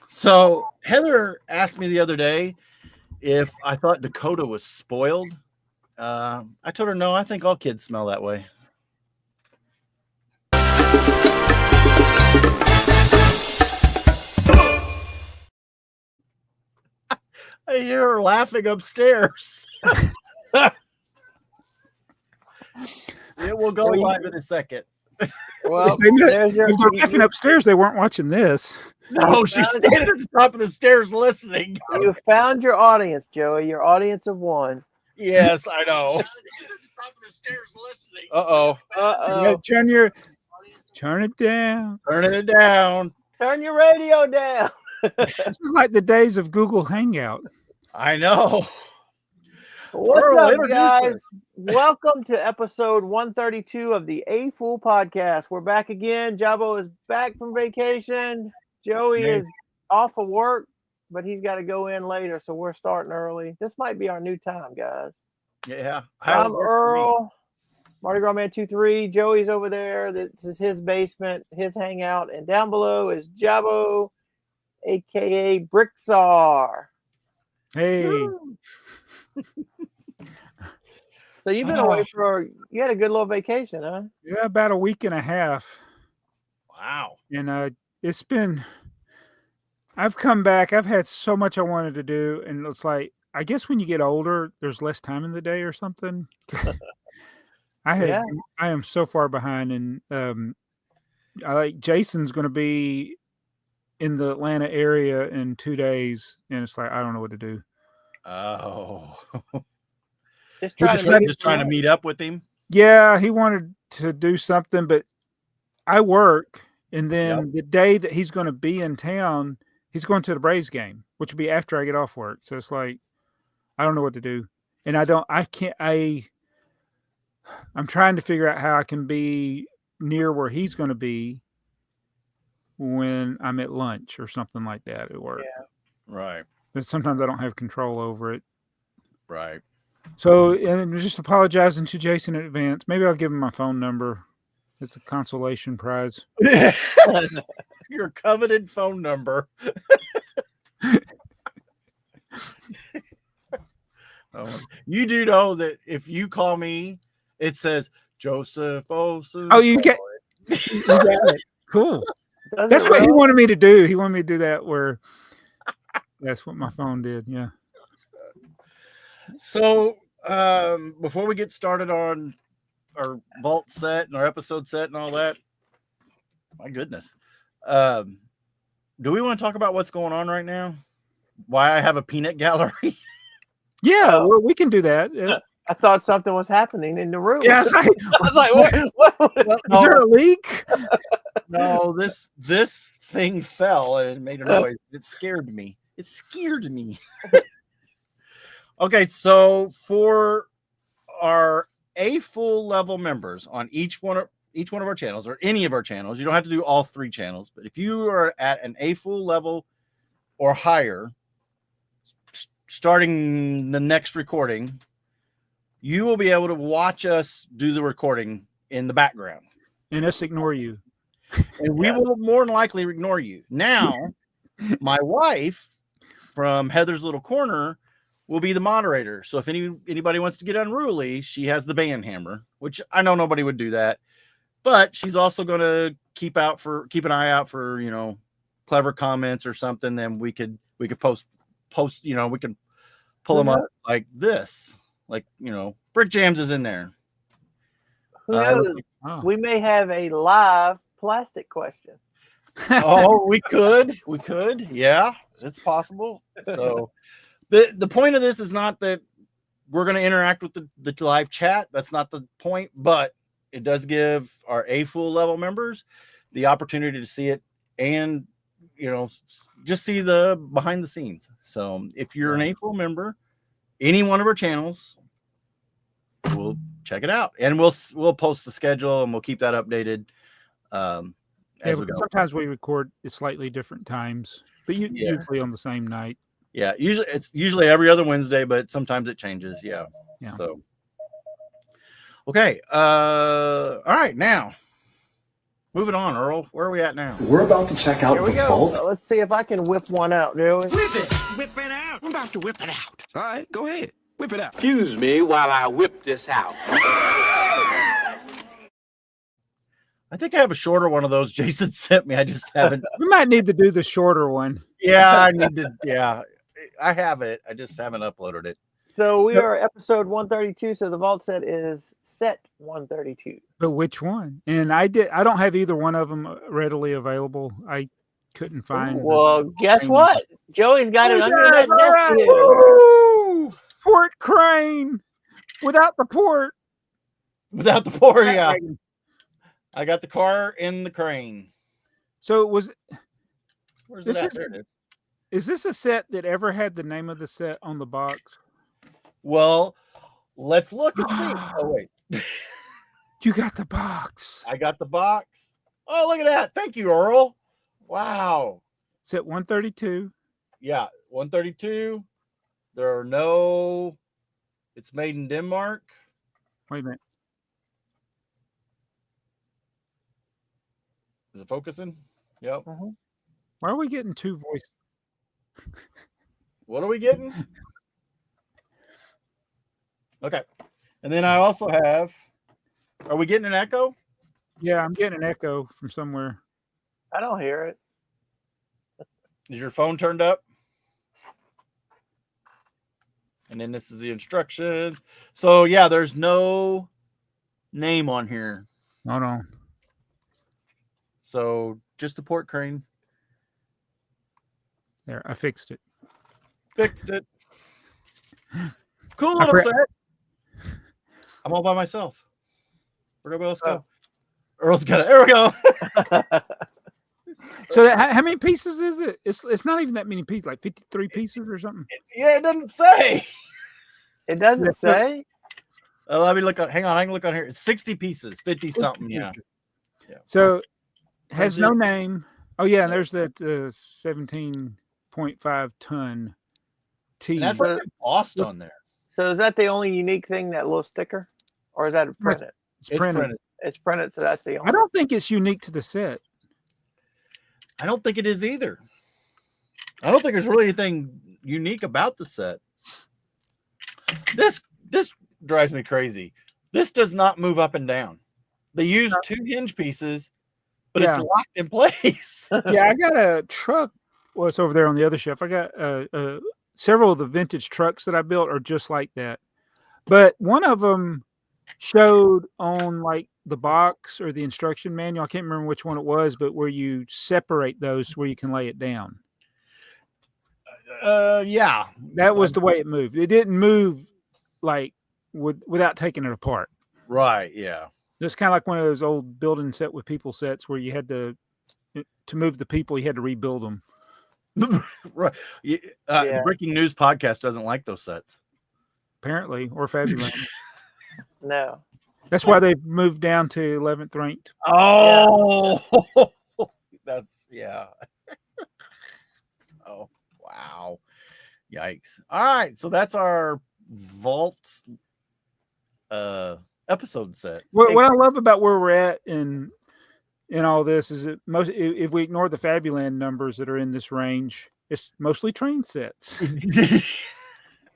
So Heather asked me the other day if I thought Dakota was spoiled. I told her no. I think all kids smell that way. I hear her laughing upstairs. It will go live in a second. Well, if they're laughing upstairs, they weren't watching this. No, she's standing at the top of the stairs listening. You found your audience, Joey. Your audience of one. Yes, I know. Uh-oh. Uh-oh. Turn it down. Turning it down. Turn your radio down. This is like the days of Google Hangout. I know. What's Earl, up, introduce guys? her. Welcome to episode 132 of the AFoOL podcast. We're back again. Jabo is back from vacation. Joey Hey. is off of work, but he's got to go in later, so we're starting early. This might be our new time, guys. Yeah. I'm Earl, Mardi Gras Man 23. Joey's over there. This is his basement, his hangout, and down below is Jabo, aka BrickTsar. Hey, So you've been away you had a good little vacation, huh? yeah, about a week and a half, Wow. and it's been. I've come back. I've had so much I wanted to do, and it's like I guess when you get older, there's less time in the day or something. I am so far behind, and Jason's going to be in the Atlanta area in 2 days, and it's like I don't know what to do. Oh. Just trying to meet up with him. Yeah, he wanted to do something, but I work, and then the day that he's going to be in town, he's going to the Braves game, which will be after I get off work. So it's like I don't know what to do, and I'm trying to figure out how I can be near where he's going to be when I'm at lunch or something like that at work. Yeah. Right. But sometimes I don't have control over it. Right. So, and just apologizing to Jason in advance. Maybe I'll give him my phone number. It's a consolation prize. Your coveted phone number. You do know that if you call me, it says Joseph Olsen. Oh, you got it. Cool. That's what he wanted me to do. He wanted me to do that where that's what my phone did. Yeah. So, before we get started on our vault set and our episode set and all that, my goodness, do we want to talk about what's going on right now? Why I have a peanut gallery? Yeah, well, we can do that. Yeah. I thought something was happening in the room. Yeah, I was like, what? Is there a leak? No, this thing fell and it made a noise. It scared me. Okay, so for our AFoOL level members on each one of our channels or any of our channels, you don't have to do all 3 channels, but if you are at an AFoOL level or higher, starting the next recording, you will be able to watch us do the recording in the background. And us ignore you. And we will more than likely ignore you. Now, my wife from Heather's Little Corner will be the moderator. So if anybody wants to get unruly, she has the band hammer, which I know nobody would do that. But she's also going to keep an eye out for, clever comments or something. Then we could post, we can pull them up like this. Like, Brick Jams is in there. Who knows? We may have a live plastic question. Oh, we could. Yeah, it's possible. So the point of this is not that we're going to interact with the live chat. That's not the point, but it does give our AFoOL level members the opportunity to see it and, just see the behind the scenes. So if you're an AFoOL member, any one of our channels, we'll check it out, and we'll post the schedule and we'll keep that updated as we go. Sometimes we record at slightly different times, but usually on the same night. Yeah, it's usually every other Wednesday, but sometimes it changes. Yeah. So okay. All right, now Move it on, Earl. Where are we at now? We're about to check out Here we the go. vault. Let's see if I can whip one out, Joey. Whip it! Whip it out! I'm about to whip it out. All right, go ahead. Whip it out. Excuse me while I whip this out. I think I have a shorter one of those Jason sent me. I just haven't. We might need to do the shorter one. Yeah, I need to. Yeah, I have it. I just haven't uploaded it. So we are episode 132. So the vault set is set 132. But which one? And I don't have either one of them readily available. I couldn't find. Well, guess what? Joey's got it under that All desk right. here. Woo! Port crane without the port. Without the pour, yeah. I got the car in the crane. So it was. Where's This it at? is- There it is. Is this a set that ever had the name of the set on the box? Well, let's look and see. Oh wait, You got the box. I got the box. Oh, look at that! Thank you, Earl. Wow. Set 132. Yeah, 132. There are no. It's made in Denmark. Wait a minute. Is it focusing? Yep. Why are we getting two voices? What are we getting? Okay. And then I also have. Are we getting an echo? Yeah, I'm getting an echo from somewhere. I don't hear it. Is your phone turned up? And then this is the instructions. So yeah, there's no name on here. Hold on. So just the port crane. There, I fixed it. Fixed it. Cool I little forgot- set. I'm all by myself. Where'd everybody else go? Earl's got it. There we go. So how many pieces is it? It's not even that many pieces, like 53 pieces or something. Yeah, it doesn't say. It doesn't say. Let me look on. Hang on, I can look on here. It's 60 pieces, 50 something. Yeah. So has Where's no it? name. Oh yeah, and there's that 17.5 ton T. And that's like embossed on there. So is that the only unique thing, that little sticker? Or is that printed? It's It's printed. printed. It's printed, so that's the only. I don't think it's unique to the set. I don't think it is either. I don't think there's really anything unique about the set. This drives me crazy. This does not move up and down. They use two hinge pieces, but Yeah. it's locked in place. Yeah, I got a truck. Well, it's over there on the other shelf. I got several of the vintage trucks that I built are just like that. But one of them showed on like the box or the instruction manual. I can't remember which one it was, but where you separate those where you can lay it down. Yeah. That was the way it moved. It didn't move like without taking it apart. Right. Yeah. It's kind of like one of those old building set with people sets where you had to move the people, you had to rebuild them. Right. Yeah. The Breaking News podcast doesn't like those sets. Apparently, or Fabuland. No. That's why they've moved down to 11th ranked. Oh, that's yeah. Oh, wow. Yikes. All right. So that's our vault episode set. What I love about where we're at in all this is that if we ignore the Fabuland numbers that are in this range, it's mostly train sets.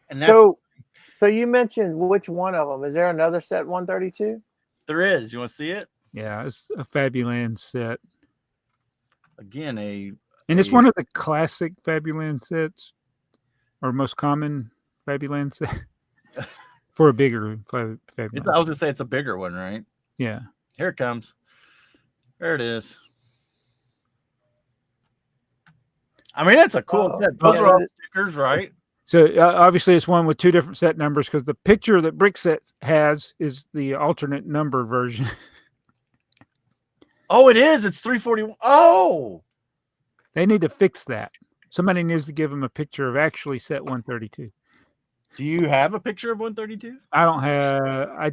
And that's So you mentioned which one of them? Is there another set 132? there is. You want to see it? Yeah, it's a Fabuland set. Again, And it's one of the classic Fabuland sets, or most common Fabuland set for a bigger Fabuland. I was gonna say it's a bigger one, right? Yeah. Here it comes. There it is. I mean, it's a cool set. Those yeah, are all that is- stickers, right? So obviously it's one with two different set numbers because the picture that BrickTsar has is the alternate number version. Oh, it is. It's 341. Oh, They need to fix that. Somebody needs to give them a picture of actually set 132. do you have a picture of 132? I don't have. I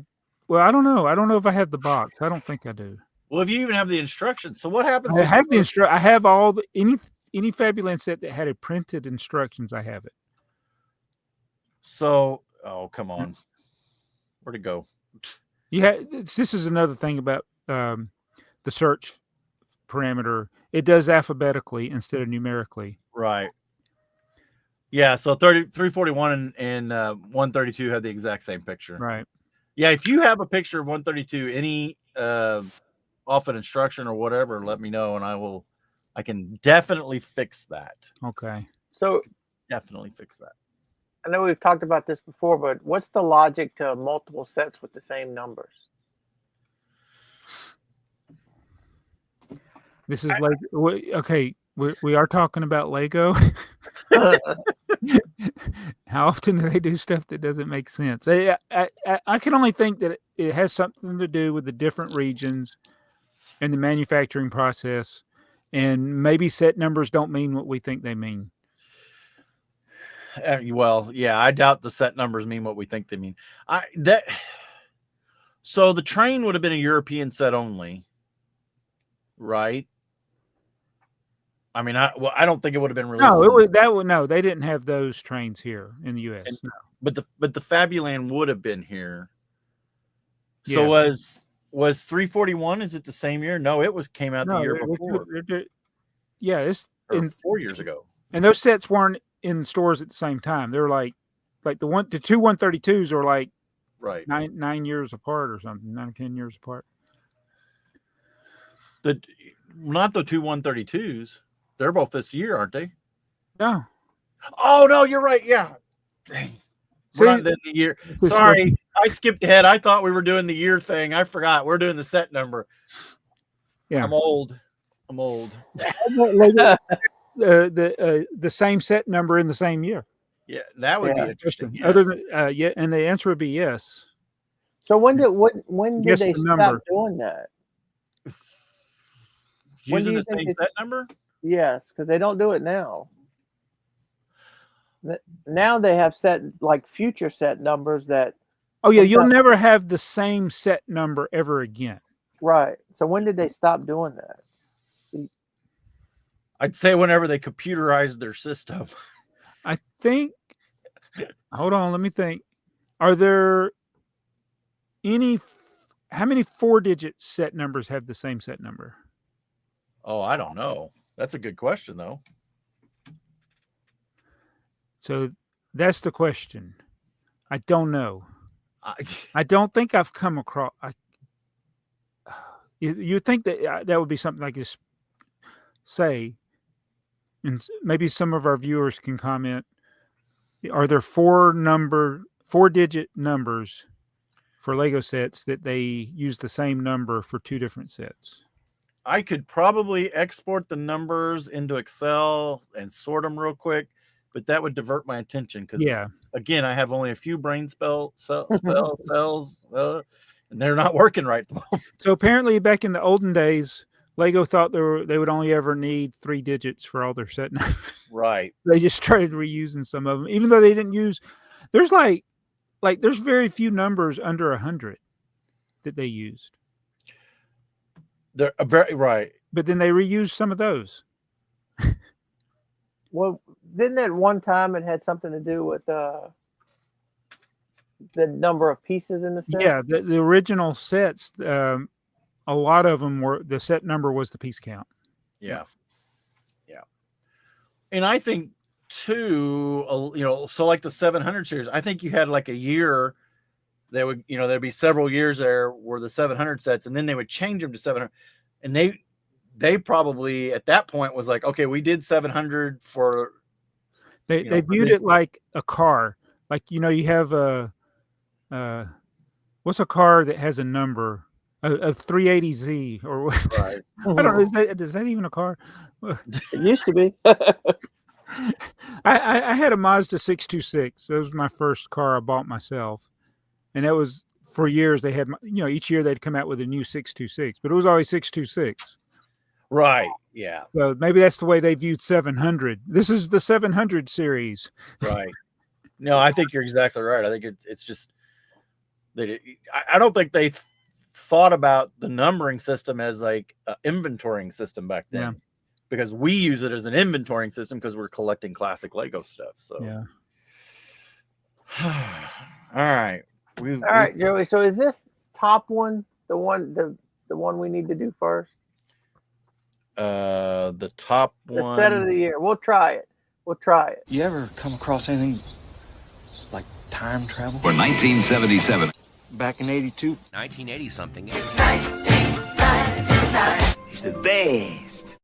don't know. I don't know if I have the box. I don't think I do. Well, if you even have the instructions, so what happens? I have the I have all the any Fabuland set that had a printed instructions. I have it. So, oh, come on. Where'd it go? You have. This is another thing about the search parameter. It does alphabetically instead of numerically. Right. Yeah. So 341 and 132 have the exact same picture. Right. Yeah. If you have a picture of 132, any off an instruction or whatever, let me know, and I can definitely fix that. Okay. So Definitely fix that. I know we've talked about this before, but what's the logic to multiple sets with the same numbers? This is like okay. We are talking about Lego. How often do they do stuff that doesn't make sense? I can only think that it has something to do with the different regions and the manufacturing process, and maybe set numbers don't mean what we think they mean. Well, yeah, I doubt the set numbers mean what we think they mean. So the train would have been a European set only, right? I mean, I don't think it would have been released. No, they didn't have those trains here in the U.S. No. But the Fabuland would have been here. So Yeah. was 341? Is it the same year? No, came out the year before. Yeah, it's 4 years ago. And those sets weren't in stores at the same time. They were like the two 132s are like right 9 years apart or something, 9-10 years apart. Not the two 132s. They're both this year, aren't they? No. Oh no, you're right. Yeah. Dang. We're not in the year. Sorry, I skipped ahead. I thought we were doing the year thing. I forgot. We're doing the set number. Yeah. I'm old. The same set number in the same year. Yeah, that would be interesting. Yeah. Other than yeah, and the answer would be yes. So when did they stop doing that? Using the same set number? Yes, because they don't do it now. Now they have set future set numbers that. Oh yeah, you'll never have the same set number ever again. Right. So when did they stop doing that? I'd say whenever they computerized their system. I think. Hold on, let me think. Are there any? How many 4-digit set numbers have the same set number? Oh, I don't know. That's a good question, though. So that's the question. I don't know. I don't think I've come across. You think that that would be something I could say, and maybe some of our viewers can comment. Are there 4-digit numbers for Lego sets that they use the same number for two different sets? I could probably export the numbers into Excel and sort them real quick, but that would divert my attention because, again, I have only a few brain cells, and they're not working right at the moment. So apparently, back in the olden days, Lego thought they would only ever need 3 digits for all their set numbers. Right. They just started reusing some of them, even though they didn't use. There's there's very few numbers under 100 that they used. They're very right. But then they reused some of those. Well, didn't at one time it had something to do with the number of pieces in the set? Yeah, the original sets, a lot of them were the set number was the piece count. Yeah. And I think too, so like the 700 series, I think you had like a year that would, there'd be several years there where the 700 sets, and then they would change them to 700. And they probably at that point was like, okay, we did 700 for. They viewed it like a car. Like, you have what's a car that has a number? A 380Z or what? Right. I don't know. Is that even a car? It used to be. I had a Mazda 626. That was my first car I bought myself, and that was for years. They had, each year they'd come out with a new 626, but it was always 626. Right. Yeah. So maybe that's the way they viewed 700. This is the 700 series. Right. No, I think you're exactly right. I think it's just that I don't think they thought about the numbering system as like an inventorying system back then. Yeah. Because we use it as an inventorying system because we're collecting classic Lego stuff. So yeah. All right. All right, Joey. So is this top one the one we need to do first? The top The one. set of the year. We'll try it. You ever come across anything like time travel? For 1977. Back in 82? 1980 something. It's 1999. He's the best.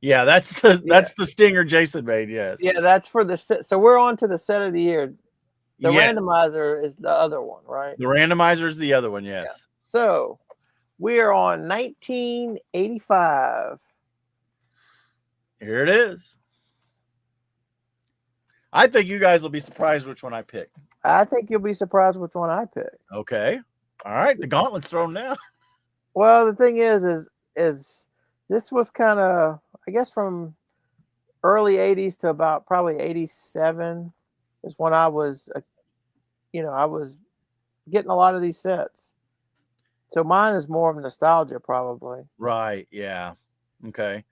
Yeah, that's the stinger Jason made. Yes. Yeah, that's for the set. So we're on to the set of the year. The Yeah. randomizer is the other one, right? The randomizer is the other one. Yes. Yeah. So we are on 1985. Here it is. I think you guys will be surprised which one I pick. I think you'll be surprised which one I pick. Okay. All right. The gauntlet's thrown down. Well, the thing is this was kind of, I guess, from early 80s to about probably 87 is when I was, I was getting a lot of these sets. So mine is more of nostalgia, probably. Right. Yeah. Okay.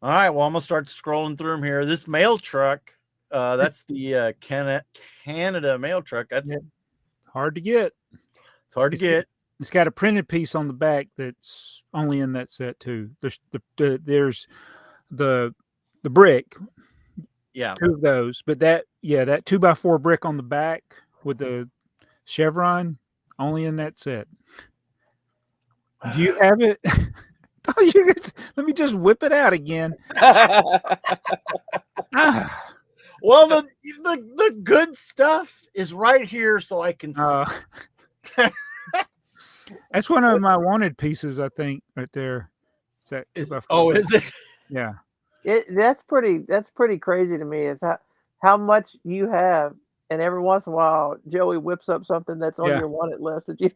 All right. Well, I'm going to start scrolling through them here. This mail truck, that's the Canada mail truck. That's Hard to get. It's hard to get. It's got a printed piece on the back that's only in that set too. There's the brick, Yeah. 2 of those, but that 2x4 brick on the back with the chevron only in that set. Do you have it? Let me just whip it out again. Well, the good stuff is right here, so I can. That's one of my wanted pieces, I think, right there. Is it? Yeah. That's pretty crazy to me. Is how much you have, and every once in a while, Joey whips up something that's on your wanted list that you.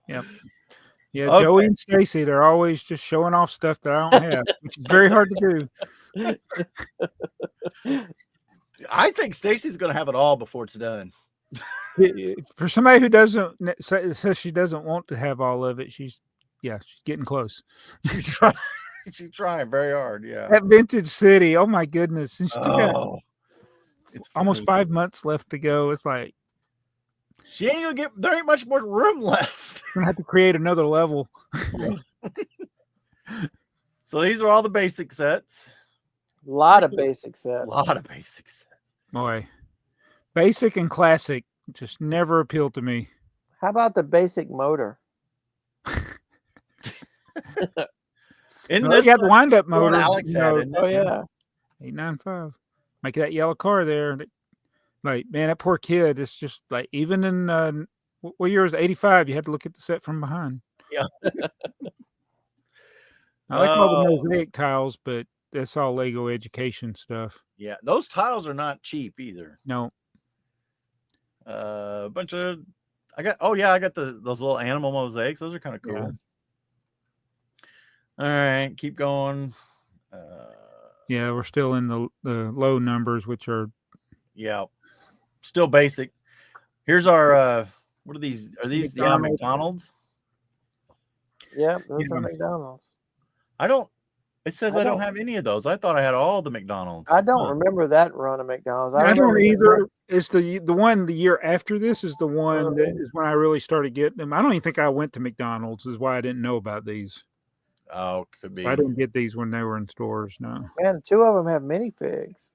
Yep. Yeah, Okay. Joey and Stacy, they're always just showing off stuff that I don't have, which is very hard to do. I think Stacy's going to have it all before it's done. For somebody who says she doesn't want to have all of it, she's getting close. She's trying very hard. Yeah. That Vintage City, oh my goodness! And she got it's almost 5 months left to go. It's like she ain't gonna get. There ain't much more room left. Gonna have to create another level. So these are all the basic sets. A lot of basic sets. Boy, basic and classic just never appealed to me. How about the basic motor? In this, you got the wind-up motor. Alex had it. Oh yeah, 895. Make that yellow car there. Like, man, that poor kid. It's just like, even in what year was it? 85? You had to look at the set from behind. Yeah. I like all the mosaic tiles, but that's all Lego education stuff. Yeah, those tiles are not cheap either. No. A bunch of I got those little animal mosaics. Those are kind of cool. Yeah. All right, keep going. Yeah, we're still in the low numbers, which are still basic. Here's our what are these? Are these the McDonald's? Yeah, those are McDonald's. It says I don't have any of those. I thought I had all the McDonald's. I don't remember that run of McDonald's. I don't either. It's the one the year after this is the one that is when I really started getting them. I don't even think I went to McDonald's, is why I didn't know about these. Oh, could be. I didn't get these when they were in stores. No. Man, 2 of them have minifigs.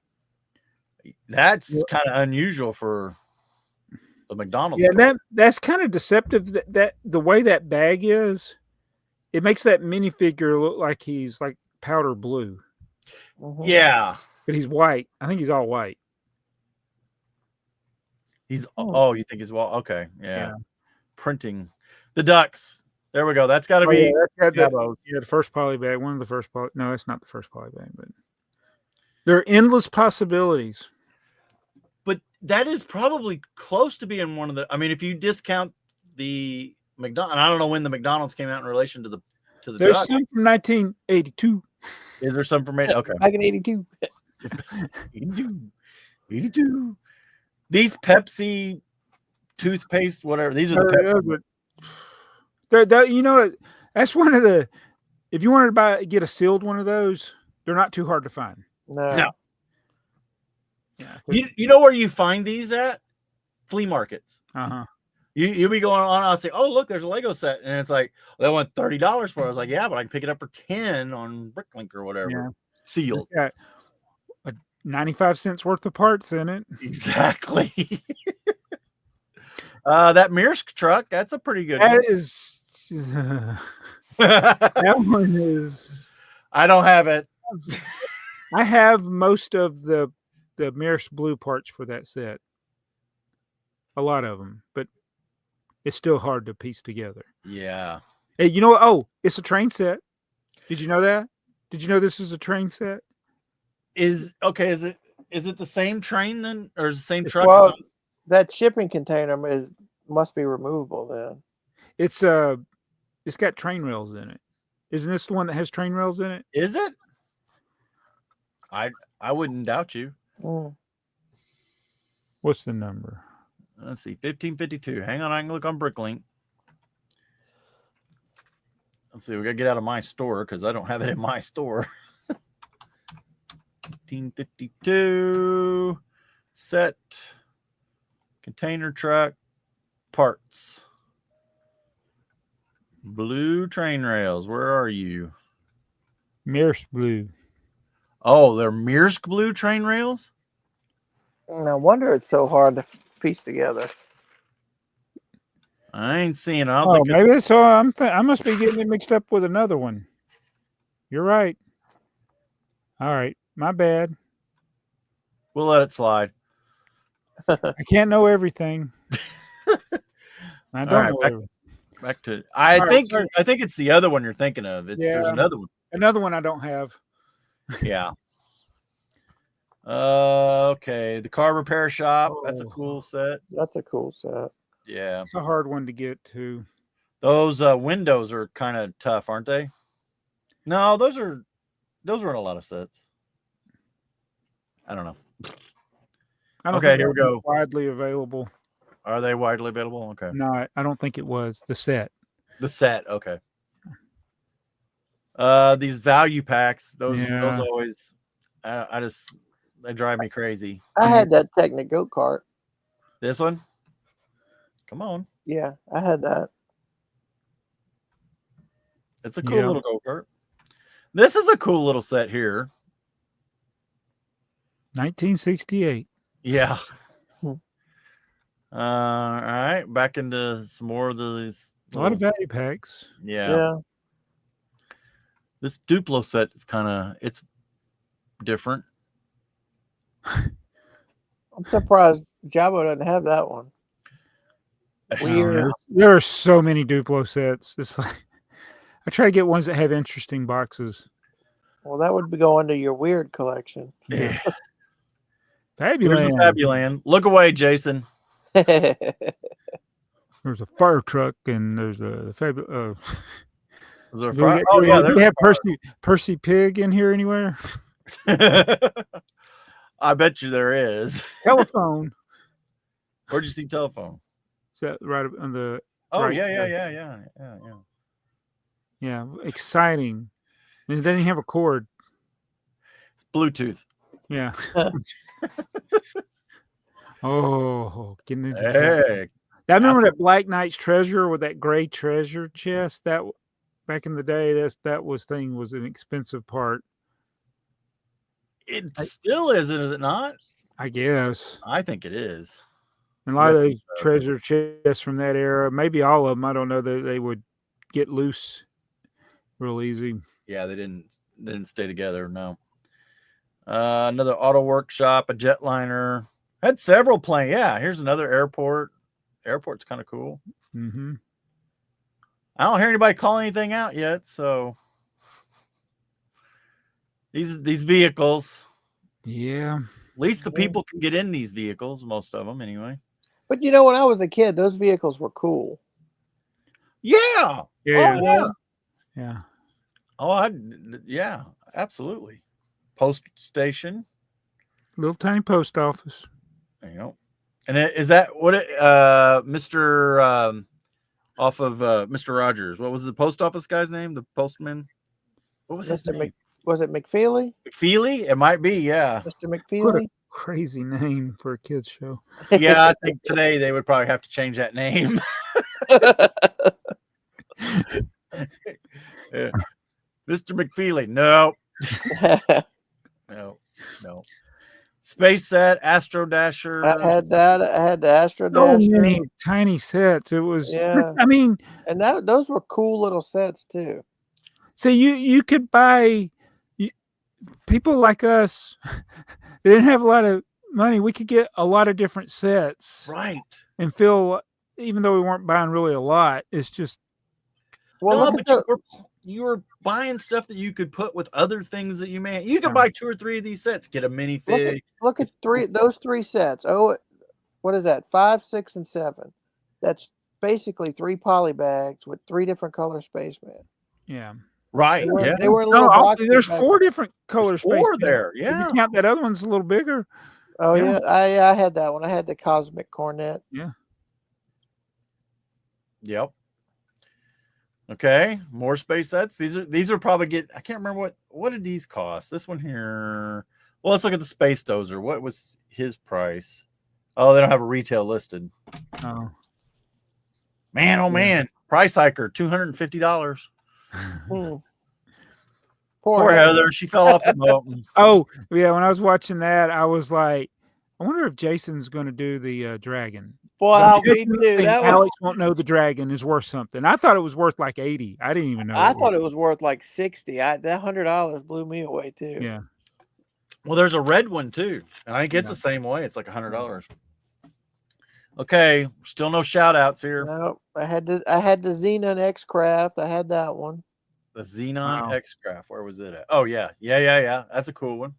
That's kind of unusual for the McDonald's. Yeah, store. that's kind of deceptive. That the way that bag is, it makes that minifigure look like he's like powder blue. Mm-hmm. Yeah, but he's white. I think he's all white. You think he's okay? Yeah. Printing the ducks. There we go. That's got to be the first poly bag. One of the first poly. No, it's not the first poly bag, but there are endless possibilities. But that is probably close to being one of the. I mean, if you discount the McDonald's, I don't know when the McDonald's came out in relation to the. There's duck. some from 1982. Is there some from okay? Back in 82. 82. These Pepsi toothpaste, whatever. These are the Pepsi. That's one of the. If you wanted to get a sealed one of those, they're not too hard to find. No. Yeah. You know where you find these at? Flea markets. Uh-huh. You'll be going on. I'll say, "Oh, look, there's a Lego set," and it's like, well, they want $30 for it. I was like, "Yeah, but I can pick it up for 10 on Bricklink or whatever, Yeah. sealed." Got 95 cents worth of parts in it. Exactly. That Mirsk truck, that's a pretty good one. That is that one is. I don't have it. I have most of the Maersk blue parts for that set. A lot of them, but it's still hard to piece together. Yeah. Hey, you know what? Oh, it's a train set. Did you know that? Did you know this is a train set? Is it the same train then, or is it the same truck? Well, that shipping container must be removable then. It's got train rails in it. Isn't this the one that has train rails in it? Is it? I wouldn't doubt you. What's the number? Let's see, 1552. Hang on, I can look on Bricklink. Let's see, we gotta get out of my store because I don't have it in my store. 1552 set container truck parts. Blue train rails. Where are you? Maersk blue. Oh, they're Mirsk blue train rails? No wonder it's so hard to piece together. I ain't seeing it. I don't Oh, think maybe that's all. I must be getting it mixed up with another one. You're right. All right, my bad. we'll let it slide. I can't know everything. I don't right, know everything. Back to I All right, think sorry. I think it's the other one you're thinking of. There's Yeah. another one. Another one I don't have. Yeah. Okay. The car repair shop. That's a Oh. cool set. That's a cool set. Yeah. It's a hard one to get to. Those windows are kind of tough, aren't they? No, those are in a lot of sets. I don't know. I don't Okay, think here we that was go. widely available. Are they widely available? Okay. No, I don't think it was the set. The set. Okay. These value packs. Those Yeah. always. They drive me crazy. I had that Technic go-kart. This one. Come on. Yeah, I had that. It's a cool Yeah. little go-kart. This is a cool little set here. 1968. Yeah. All right. Back into some more of these. A lot of value packs. Yeah. This Duplo set is it's different. I'm surprised Jabo doesn't have that one. Weird. There are so many Duplo sets. It's like I try to get ones that have interesting boxes. Well, that would be going to your weird collection. Yeah. Fabuland. Here's the Fabuland. Look away, Jason. There's a fire truck and there's a Is there a Do fire? we, Oh, yeah. do we have Percy Pig in here anywhere? I bet you there is. Telephone. Where'd you see telephone? Is that right on the? Oh, right yeah. there? Yeah, exciting. And it doesn't even have a cord. It's Bluetooth. Yeah. Oh, getting into that. Hey. I remember that Black Knight's treasure with that gray treasure chest. That back in the day, that was an expensive part. It still is it not? I guess. I think it is. And a lot of Yes, those treasure chests from that era, maybe all of them, I don't know, they would get loose real easy. Yeah, they didn't stay together. No. Another auto workshop, a jetliner. Had several playing. Yeah, here's another airport. Airport's kind of cool. Mm-hmm. I don't hear anybody call anything out yet. So these vehicles. Yeah. At least the people can get in these vehicles. Most of them, anyway. But you know, when I was a kid, those vehicles were cool. Yeah. Yeah. Oh, yeah. Yeah. Oh, yeah. Absolutely. Post station. Little tiny post office. There you go. And is that what Mr. Off of Mr. Rogers? What was the post office guy's name? The postman? What was his name? Was it McFeely? McFeely? It might be, yeah. Mr. McFeely? crazy name for a kids show. Yeah, I think today they would probably have to change that name. Yeah. Mr. McFeely, no. No. Space Set, Astro Dasher. I had that. I had the Astro So Dasher. many tiny sets. It was. Yeah. I mean, And those were cool little sets too. so you could buy. People like us, they didn't have a lot of money. We could get a lot of different sets, Right. and feel, even though we weren't buying really a lot, it's just. Well, No, look but at you were buying stuff that you could put with other things that you could buy 2 or 3 of these sets, get a minifig. look at those 3 sets. Oh, what is that? 5, 6, and 7. That's basically 3 poly bags with 3 different color spacemen. Yeah. Right. They were in little boxes. There's 4 different color space. 4 there. Yeah. If you count that other one's a little bigger. Oh yeah, I had that one. I had the Cosmic Cornet. Yeah. Yep. Okay, more space sets. These are probably I can't remember what did these cost. This one here. Well, let's look at the Space Dozer. What was his price? Oh, they don't have a retail listed. Oh. Man, oh man. Price hiker, $250. Poor Heather. She fell off the boat. Oh, yeah, when I was watching that, I was like, I wonder if Jason's going to do the dragon. Boy, me too. Alex won't know the dragon is worth something. I thought it was worth like 80. I didn't even know. I thought it was worth like 60. That $100 blew me away too. Yeah. Well, there's a red one too. And I think it's the same way. It's like $100. Okay, still no shout outs here. No, I had the Xenon X-Craft. I had that one. The Xenon X-Craft. Where was it at? Oh yeah. That's a cool one.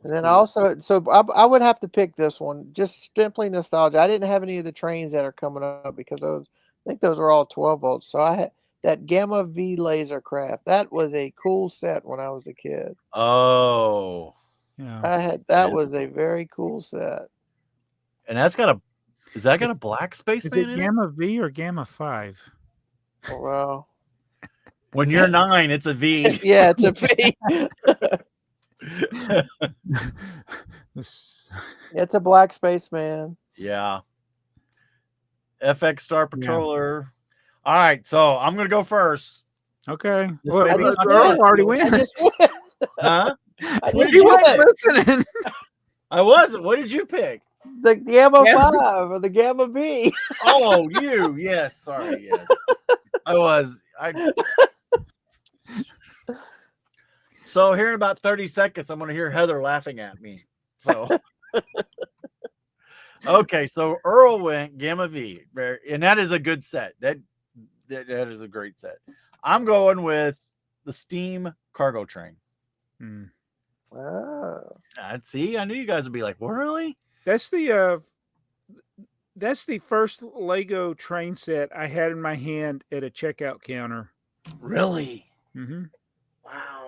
And then also, so I would have to pick this one, just simply nostalgia. I didn't have any of the trains that are coming up because I think those are all 12 volts. So I had that Gamma V laser craft. That was a cool set when I was a kid. Oh, yeah. I had that was a very cool set. And that's got is that got a black spaceman in it? Is in it Gamma V or Gamma 5? Oh, well, when you're 9, it's a V. Yeah, it's a V. It's a black spaceman. Yeah. FX Star Patroller. All right, so I'm gonna go first. Okay. Well, Earl already went. Huh? He wasn't listening. I wasn't. What did you pick? The Gamma 5 or the Gamma V. Oh, you. Yes. Sorry. Yes. So here in about 30 seconds, I'm going to hear Heather laughing at me. So, okay. So Earl went Gamma V, and that is a good set. That is a great set. I'm going with the Steam Cargo Train. Oh. See, I knew you guys would be like, well, really? That's the first Lego train set I had in my hand at a checkout counter. Really? Mm-hmm. Wow.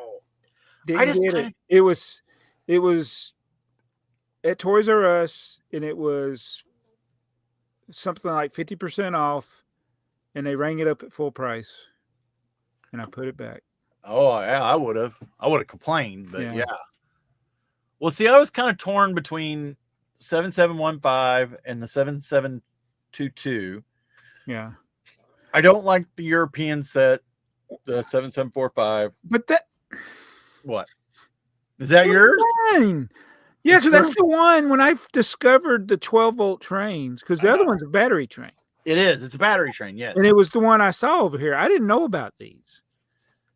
It was at Toys R Us, and it was something like 50% off, and they rang it up at full price, and I put it back. Oh yeah, I would have complained, but yeah. Well, see, I was kind of torn between 7715 and the 7722. Yeah. I don't like the European set, the 7745. But that. What? Is that yours? Mine. Yeah, because that's the one when I discovered the 12-volt trains, because the other one's a battery train. It is. It's a battery train, yes. And it was the one I saw over here. I didn't know about these.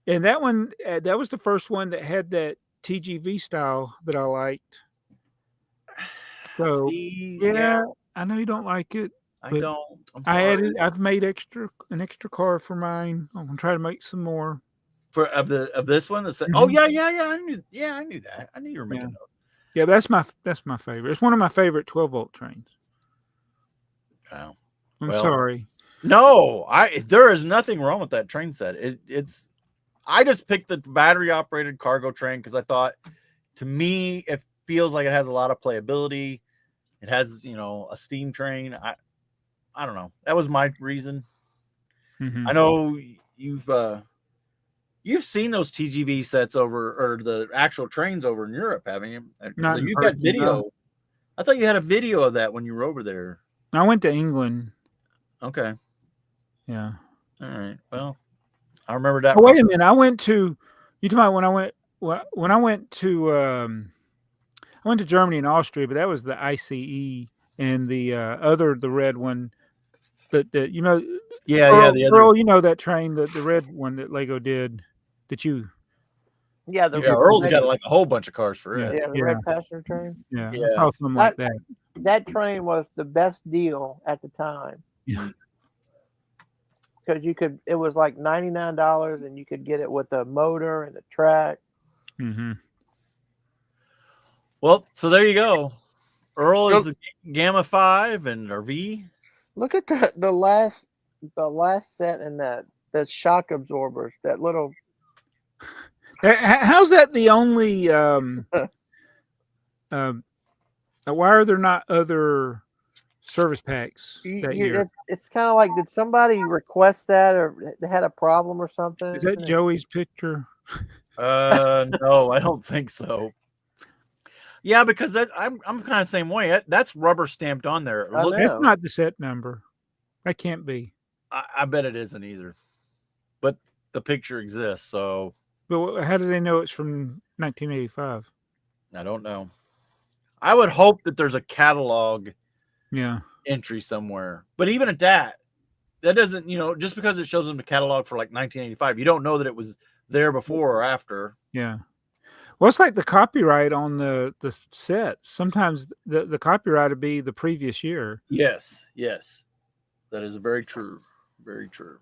And that one, that was the first one that had that TGV style that I liked. So, yeah, I know you don't like it. I don't. I'm sorry. I've made an extra car for mine. I'm gonna try to make some more. Of this one. Oh yeah. I knew that. I knew you were making those. Yeah, that's my favorite. It's one of my favorite 12-volt trains. Oh, I'm sorry. No, there is nothing wrong with that train set. I just picked the battery operated cargo train because I thought, to me, it feels like it has a lot of playability. It has, a steam train. I don't know. That was my reason. Mm-hmm. I know you've You've seen those TGV sets over, or the actual trains over in Europe, haven't you? Not So in you've got person, video. no. I thought you had a video of that when you were over there. I went to England. Okay. Yeah. All right. Well, I remember that. Oh, wait a minute. I went to. You talking about when I went to Germany and Austria, but that was the ICE, and the red one. That you know. Yeah, Earl, the other. Earl, you know that train, the red one that Lego did. That you. Yeah, Earl's got like a whole bunch of cars for it. Yeah, the red passenger train. Yeah. Yeah. I saw something like that. That train was the best deal at the time. Yeah. Because it was like $99, and you could get it with a motor and the track. Mm-hmm. Well, so there you go. Earl is the Gamma 5 and our V. Look at the last set in that shock absorbers. That little. How's that the only? Why are there not other service packs that year? It's kind of like, did somebody request that, or they had a problem or something? Is that Joey's picture? No, I don't think so. Yeah, because I'm kind of the same way. That's rubber stamped on there. Look, that's not the set number. That can't be. I bet it isn't either. But the picture exists, so. But how do they know it's from 1985? I don't know. I would hope that there's a catalog entry somewhere. But even at that doesn't, just because it shows them the catalog for like 1985, you don't know that it was there before or after. Yeah. Well, it's like the copyright on the set. Sometimes the copyright would be the previous year. Yes. That is very true. Very true.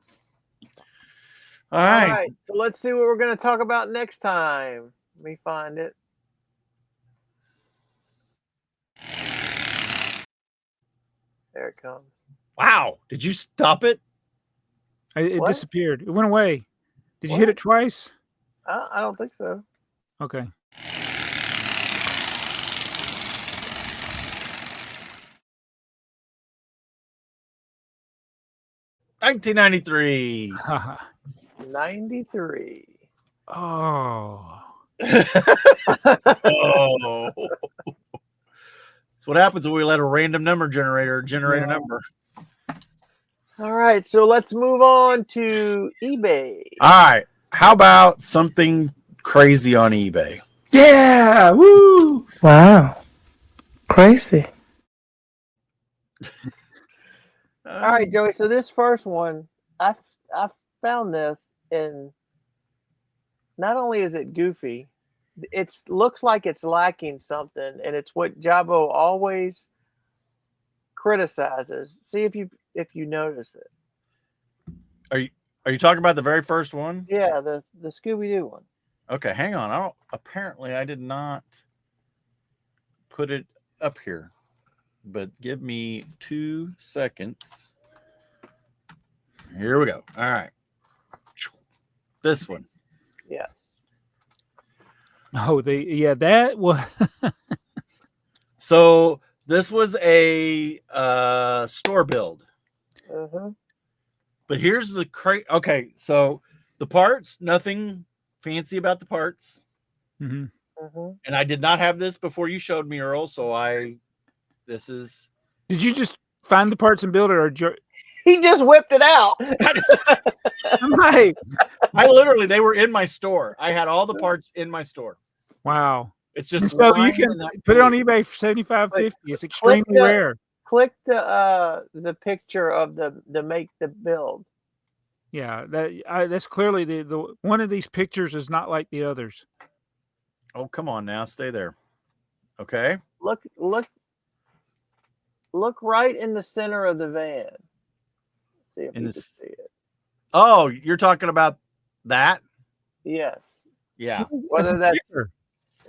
All right. So let's see what we're going to talk about next time. Let me find it. There it comes. Wow. Did you stop it? It disappeared. It went away. Did you hit it twice? I don't think so. Okay. $1993. 93. Oh. Oh. That's what happens when we let a random number generator generate a number. All right, so let's move on to eBay. All right. How about something crazy on eBay? Yeah. Woo. Wow. Crazy. All right, Joey. So this first one, I found this, and not only is it goofy, it looks like it's lacking something, and it's what Jabo always criticizes. See if you notice it. Are you talking about the very first one? Yeah, the Scooby-Doo one. Okay, hang on. Apparently I did not put it up here. But give me 2 seconds. Here we go. All right. This one. Yes. Oh, that was. So this was a store build. Uh-huh. But here's the okay, so the parts, nothing fancy about the parts. Mm-hmm. Uh-huh. And I did not have this before you showed me, Earl, so this is. Did you just find the parts and build it, or he just whipped it out? I'm like, they were in my store. I had all the parts in my store. Wow. It's just so you can put it on eBay for $75.50. It's extremely rare. Click the picture of the make the build. Yeah, that's clearly the one of these pictures is not like the others. Oh, come on now, stay there. Okay. Look right in the center of the van. See if you can see it. Oh, you're talking about that? Yes. Yeah. Whether that's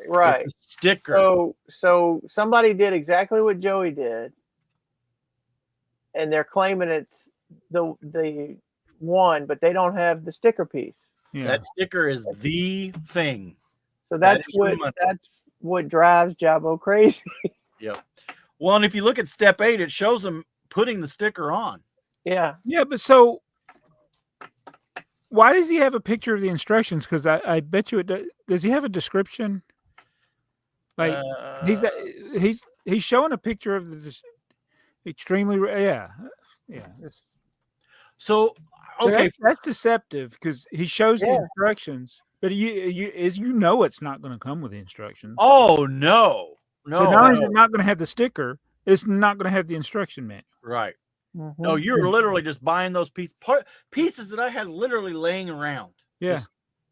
right. It's a sticker. So somebody did exactly what Joey did, and they're claiming it's the one, but they don't have the sticker piece. Yeah. That sticker is the thing. So that's what drives Jabo crazy. Yep. Well, and if you look at step 8, it shows them putting the sticker on. Yeah. Yeah, but so why does he have a picture of the instructions? Because I bet you does he have a description? Like he's showing a picture of the extremely yeah. So okay, that's deceptive because he shows the Yeah. instructions, but you know it's not going to come with the instructions. oh no, So not only is it not going to have the sticker, it's not going to have the instruction manual. right. Mhm. No, you're literally just buying those pieces that I had literally laying around. Yeah. Just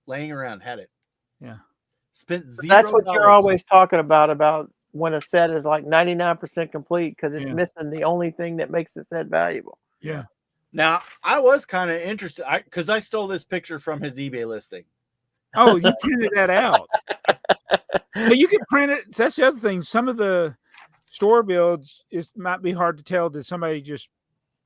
laying around, had it. Yeah. Spent $0. That's what you're always talking about when a set is like 99% complete because it's Yeah. missing the only thing that makes the set valuable. Yeah. Now, I was kind of interested because I stole this picture from his eBay listing. Oh, you printed that out. But you can print it. That's the other thing. Some of the store builds, it might be hard to tell that somebody just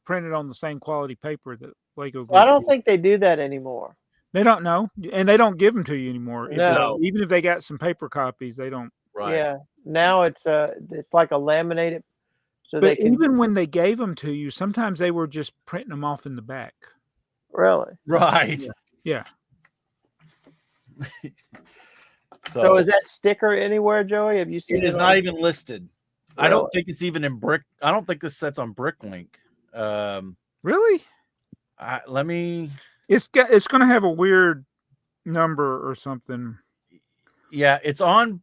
printed on the same quality paper that Lego. So I don't think they do that anymore. They don't know, and they don't give them to you anymore. No. Even if they got some paper copies, they don't. Right. Yeah. Now it's like a laminated. So But they can even when they gave them to you, sometimes they were just printing them off in the back. really. Right. Yeah. So is that sticker anywhere, Joey? Have you seen It is on- not even listed. I Really? don't think it's even in Brick. I don't think this set's on Bricklink. Really? Let me. It's going to have a weird number or something. Yeah, it's on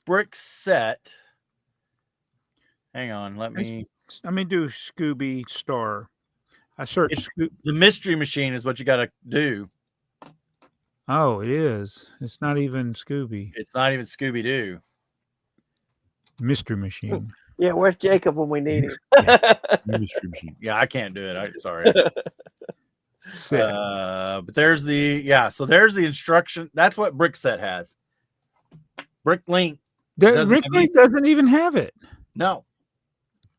Brick Set. Hang on, let me do Scooby Star. I searched. The mystery machine is what you got to do. Oh, it is. It's not even Scooby. It's not even Scooby Doo. Mystery machine. Yeah, where's Jacob when we need him? Mystery machine. Yeah, I can't do it. I'm sorry. Set. But there's so there's the instruction. That's what Brick Set has. Bricklink. Bricklink doesn't even have it. No.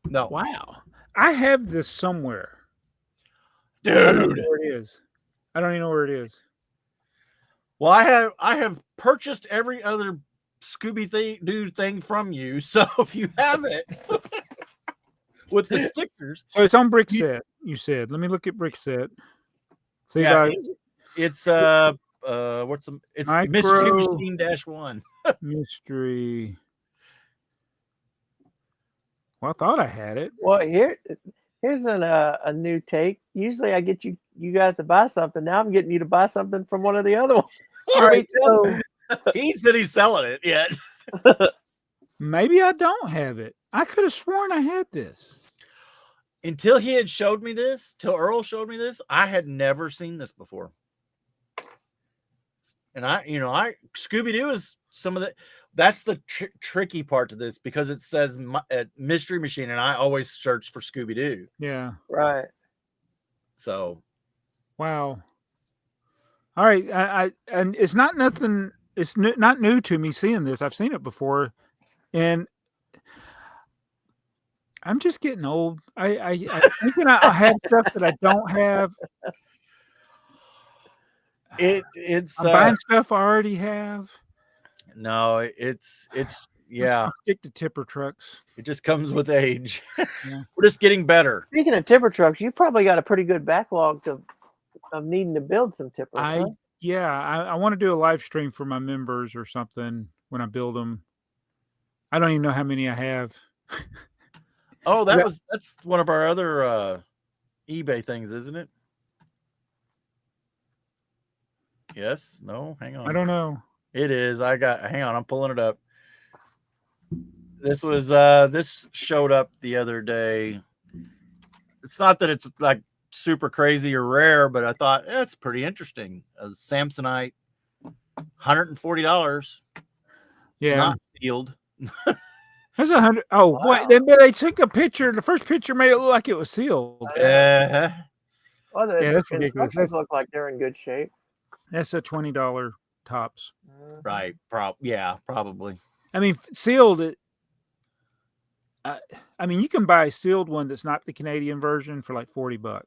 Wow. I have this somewhere. Dude. I don't know where it is. I don't even know where it is. Well, I have purchased every other Scooby Doo thing from you. So if you have it with the stickers. So it's on Brick Set, you said. Let me look at Brick Set. See it's Mystery Machine -1. Mystery. Well, I thought I had it. Well, here's a new take. Usually I get you guys to buy something. Now I'm getting you to buy something from one of the other ones. All right, so he said he's selling it yet. Maybe I don't have it. I could have sworn I had this. Until he had showed me this, till Earl showed me this, I had never seen this before. And Scooby Doo is some of the. That's the tricky part to this because it says mystery machine, and I always search for Scooby Doo. Yeah. Right. So. Wow. All right. And it's not nothing. It's not new to me seeing this. I've seen it before, and I'm just getting old. I thinking I have stuff that I don't have. It's I'm buying stuff I already have. No, it's yeah. Stick to tipper trucks. It just comes with age. Yeah. We're just getting better. Speaking of tipper trucks, you probably got a pretty good backlog of needing to build some tippers. I want to do a live stream for my members or something when I build them. I don't even know how many I have. Oh, that's one of our other eBay things, isn't it? Yes. No. Hang on. I don't know. It is. Hang on. I'm pulling it up. This was. This showed up the other day. It's not that it's like super crazy or rare, but I thought it's pretty interesting. A Samsonite, $140. Yeah. Not sealed. That's 100. Oh, wow. Boy, they took a picture. The first picture made it look like it was sealed. Oh, the that's instructions look like they're in good shape. That's a $20 tops. Right. Probably. I mean, sealed. I mean, you can buy a sealed one that's not the Canadian version for like $40.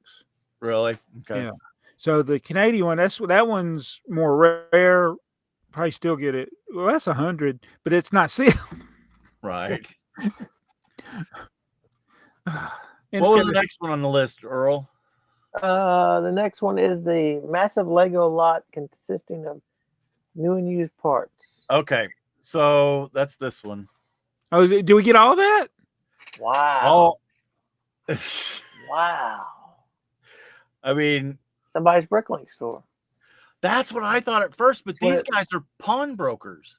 Really? Okay. Yeah. So the Canadian one, that one's more rare. Probably still get it. Well, that's 100, but it's not sealed. Right. What was the next one on the list, Earl? The next one is the massive Lego lot consisting of new and used parts. Okay, so that's this one. Oh, do we get all that? Wow. Oh, Wow. I mean, Somebody's Bricklink store. that's what I thought at first, but these What- guys are pawnbrokers.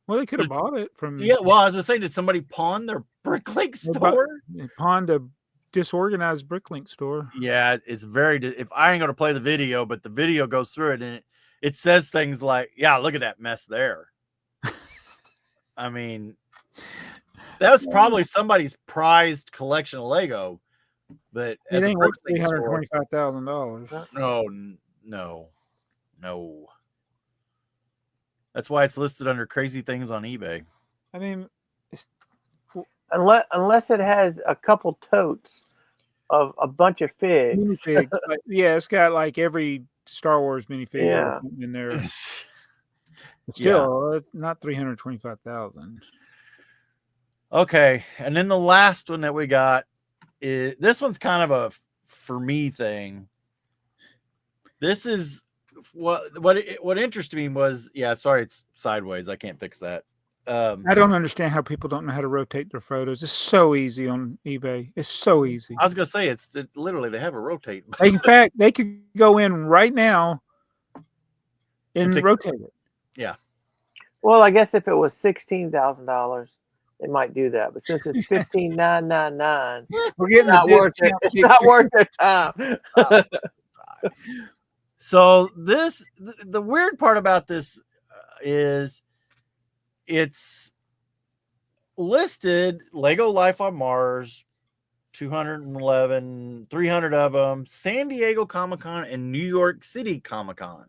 Well, they could have bought it from. Yeah, well, I was gonna say, did somebody pawn their Bricklink store? They pawned a disorganized Bricklink store. Yeah, it's very. If I ain't gonna play the video, but the video goes through it and it says things like, "Yeah, look at that mess there." I mean, that was probably somebody's prized collection of Lego, but It as a ain't worth Bricklink store, $325,000. no. That's why it's listed under crazy things on eBay. I mean, Unless it has a couple totes of a bunch of figs. minifigs. Yeah, it's got like every Star Wars minifig Yeah. in there. Yeah. Still, not 325,000. Okay, and then the last one that we got is this one's kind of a for me thing. This is what interested me was, yeah, sorry, it's sideways. I can't fix that. I don't understand how people don't know how to rotate their photos. It's so easy on eBay. It's so easy. I was gonna say literally they have a rotate. In fact, they could go in right now and fix rotate it. Yeah. Well, I guess if it was $16,000, they might do that. But since it's $15,999, We're getting not the worth it. It's not worth their time. So the weird part about this is it's listed Lego Life on Mars, 211, 300 of them, San Diego Comic-Con and New York City Comic-Con.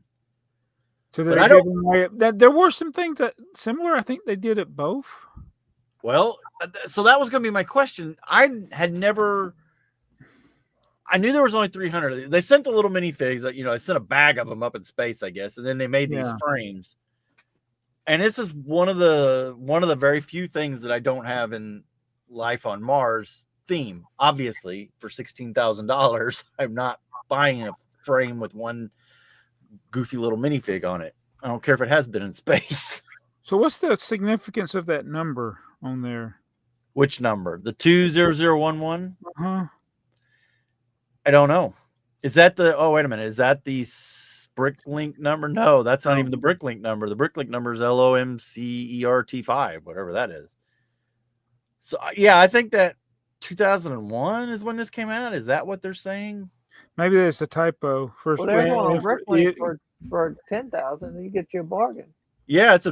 So But they're I don't- giving away that there were some things that similar. I think they did at both. Well, so that was going to be my question. I knew there was only 300. They sent the little minifigs, they sent a bag of them up in space, I guess, and then they made these Yeah. frames. And this is one of the very few things that I don't have in Life on Mars theme. Obviously, for $16,000, I'm not buying a frame with one goofy little minifig on it. I don't care if it has been in space. So what's the significance of that number on there? Which number? The 20011? Huh? I don't know. Is that the? Oh, wait a minute. Is that the Bricklink number? No, that's not even the Bricklink number. The Bricklink number is LOMCERT5, whatever that is. So yeah, I think that 2001 is when this came out. Is that what they're saying? Maybe there's a typo. Well, there's one on Bricklink for $10,000. You get your bargain. Yeah, it's a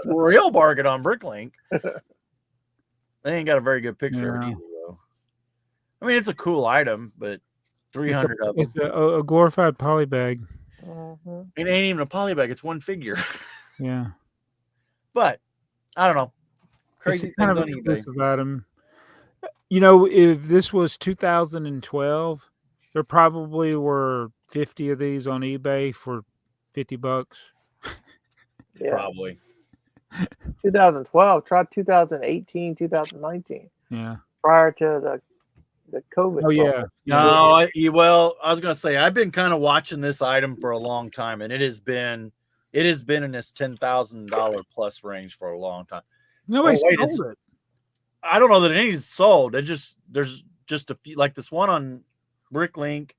real bargain on Bricklink. They ain't got a very good picture of it Yeah. either, though. I mean, it's a cool item, but 300 of them. It's a glorified poly bag. Mm-hmm. It ain't even a polybag. It's one figure. Yeah. But I don't know. It's Crazy kind things of on an eBay. exclusive item. If this was 2012, there probably were 50 of these on eBay for $50. Yeah. Probably. 2012. Try 2018, 2019. Yeah. Prior to the COVID. Oh yeah. bubble. No, I was gonna say I've been kind of watching this item for a long time, and it has been in this $10,000 plus range for a long time. Nobody wait, sold it. I don't know that any is sold. There's just a few, like this one on Bricklink.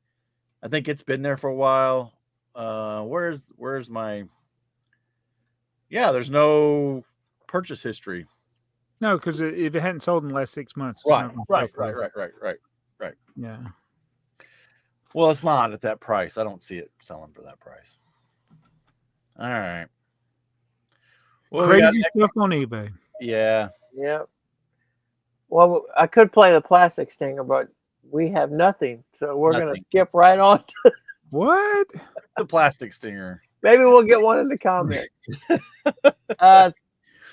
I think it's been there for a while. Where's my? Yeah, there's no purchase history. No, because if it hadn't sold in the last 6 months. it's Right. not gonna sell for it. Yeah. Well, it's not at that price. I don't see it selling for that price. All right. Well, we got Crazy stuff on eBay. yeah. Yep. Well, I could play the plastic stinger, but we have nothing, so we're gonna Nothing. skip right on. What? The plastic stinger. Maybe we'll get one in the comments.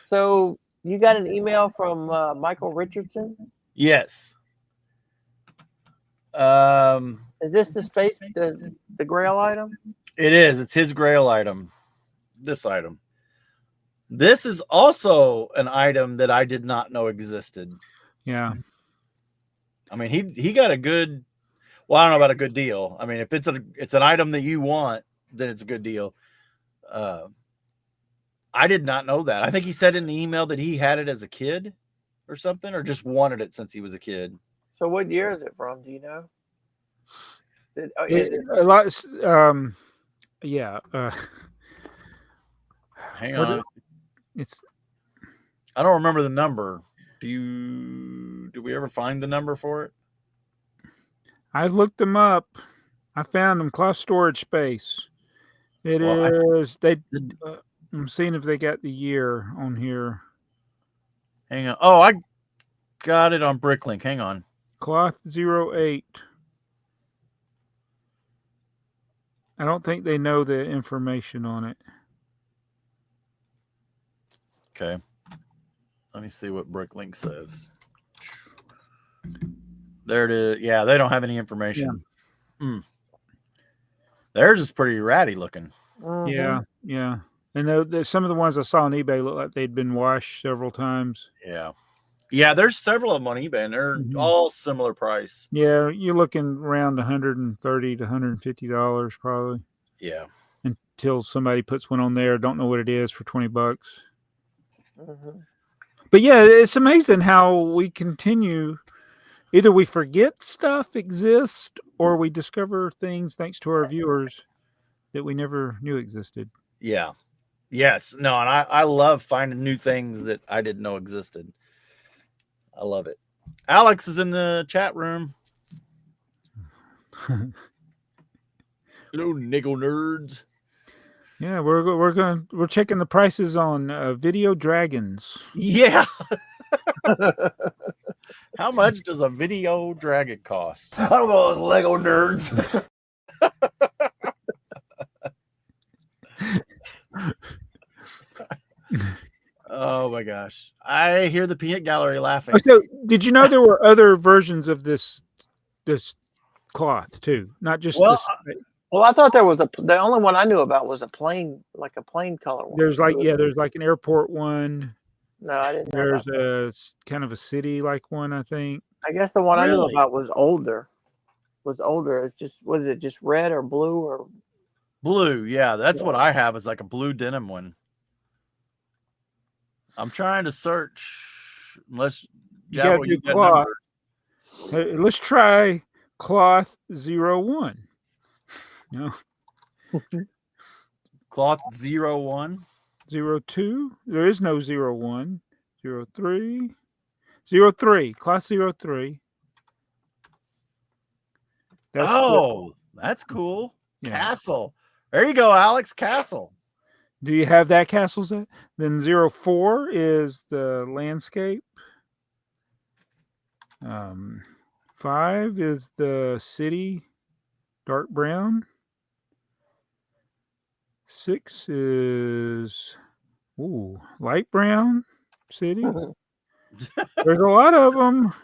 So you got an email from Michael Richardson. Yes. Is this the Grail item? It is. It's his grail item. This item. This is also an item that I did not know existed. Yeah. I mean, he got a good. Well, I don't know about a good deal. I mean, if it's an item that you want, then it's a good deal. I did not know that. I think he said in the email that he had it as a kid or something, or just wanted it since he was a kid. So what year is it from? Do you know? A lot. Yeah. Hang on. It's. I don't remember the number. Did we ever find the number for it? I looked them up. I found them. Cloth storage space. I'm seeing if they got the year on here. Hang on. Oh, I got it on Bricklink. Hang on. Cloth 08. I don't think they know the information on it. Okay. Let me see what Bricklink says. There it is. Yeah, they don't have any information. Yeah. Theirs is pretty ratty looking. Yeah. And some of the ones I saw on eBay look like they'd been washed several times. Yeah, there's several of them on eBay, and they're all similar price. Yeah, you're looking around $130 to $150 probably. Yeah. Until somebody puts one on there, don't know what it is, for $20. But yeah, it's amazing how we continue. Either we forget stuff exists, or we discover things thanks to our viewers that we never knew existed. Yeah. Yes. No, and I love finding new things that I didn't know existed. I love it. Alex is in the chat room. Hello, niggle nerds. Yeah, we're checking the prices on video dragons. Yeah. How much does a video dragon cost? I don't know, Lego nerds. Oh my gosh. I hear the peanut gallery laughing. So, did you know there were other versions of this cloth too? Not just Well, I thought there was the only one I knew about was a plain color one. There's like an airport one. No, I didn't know. There's a kind of a city like one, I think. I guess the one I knew about was older. It's just, what is it, just red or blue or blue? Yeah, that's what I have, is like a blue denim one. I'm trying to search. Unless Jabbo, you got cloth. Let's try cloth 01. No. Cloth 01. 02. There is no 01. 03. 03. Cloth 03. That's cool. Yeah. Castle. There you go, Alex. Castle. Do you have that castle set? Then 04 is the landscape. 5 is the city, dark brown. 6 is light brown city. There's a lot of them.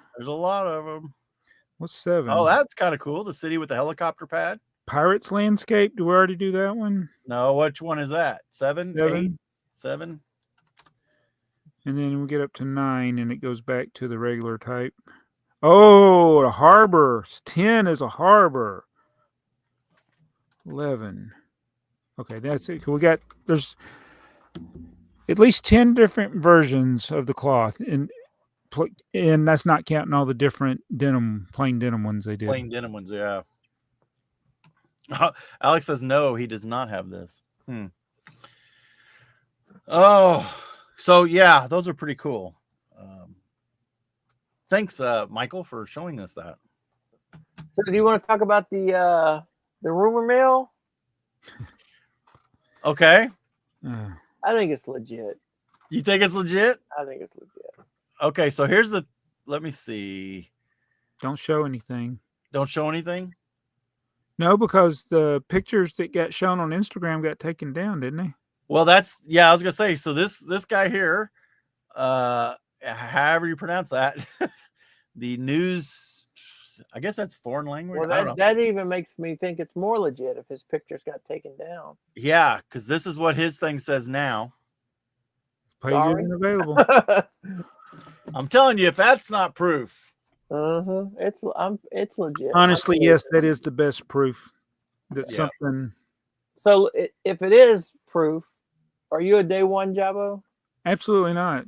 What's 7? Oh, that's kind of cool. The city with the helicopter pad. Pirates landscape. Do we already do that one? No. Which one is that? 7? 8? 7. And then we get up to 9, and it goes back to the regular type. Oh, the harbor. 10 is a harbor. 11. Okay, that's it. There's at least 10 different versions of the cloth, and that's not counting all the different plain denim ones they did. Plain denim ones, yeah. Alex says no, he does not have this. Oh, so yeah, those are pretty cool. Thanks, Michael, for showing us that. So, do you want to talk about the rumor mill? Okay. I think it's legit. You think it's legit? I think it's legit. Okay, so let me see. Don't show anything. Don't show anything? No, because the pictures that got shown on Instagram got taken down, didn't they? Well, I was gonna say, so this guy here, however you pronounce that, the news, I guess that's foreign language. Well, that even makes me think it's more legit if his pictures got taken down. Yeah, because this is what his thing says now. Page isn't available. I'm telling you, if that's not proof, It's legit. Honestly, yes, that is the best proof that Yeah. something. So if it is proof, are you a day one Jabo? Absolutely not.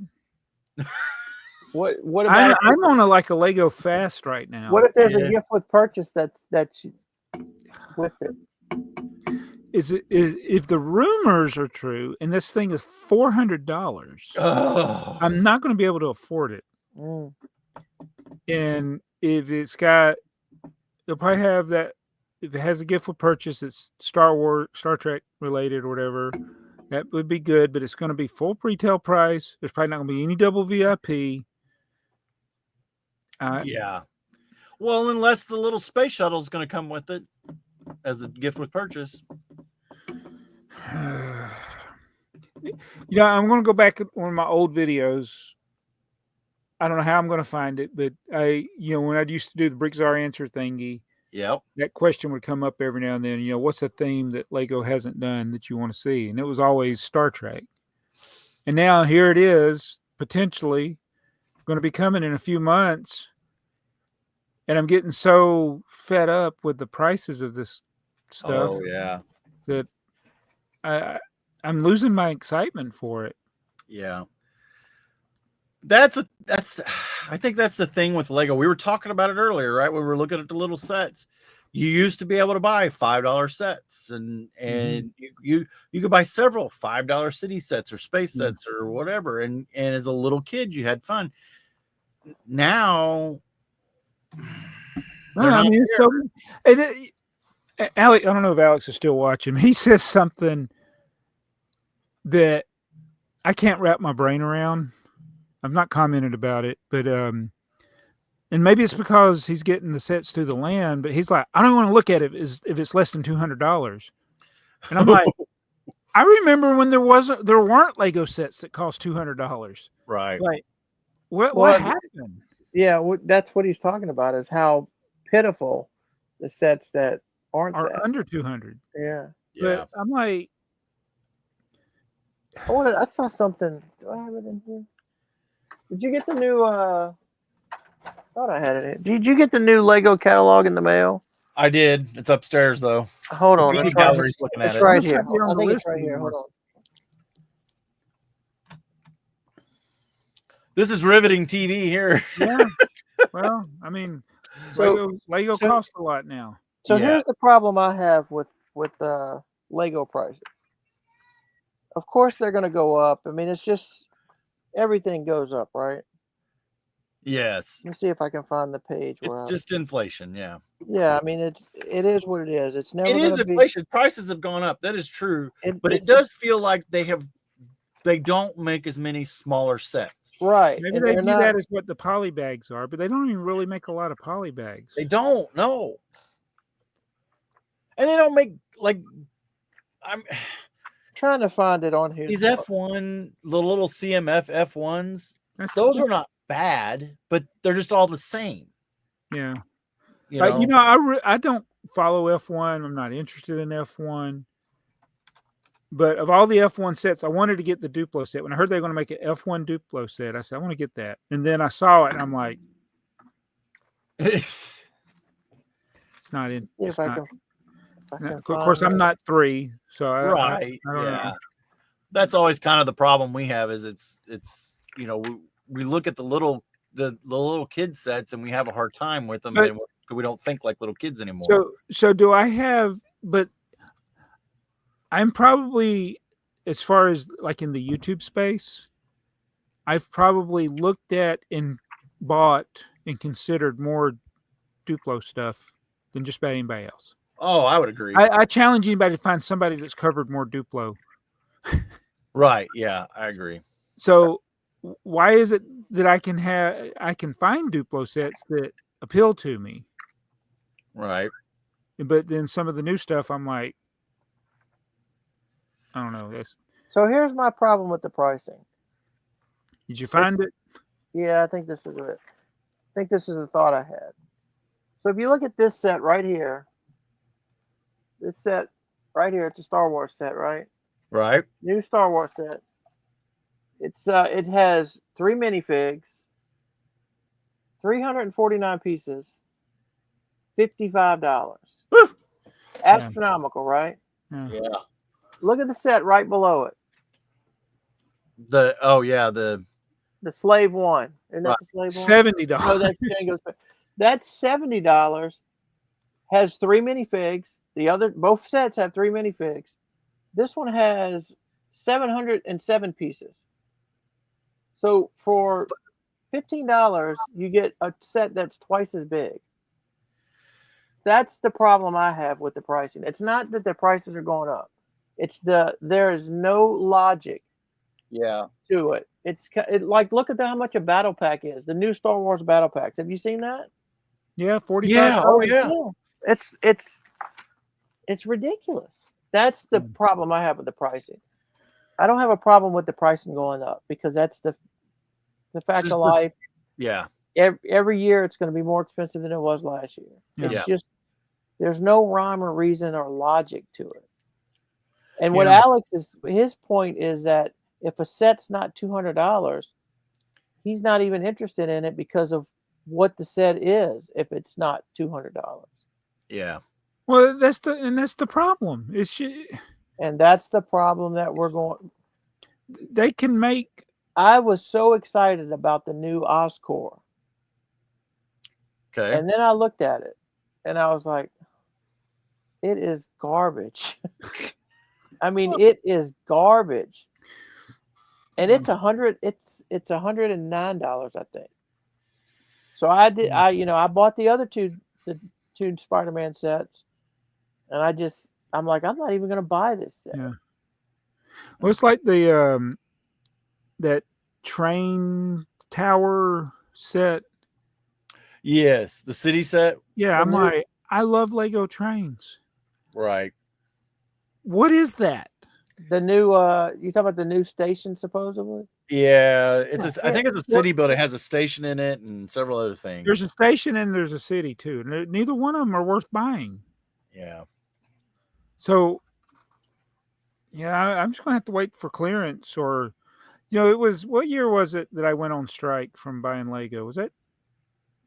What about I'm on a Lego fast right now. what if there's Yeah. a gift with purchase that's with it? Is if the rumors are true and this thing is $400, Oh. I'm not going to be able to afford it. Mm. And if it's got, they'll probably have that. If it has a gift with purchase, it's Star Wars, Star Trek related, or whatever. That would be good, but it's going to be full retail price. There's probably not going to be any double VIP. Yeah. Well, unless the little space shuttle is going to come with it as a gift with purchase. I'm going to go back to one of my old videos. I don't know how I'm going to find it, but when I used to do the BrickTsar answer thingy, Yep. that question would come up every now and then. What's a theme that Lego hasn't done that you want to see? And it was always Star Trek. And now here it is, potentially going to be coming in a few months. And I'm getting so fed up with the prices of this stuff Oh, yeah. that I'm losing my excitement for it. Yeah. I think that's the thing with Lego. We were talking about it earlier, right? We were looking at the little sets. You used to be able to buy $5 sets, and you could buy several $5 city sets or space sets or whatever. And as a little kid, you had fun. Now, Alex, I don't know if Alex is still watching. He says something that I can't wrap my brain around. I've not commented about it, but and maybe it's because he's getting the sets through the land, but he's like, I don't want to look at it if it's less than $200. And I'm like, I remember when there weren't Lego sets that cost $200. right. Like, what happened? Yeah, that's what he's talking about, is how pitiful the sets that are under 200. Yeah. But I'm like, I saw something. Do I have it in here? Did you get the new thought I had it in. Did you get the new Lego catalog in the mail? I did. It's upstairs though. Hold on. The gallery's looking at It's it. right here. I think it's right here. Hold on. This is riveting TV here. Yeah. Well, I mean, Lego costs a lot now. So here's the problem I have with Lego prices. Of course they're going to go up. I mean, it's just everything goes up, right? Yes. Let me see if I can find the page. It's just inflation. Yeah. Yeah. I mean, it is what it is. It's never. It is inflation. Prices have gone up. That is true. But it does feel like they don't make as many smaller sets. Right. Maybe they do that as what the poly bags are, but they don't even really make a lot of poly bags. They don't. No. And they don't make I'm trying to find it on here. These F1, the little CMF F1s, those are not bad, but they're just all the same. Yeah. I don't follow F1. I'm not interested in F1. But of all the F1 sets, I wanted to get the Duplo set. When I heard they were going to make an F1 Duplo set, I said, I want to get that. And then I saw it, and I'm like, it's not in. Of course, I'm not 3, so I don't know. That's always kind of the problem we have. Is it's we look at the little kid sets and we have a hard time with them, and we don't think like little kids anymore. So do I have? But I'm probably, as far as like in the YouTube space, I've probably looked at and bought and considered more Duplo stuff than just about anybody else. Oh, I would agree. I challenge anybody to find somebody that's covered more Duplo. Right. Yeah, I agree. So why is it that I can find Duplo sets that appeal to me? Right. But then some of the new stuff, I'm like, I don't know. So here's my problem with the pricing. Did you find it? Yeah, I think this is it. I think this is the thought I had. So if you look at this set right here, it's a Star Wars set, right? Right. New Star Wars set. It has 3 minifigs, 349 pieces, $55. Woo! Astronomical, right? Yeah. Look at the set right below it. The The Slave One. Isn't that the Slave One? $70. No, that's Django's. That's $70. Has 3 minifigs. Both sets have 3 minifigs. This one has 707 pieces. So for $15, you get a set that's twice as big. That's the problem I have with the pricing. It's not that the prices are going up. It's there is no logic. Yeah. To it. It's like, look at how much a battle pack is. The new Star Wars battle packs. Have you seen that? Yeah, 45. Yeah. Oh yeah. It's ridiculous. That's the problem I have with the pricing. I don't have a problem with the pricing going up because that's the fact of life. Yeah. Every year it's going to be more expensive than it was last year. It's just there's no rhyme or reason or logic to it. And what his point is that if a set's not $200, he's not even interested in it because of what the set is. If it's not $200, Yeah. Well, that's the problem. And that's the problem that we're going. They can make. I was so excited about the new Oscorp. Okay. And then I looked at it, and I was like, "It is garbage." I mean, it is garbage. And it's $109, I think. So I bought the other two Spider-Man sets, and I'm like, I'm not even gonna buy this set. Yeah. Well, it's like the that train tower set. Yes, the city set. Yeah, I love Lego trains. Right. What is that? The new you talking about the new station supposedly? Yeah, I think it's a city building. It has a station in it and several other things. There's a station and there's a city too. Neither one of them are worth buying. Yeah. So, yeah, I'm just gonna have to wait for clearance, or, it was, what year was it that I went on strike from buying Lego? Was that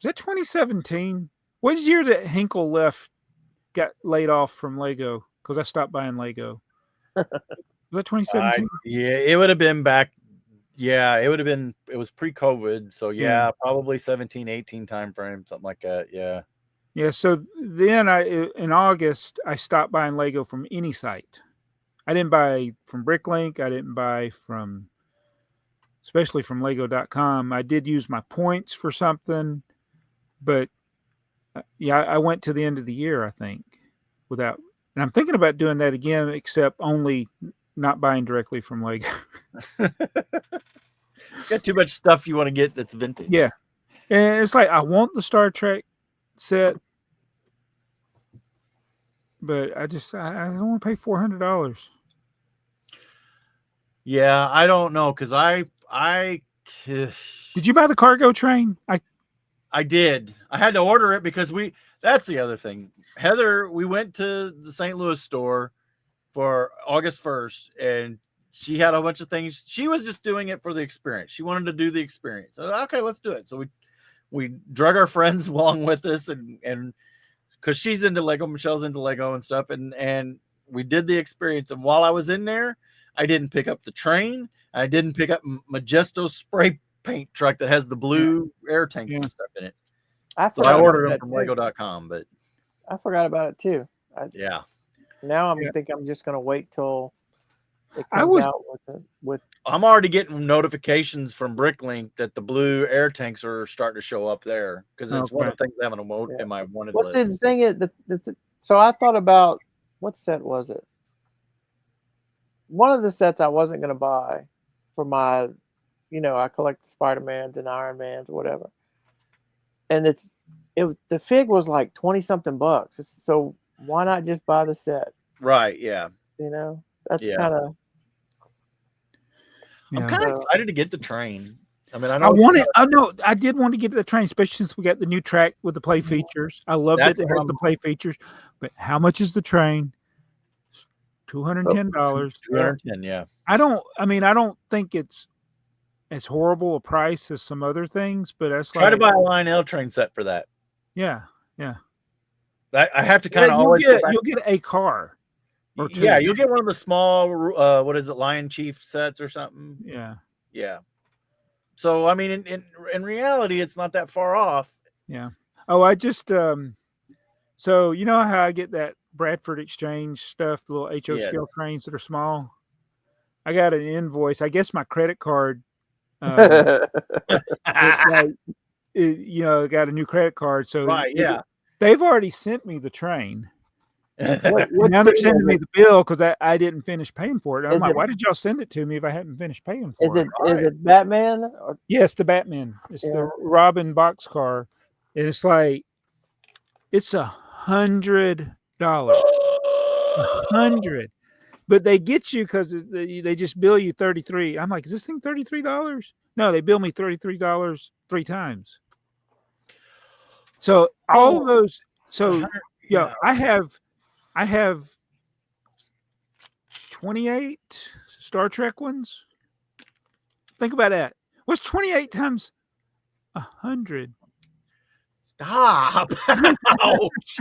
2017? What year that Hinkle got laid off from Lego because I stopped buying Lego? Was that 2017? Yeah, it would have been back. Yeah, it would have been. It was pre-COVID, so yeah, probably 17, 18 time frame, something like that. Yeah. Yeah. So then in August I stopped buying Lego from any site. I didn't buy from Bricklink. I didn't buy especially from Lego.com. I did use my points for something, but I went to the end of the year, I think, without. And I'm thinking about doing that again, except only not buying directly from Lego. Got too much stuff you want to get that's vintage. Yeah. And it's like, I want the Star Trek set, but I don't want to pay $400. Yeah, I don't know, because Did you buy the cargo train? I did. I had to order it because that's the other thing. Heather, we went to the St. Louis store for August 1st, and she had a bunch of things. She was just doing it for the experience. She wanted to do the experience. Okay, let's do it. So we drug our friends along with us, and because she's into Lego, Michelle's into Lego and stuff, and we did the experience. And while I was in there, I didn't pick up the train. I didn't pick up Majesto's spray paint truck that has the blue air tanks and stuff in it. I ordered them from Lego.com, but I forgot about it too. Now I think I'm just going to wait till it comes out with. I'm already getting notifications from Bricklink that the blue air tanks are starting to show up there, because it's one of the things I have in my wanted list. See, the thing is, so I thought about, what set was it? One of the sets I wasn't going to buy for my, I collect the Spider-Mans and Iron Mans or whatever. And the fig was like 20 something bucks. So why not just buy the set? Right. Yeah. That's kind of. I'm kind of excited to get the train. I mean, I did want to get the train, especially since we got the new track with the play features. I love that it has the play features. But how much is the train? $210. $210, yeah. I don't think it's as horrible a price as some other things, but that's Try to like, buy a Lionel train set for that. yeah. I have to kind of always you'll get a car. Or two. Yeah, you'll get one of the small what is it, Lion Chief sets or something. Yeah. So I mean, in reality, it's not that far off. Yeah. Oh, I just so you know how I get that Bradford Exchange stuff, the little HO scale trains that are small. I got an invoice. I guess my credit card. Got a new credit card, so right. Yeah, they've already sent me the train. What Now they're team sending is me it? the bill because I didn't finish paying for it. And I'm Is like, it- why did y'all send it to me if I hadn't finished paying Is for it? it Batman? Or, Yes, the Batman. It's the Robin boxcar. And it's like it's $100. $100. But they get you because they just bill you $33. I'm like, is this thing $33? No, they bill me $33 3 times. So all of those. So yeah, I have 28 Star Trek ones. Think about that. What's 28 times 100? Stop! Ouch!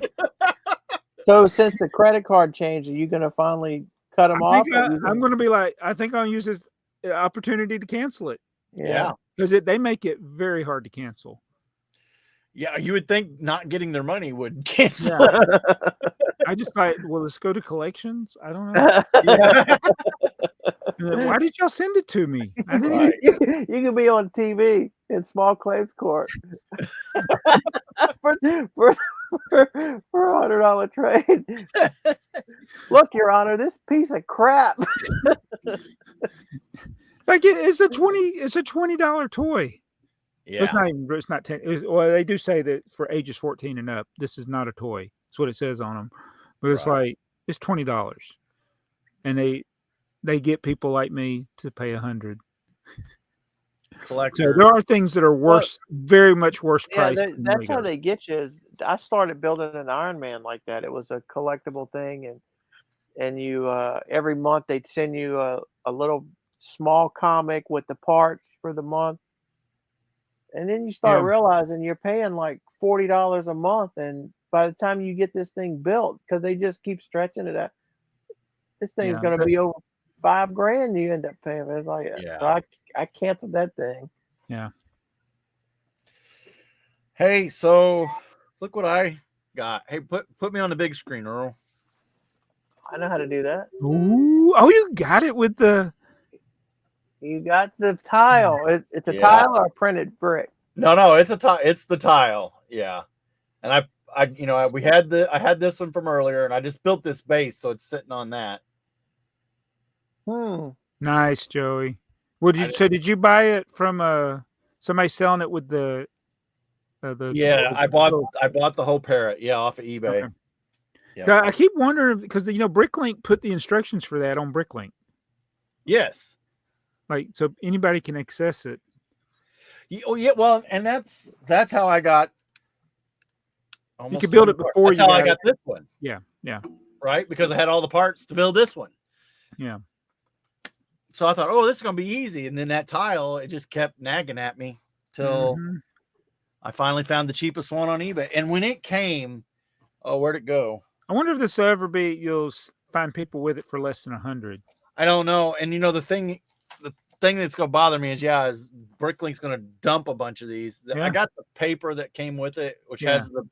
so since the credit card changed, are you going to finally cut them off? I'm going to be like, I think I'll use this opportunity to cancel it. Yeah, because they make it very hard to cancel. Yeah, you would think not getting their money would cancel. Yeah. I just like, well, let's go to collections. I don't know. Why did y'all send it to me? I didn't Right. you can be on TV in small claims court for $100 trade. Look, Your Honor, this piece of crap. Like it's a $20 toy. Yeah, It's not 10. Well, they do say that for ages 14 and up, this is not a toy. That's what it says on them. But it's like it's $20, and they get people like me to pay $100. collector. So there are things that are worse, very much worse price. That's how they get you. I started building an Iron Man like that. It was a collectible thing, and you every month they'd send you a little small comic with the parts for the month, and then you start realizing you're paying like $40 a month, and by the time you get this thing built, because they just keep stretching it out, this thing's going to be over $5,000. You end up paying. It's like, so I canceled that thing. Yeah. Hey, so look what I got. Hey, put me on the big screen, Earl. I know how to do that. Ooh, oh, you got it with the. You got the tile. It's a tile or a printed brick. No, it's a tile. It's the tile. Yeah, and I I had this one from earlier, and I just built this base, so it's sitting on that. Nice, Joey. Did you buy it from somebody selling it with the I bought the whole parrot off of eBay. Okay. Yeah. I keep wondering because Bricklink put the instructions for that on Bricklink. Yes. Like so anybody can access it. Oh yeah, well, and that's how I got. You could build it before that's how I got this one. Yeah. Right, because I had all the parts to build this one. Yeah. So I thought, oh, this is gonna be easy, and then that tile, it just kept nagging at me till I finally found the cheapest one on eBay. And when it came, where'd it go? I wonder if this will ever be. You'll find people with it for less than 100. I don't know. And the thing that's gonna bother me is Bricklink's gonna dump a bunch of these. I got the paper that came with it, which has the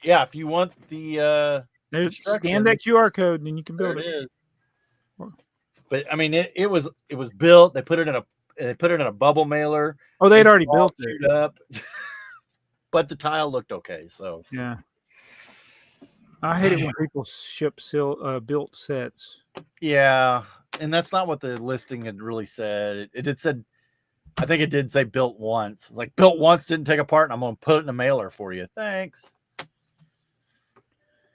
if you want the scan that QR code and then you can build it. It is. But I mean, it was built. They put it in a bubble mailer. Oh, they'd already built it up, but the tile looked okay. So yeah, I hate it when people ship built sets. Yeah, and that's not what the listing had really said. It said, I think it did say built once. It's like built once, didn't take apart, and I'm going to put it in a mailer for you. Thanks.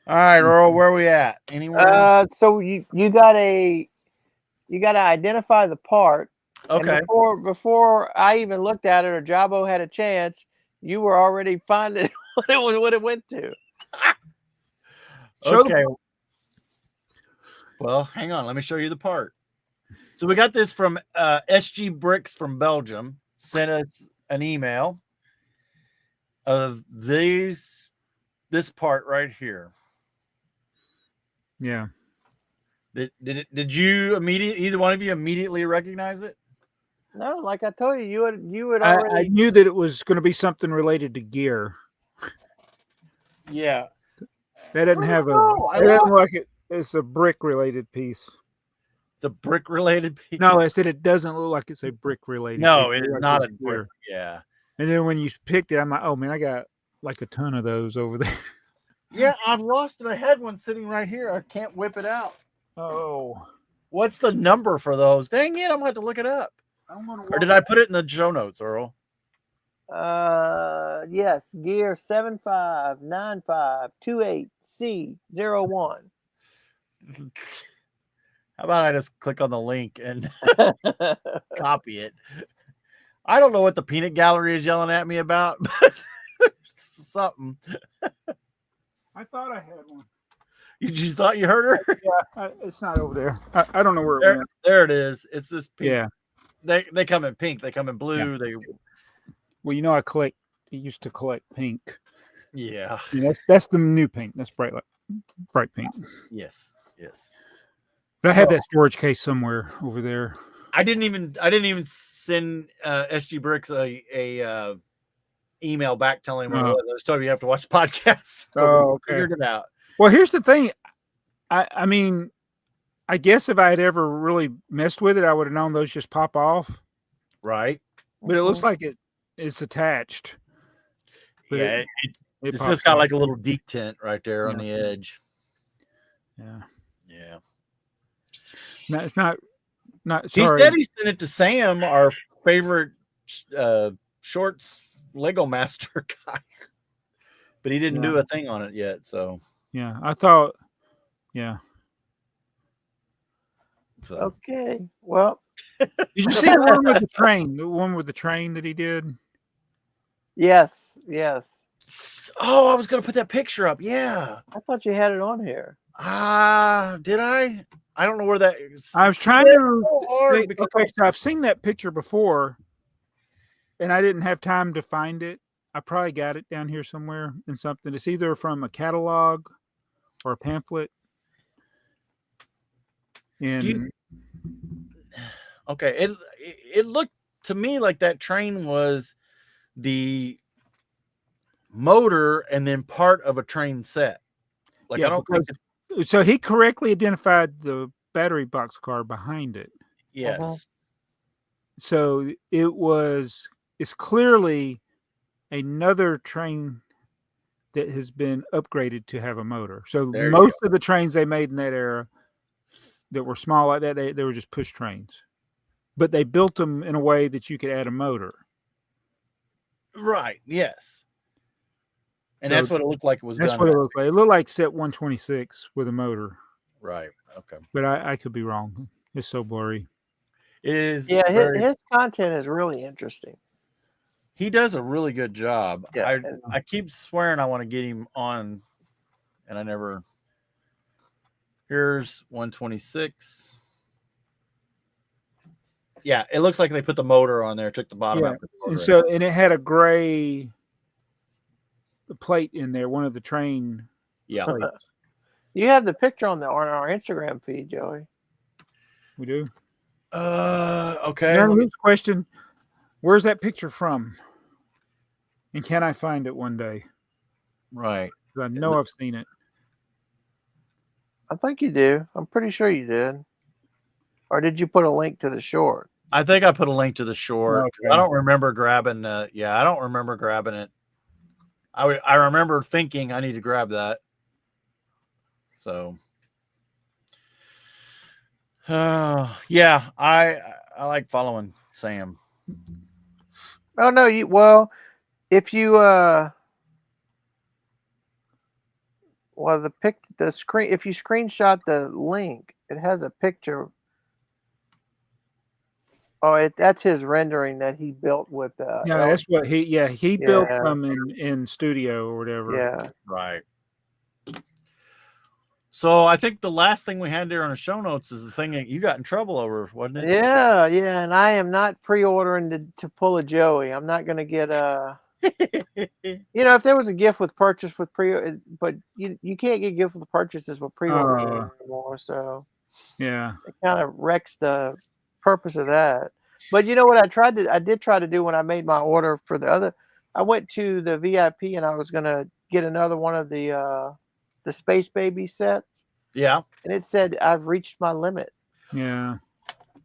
All right, Earl, where are we at? Anywhere? So you got to identify the part. Okay. And before I even looked at it or Jabo had a chance, you were already finding what it went to. Okay. Well, hang on. Let me show you the part. So we got this from SG Bricks from Belgium. Sent us an email of this part right here. Yeah. Did you either one of you immediately recognize it? No, like I told you, you would I already. knew that it was going to be something related to gear. Yeah. That doesn't have a. Oh, It doesn't look like it's a brick related piece. It's a brick related piece. No, I said it doesn't look like it's a brick related. No, piece. it is Like not it's a brick. Yeah. And then when you picked it, I'm like, oh man, I got like a ton of those over there. Yeah, I've lost it. I had one sitting right here. I can't whip it out. Oh, What's the number for those? Dang it, I'm gonna have to look it up. Or did I put it in the show notes, Earl? Yes, gear 759528C01. How about I just click on the link and copy it? I don't know what the peanut gallery is yelling at me about, but something. I thought I had one. You thought you heard her? Yeah, it's not over there. I don't know where it went. There it is. It's this pink. Yeah. They come in pink. They come in blue. Yeah. They Well, I used to collect pink. yeah. That's the new pink. That's bright pink. Yes. But I had that storage case somewhere over there. I didn't even send SG Bricks a email back telling him I was told you have to watch the podcast. Okay. Figured it out. Well, here's the thing. I mean, I guess if I had ever really messed with it, I would have known those just pop off. Right. But it looks like it's attached. But Yeah, it's pops just got off. like a little detent right there on the edge. Yeah. Yeah. No, it's not. He Sorry. said he sent it to Sam, our favorite shorts Lego master guy, but he didn't do a thing on it yet. So Yeah, I thought. Yeah. So. Okay. Well, Did you see the one with the train? The one with the train that he did? yes. Oh, I was gonna put that picture up. Yeah. I thought you had it on here. Did I? I don't know where that is. I was trying to hard think, okay, so I've seen that picture before, and I didn't have time to find it. I probably got it down here somewhere in something. It's either from a catalog or a pamphlet. Okay, it looked to me like that train was the motor and then part of a train set. Like I don't think. So he correctly identified the battery box car behind it. Yes. So it's clearly another train that has been upgraded to have a motor. So most of the trains they made in that era that were small like that, they were just push trains. But they built them in a way that you could add a motor. Right. Yes. And So that's what it looked like it was. That's what it looked like. It looked like set 126 with a motor. Right. Okay. But I could be wrong. It's so blurry. It is. Yeah, his content is really interesting. He does a really good job. Yeah. I keep swearing I want to get him on, and I never. Here's 126. Yeah, it looks like they put the motor on there, took the bottom out. And it had a gray plate in there, one of the train. Yeah. Plates. You have the picture on our Instagram feed, Joey. We do. Okay. Now, here's the question: where's that picture from? And can I find it one day? Right. I know I've seen it. I think you do. I'm pretty sure you did. Or did you put a link to the short? I think I put a link to the short. Okay. I don't remember grabbing. I don't remember grabbing it. I remember thinking I need to grab that. So, yeah, I like following Sam. Oh no, if you the screen, if you screenshot the link, it has a picture. Oh, that's his rendering that he built with. That's what he built them in studio or whatever. Yeah, right. So I think the last thing we had there on the show notes is the thing that you got in trouble over, wasn't it? Yeah, and I am not pre-ordering to pull a Joey. I'm not going to get if there was a gift with purchase with but you can't get gift with purchases with pre-orders anymore. So Yeah. it kind of wrecks the purpose of that. But you know what I did try to do when I made my order for the other. I went to the VIP and I was going to get another one of the Space Baby sets. Yeah. And it said I've reached my limit. Yeah.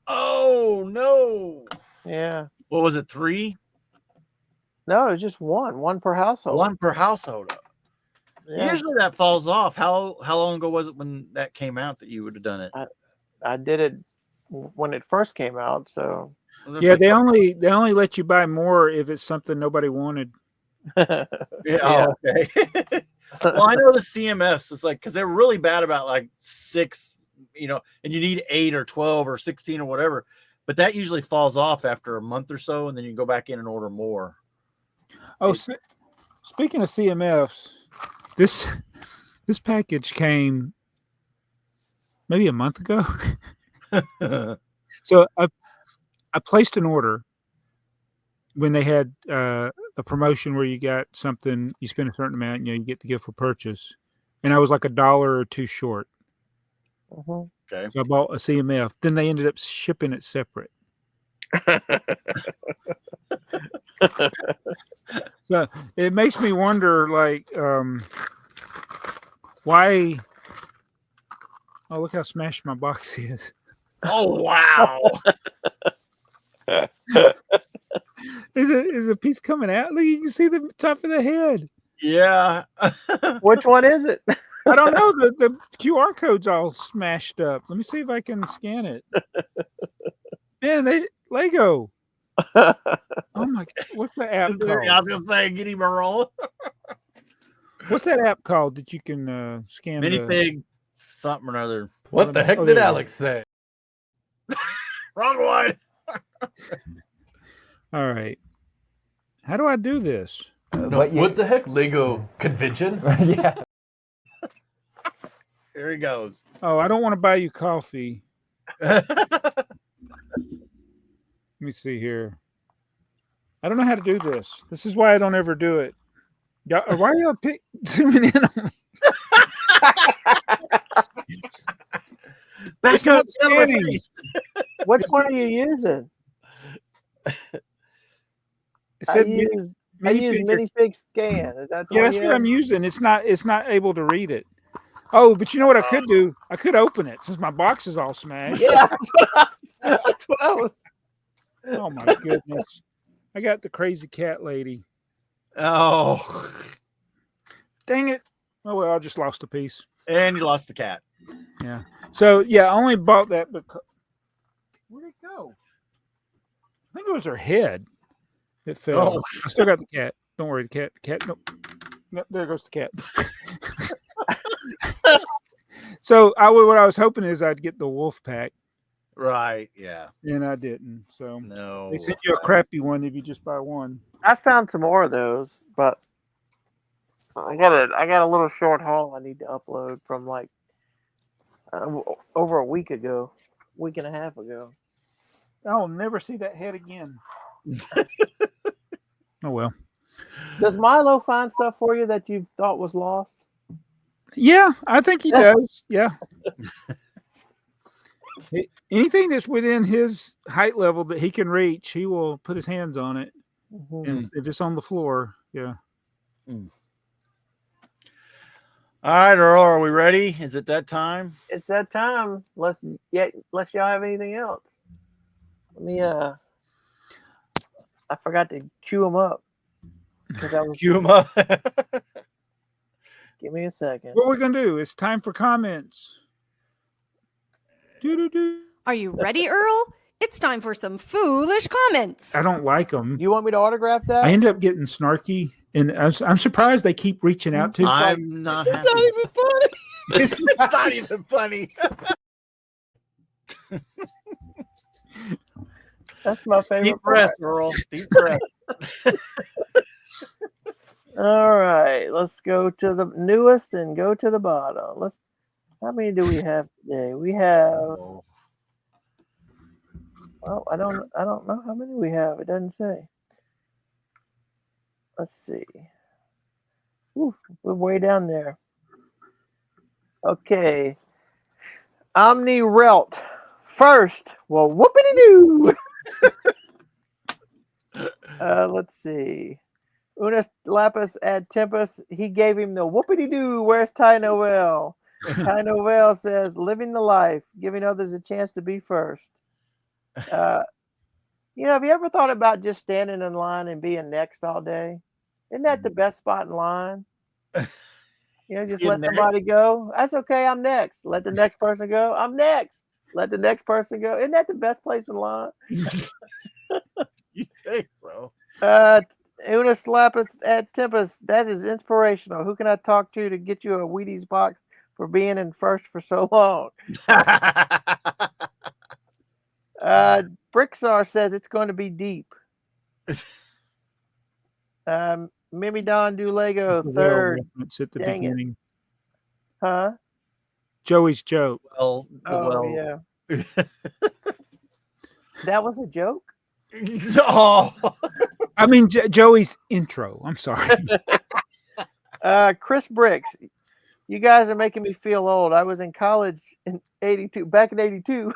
Oh no. Yeah. What was it? 3? No, it was just one per household. 1 per household. Yeah. Usually that falls off. How long ago was it when that came out that you would have done it? I did it when it first came out. So yeah, they only let you buy more if it's something nobody wanted. Yeah. Oh, okay. Well, I know the CMFs. It's like because they're really bad about like 6, and you need 8 or 12 or 16 or whatever. But that usually falls off after a month or so, and then you can go back in and order more. Oh, speaking of CMFs, this package came maybe a month ago. So I placed an order when they had a promotion where you got something, you spend a certain amount, you get the gift for purchase, and I was like $1 or $2 short. Okay. So I bought a CMF. Then they ended up shipping it separate. So it makes me wonder, like, why? Oh, look how smashed my box is. Oh wow! Is a piece coming out? Look, you can see the top of the head. Yeah. Which one is it? I don't know. The QR code's all smashed up. Let me see if I can scan it. Man, Lego. Oh my God. What's the app called? I was gonna say, get him a roll. What's that app called that you can scan? Minifig something or other. What the heck did Alex say? Wrong one. All right. How do I do this? No, what the heck? Lego convention? Yeah. Here he goes. Oh, I don't want to buy you coffee. Let me see here. I don't know how to do this. This is why I don't ever do it. Why are y'all zooming in on me? Back not up, scanning. Which one are you using? It said I use minifig scan. Is that the yeah, one that's what I'm using. It's not able to read it. Oh, but you know what I could do? I could open it since my box is all smashed. Yeah, that's what I was. Oh my goodness. I got the crazy cat lady. Oh. Dang it. Oh well, I just lost a piece. And you lost the cat. Yeah. So yeah, I only bought that because where'd it go? I think it was her head. It fell. Oh. I still got the cat. Don't worry, the cat. Nope, there goes the cat. So what I was hoping is I'd get the wolf pack. Right. Yeah. And I didn't. So No. they sent you a crappy one if you just buy one. I found some more of those, but I got a little short haul I need to upload from like over a week and a half ago. I'll never see that head again. Oh well. Does Milo find stuff for you that you thought was lost? Yeah, I think he does. Yeah. Anything that's within his height level that he can reach, he will put his hands on it. And if it's on the floor, yeah. All right, Earl, are we ready? Is it that time? It's that time. Unless y'all have anything else. Let me I forgot to cue them up. Cue him up. Give me a second. What we're gonna do? It's time for comments. Are you ready, Earl? It's time for some foolish comments. I don't like them. You want me to autograph that? I end up getting snarky, and I'm surprised they keep reaching out to. I'm not happy. It's not even funny. It's not even funny. That's my favorite. Deep breath, Earl. Deep breath. All right, let's go to the newest and go to the bottom. How many do we have today? We have. Well, I don't know how many we have. It doesn't say. Let's see. Ooh, we're way down there. Okay. Omni Relt. First. Well, whoopity doo. Let's see. Unas Lapis ad Tempus. He gave him the whoopity doo. Where's Ty Noel? Ty Noel says, living the life, giving others a chance to be first. Have you ever thought about just standing in line and being next all day? Isn't that the best spot in line? Just let somebody go. That's okay. I'm next. Let the next person go. I'm next. Let the next person go. Isn't that the best place in line? You think so? Unis Lapis at Tempest. That is inspirational. Who can I talk to get you a Wheaties box for being in first for so long? BrickTsar says it's going to be deep. Mimi Don do Lego third. It's at the Dang beginning. It. Huh? Joey's joke. Yeah. That was a joke? Oh. I mean, Joey's intro. I'm sorry. Chris Bricks. You guys are making me feel old. I was in college in 82, back in 82.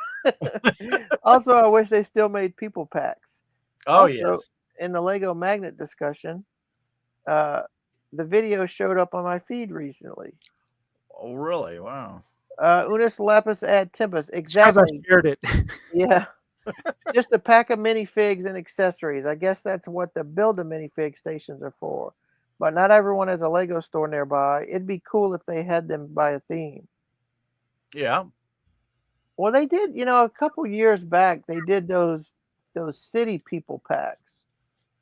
Also, I wish they still made people packs. Oh, yes. In the Lego magnet discussion, the video showed up on my feed recently. Oh, really? Wow. Unis Lapis ad Tempus. Exactly. I shared it. Yeah. Just a pack of minifigs and accessories. I guess that's what the build a minifig stations are for. But not everyone has a Lego store nearby. It'd be cool if they had them by a theme. Yeah. Well, they did, a couple years back, they did those city people packs.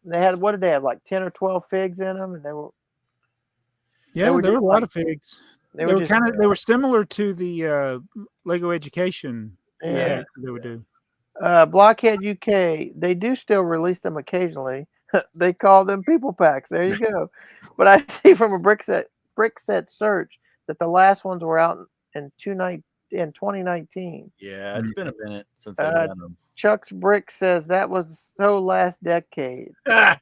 They had, what did they have, like 10 or 12 figs in them? And they were. Yeah, there were a lot of figs. They were similar to the Lego Education packs they would do. Blockhead UK, they do still release them occasionally. They call them people packs. There you go. But I see from a brick set search that the last ones were out in 2019. Yeah, it's been a minute since I've done them. Chuck's Brick says that was so last decade. I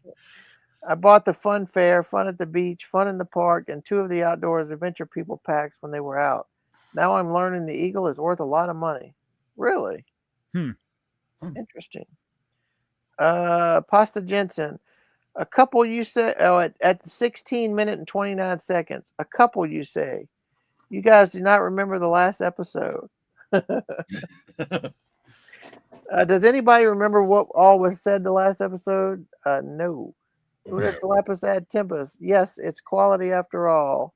bought the Fun Fair, Fun at the Beach, Fun in the Park, and 2 of the Outdoors Adventure People packs when they were out. Now I'm learning the Eagle is worth a lot of money. Really? Interesting. Pasta Jensen. A couple you say, at 16 minutes and 29 seconds. A couple you say. You guys do not remember the last episode. Does anybody remember what all was said the last episode? No. Unis Lapis ad Tempus. Yes, it's quality after all.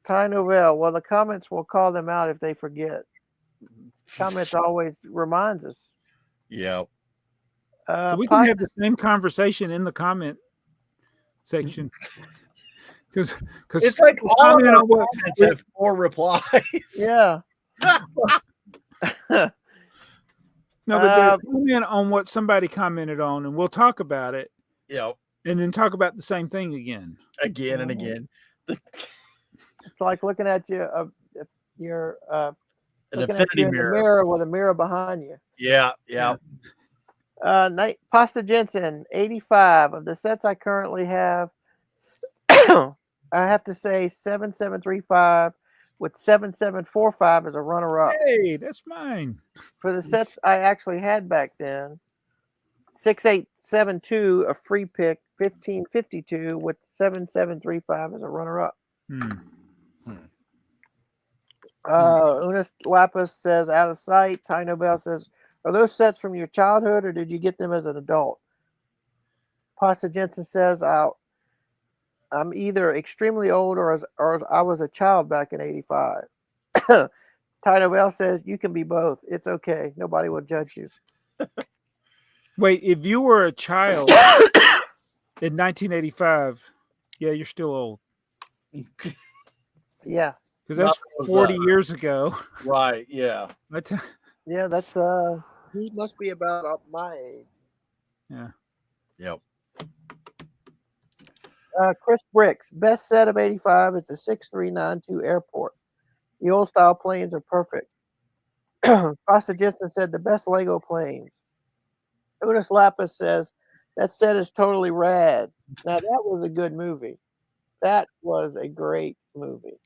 Ty Novell. Well, the comments will call them out if they forget. Comments always reminds us. Yeah. So we can have the same conversation in the comment section. Because it's like all of our comments have 4 replies. Yeah. No, but comment on what somebody commented on, and we'll talk about it. Yeah. And then talk about the same thing again. Again and again. It's like looking at your an infinity mirror with a mirror behind you. Yeah, yeah. Pasta Jensen, 85 of the sets I currently have. I have to say 7735 with 7745 as a runner-up. Hey, that's mine. For the sets I actually had back then, 6872 a free pick, 1552 with 7735 as a runner-up. Unis Lapis says out of sight. Ty Nobel says, are those sets from your childhood or did you get them as an adult? Pasta Jensen says, I'm either extremely old or I was a child back in 85. Ty Nobel says, you can be both. It's okay. Nobody will judge you. Wait, if you were a child in 1985, yeah, you're still old. Yeah. Because that's 40 years ago. Right, yeah. Yeah, that's he must be about my age. Yeah. Yep. Chris Bricks, best set of 85 is the 6392 Airport. The old style planes are perfect. Pasta Jensen said the best Lego planes. Unis Lapis says that set is totally rad. Now that was a good movie. That was a great movie.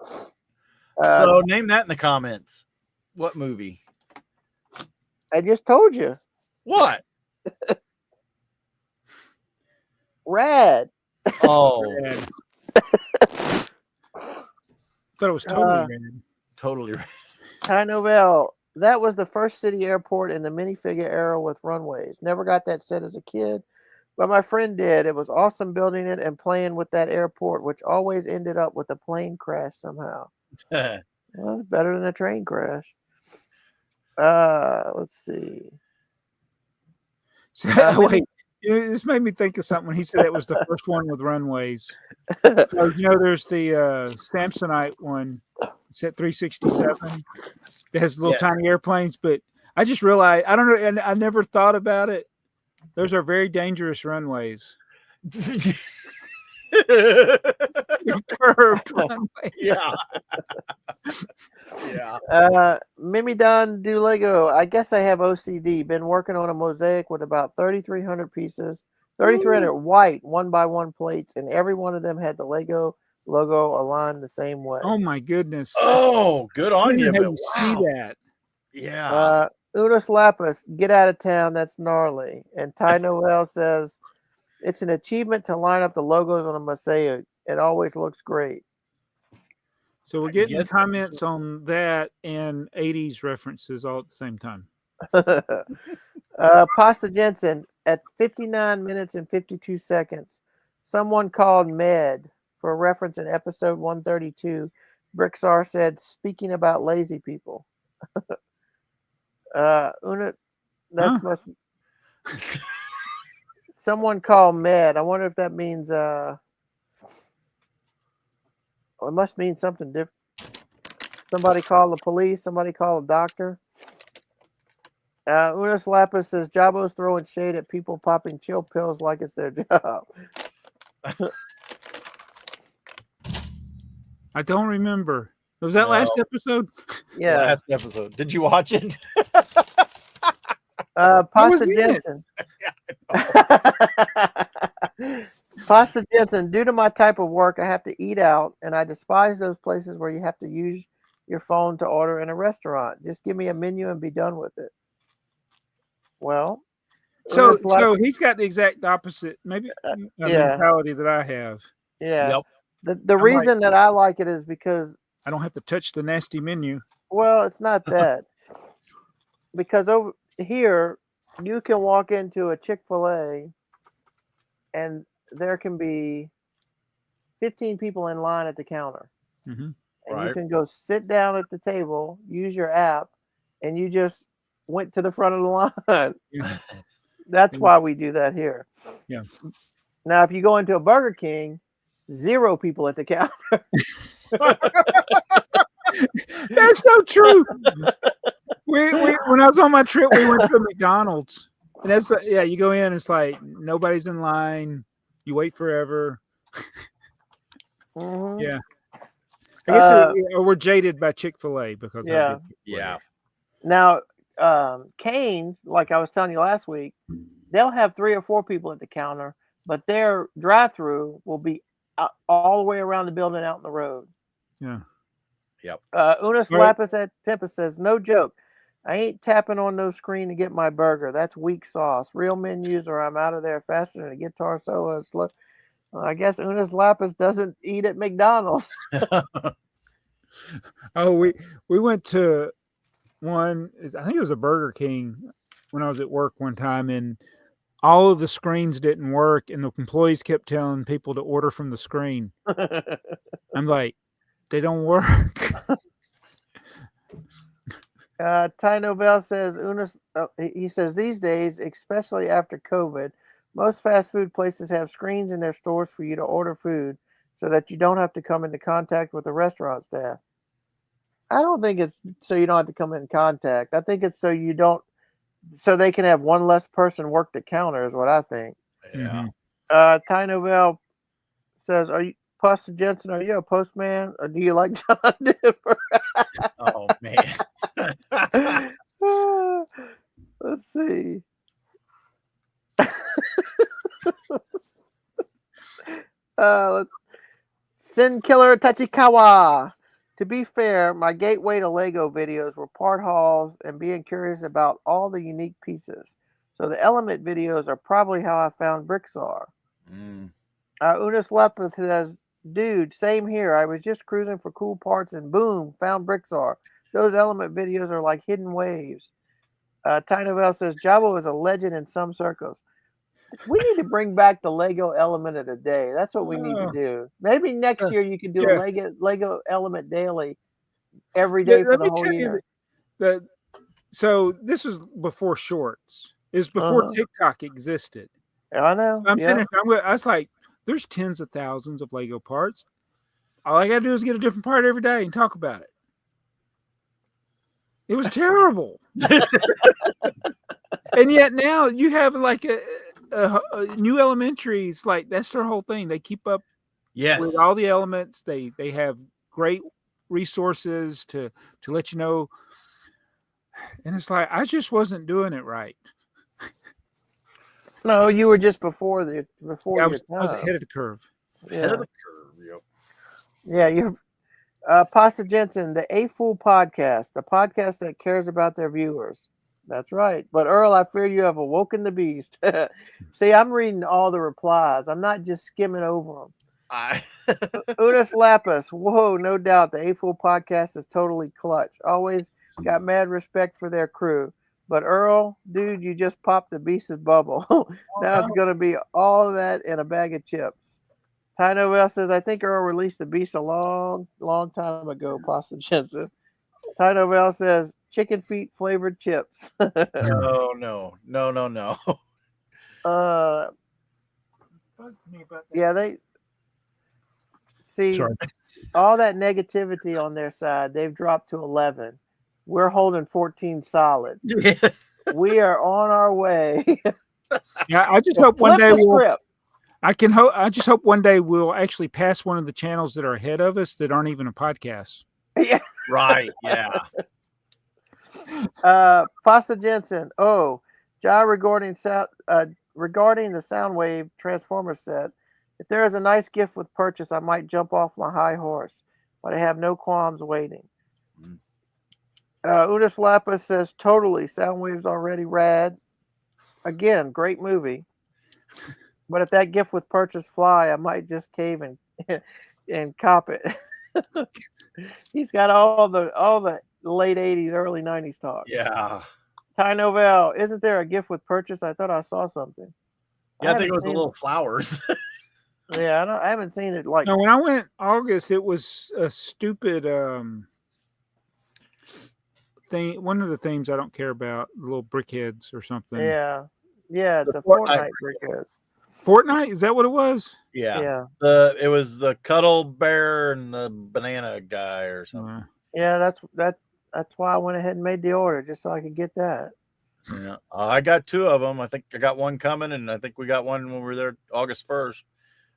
So name that in the comments. What movie? I just told you. What? Rad. Oh, Rad. Thought it was totally rad. totally right. Ty Novell. That was the first city airport in the minifigure era with runways. Never got that set as a kid, but my friend did. It was awesome building it and playing with that airport, which always ended up with a plane crash somehow. Well, it's better than a train crash. Let's see. So, wait, this made me think of something when he said that was the first one with runways. So, there's the Samsonite one. It's at 367. It has little tiny airplanes, but I just realized, I don't know, and I never thought about it. Those are very dangerous runways. Curved runways. Yeah. Yeah. Mimi Don do Lego. I guess I have OCD. Been working on a mosaic with about 3,300 pieces, 3,300 white 1x1 plates, and every one of them had the Lego logo aligned the same way. Oh my goodness! Oh, good on you. Wow. See that? Yeah. Unis Lapis, get out of town. That's gnarly. And Ty Noel says it's an achievement to line up the logos on a mosaic. It always looks great. So we're getting comments on that and 80s references all at the same time. Pasta Jensen, at 59 minutes and 52 seconds, someone called Med for a reference in episode 132. BrickTsar said, speaking about lazy people. Someone called Med. I wonder if that means it must mean something different. Somebody call the police. Somebody call a doctor. Unis Lapis says Jabo's throwing shade at people popping chill pills like it's their job. I don't remember. Was that last episode? Yeah, last episode. Did you watch it? Pasta Jensen. Pasta Jensen. Due to my type of work, I have to eat out, and I despise those places where you have to use your phone to order in a restaurant. Just give me a menu and be done with it. Well, so he's got the exact opposite, maybe mentality that I have. Yeah. Yep. The reason that I like it is because I don't have to touch the nasty menu. Well, it's not that. Because over here, you can walk into a Chick-fil-A and there can be 15 people in line at the counter. Mm-hmm. And you can go sit down at the table, use your app, and you just went to the front of the line. Yeah. That's why we do that here. Yeah. Now, if you go into a Burger King, 0 people at the counter. That's so true. When I was on my trip, we went to McDonald's. And that's you go in, it's like nobody's in line. You wait forever. Mm-hmm. Yeah. I guess we're jaded by Chick-fil-A because yeah. Now, Cane's, like I was telling you last week, they'll have 3 or 4 people at the counter, but their drive-through will be all the way around the building out in the road. Yeah. Yep. Unis Lapis at Tempest says, no joke. I ain't tapping on no screen to get my burger. That's weak sauce. Real menus or I'm out of there faster than a guitar solo. Well, I guess Unis Lapis doesn't eat at McDonald's. Oh, we went to one, I think it was a Burger King when I was at work one time, and all of the screens didn't work, and the employees kept telling people to order from the screen. I'm like, they don't work. Ty Nobel says, he says, these days, especially after COVID, most fast food places have screens in their stores for you to order food so that you don't have to come into contact with the restaurant staff. I don't think it's so you don't have to come in contact. I think it's so they can have one less person work the counter is what I think. Yeah. Ty Nobel says, Pastor Jensen, are you a postman or do you like John Denver? Oh man. Let's see. Sin Killer Tachikawa. To be fair, my gateway to Lego videos were part hauls and being curious about all the unique pieces. So the element videos are probably how I found BrickTsar. Unis Lepith says, dude, same here. I was just cruising for cool parts and boom, found BrickTsar. Those element videos are like hidden waves. Ty Novell says, Jabo is a legend in some circles. We need to bring back the Lego element of the day. That's what we need to do. Maybe next year you can do a Lego element daily every day for the whole year. So this was before shorts. It's before TikTok existed. I know. I was like, there's tens of thousands of Lego parts. All I got to do is get a different part every day and talk about it. It was terrible. And yet now you have like a new elementaries, like that's their whole thing. They keep up with all the elements. They have great resources to let you know. And it's like I just wasn't doing it right. No, you were just before I was ahead of the curve. Yeah. Ahead of the curve, yep. Yeah, you Pastor Jensen, the AFoOL podcast, the podcast that cares about their viewers. That's right. But Earl, I fear you have awoken the beast. See, I'm reading all the replies. I'm not just skimming over them. Unis Lapis, whoa, no doubt. The AFoOL podcast is totally clutch. Always got mad respect for their crew. But Earl, dude, you just popped the beast's bubble. Now it's going to be all of that in a bag of chips. Ty Novell says, I think Earl released the beast a long, long time ago, Pastor Jensen. Ty Novell says, chicken feet flavored chips. No. Yeah, they see all that negativity on their side. They've dropped to 11. We're holding 14 solid. We are on our way. Yeah, I just hope one day I just hope one day we'll actually pass one of the channels that are ahead of us that aren't even a podcast. Yeah. Right. Yeah. Pasta Jensen. Oh, John regarding the Soundwave Transformer set. If there is a nice gift with purchase, I might jump off my high horse, but I have no qualms waiting. Unis Lapis says, totally. Soundwave's already rad. Again, great movie. But if that gift with purchase fly, I might just cave and cop it. He's got all the late 80s, early 90s talk. Yeah. Ty Novell, isn't there a gift with purchase? I thought I saw something. Yeah, I think it was the little flowers. Yeah, I haven't seen it like. No, when I went August, it was a stupid thing. One of the themes I don't care about, little brickheads or something. Yeah, it's a Fortnite brickhead. Fortnite? Is that what it was? Yeah. It was the cuddle bear and the banana guy or something. Yeah, that's why I went ahead and made the order just so I could get that. Yeah, I got two of them. I think I got one coming, and I think we got one when we were there August 1st.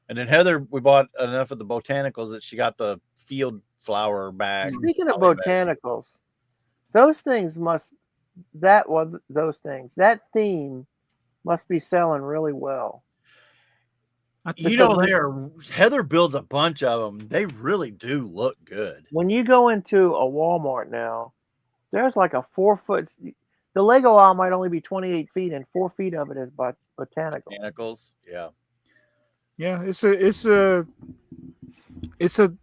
And then Heather, we bought enough of the Botanicals that she got the field flower bag. Speaking of Botanicals, those things that theme must be selling really well. Heather builds a bunch of them. They really do look good. When you go into a Walmart now, there's like a 4-foot. The Lego aisle might only be 28 feet, and 4 feet of it is Botanicals. Yeah. Yeah, it's a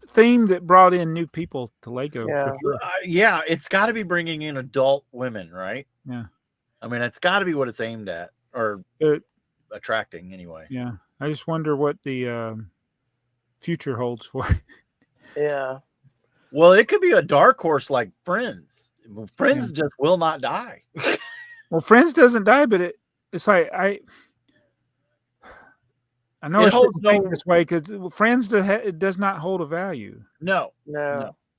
theme that brought in new people to Lego. Yeah, for sure. Yeah, it's got to be bringing in adult women, right? Yeah, I mean, it's got to be what it's aimed at or attracting anyway. Yeah, I just wonder what the future holds for. Yeah. Well, it could be a dark horse like Friends. Friends just will not die. Well, Friends doesn't die, but it's like I know it's think this way because Friends does not hold a value. No.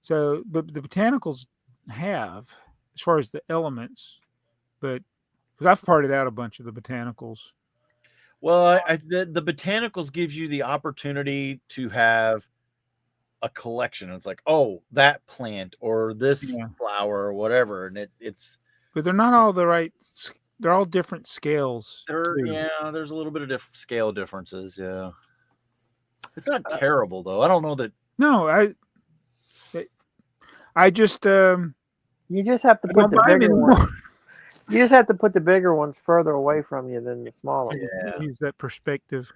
So, but the Botanicals have, as far as the elements, but because I've parted out a bunch of the Botanicals. Well, the Botanicals gives you the opportunity to have a collection. It's like, oh, that plant or this Yeah. flower or whatever, and it's. But they're not all the right. They're all different scales. Yeah, there's a little bit of scale differences. Yeah, it's not terrible though. I don't know that. No, I just You just have to I put don't the buy 'em bigger anymore. ones. You just have to put the bigger ones further away from you than the smaller ones. Yeah. Use that perspective.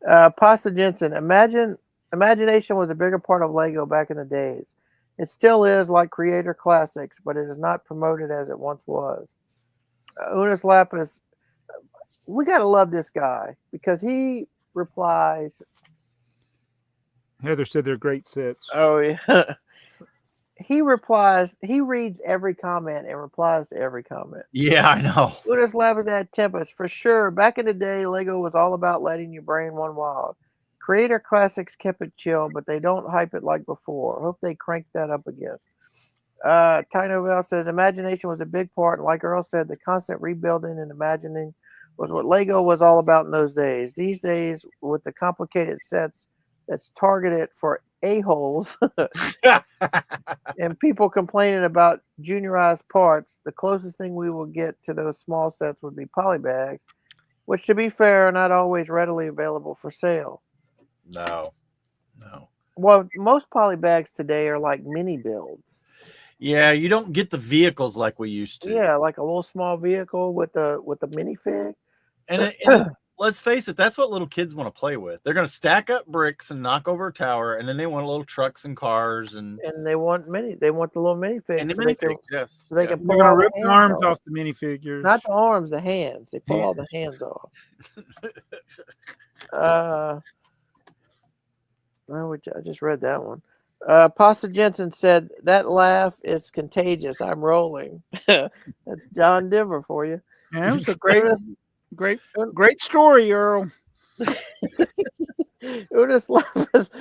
Pasta Jensen, imagination was a bigger part of Lego back in the days. It still is, like Creator Classics, but it is not promoted as it once was. Unis Lapis, we gotta love this guy because he replies. Heather said they're great sets. Oh yeah. He replies. He reads every comment and replies to every comment. Yeah, I know. Unis Lapis at Tempest for sure. Back in the day, Lego was all about letting your brain run wild. Creator Classics kept it chill, but they don't hype it like before. Hope they crank that up again. Tino Bell says imagination was a big part. Like Earl said, the constant rebuilding and imagining was what Lego was all about in those days. These days, with the complicated sets that's targeted for a-holes and people complaining about juniorized parts, the closest thing we will get to those small sets would be polybags, which, to be fair, are not always readily available for sale. No. Well, most polybags today are like mini builds. Yeah, you don't get the vehicles like we used to. Yeah, like a little small vehicle with a minifig. And let's face it, that's what little kids want to play with. They're going to stack up bricks and knock over a tower, and then they want little trucks and cars, and they want the little minifigs. And the minifigs, yes. So they can They're pull gonna all rip the the hands arms off the minifigures. Not the arms, the hands. They pull Yeah. all the hands off. I just read that one. Pasta Jensen said that laugh is contagious. I'm rolling. That's John Denver for you. Yeah, it was a great story, Earl. Unis Lapis.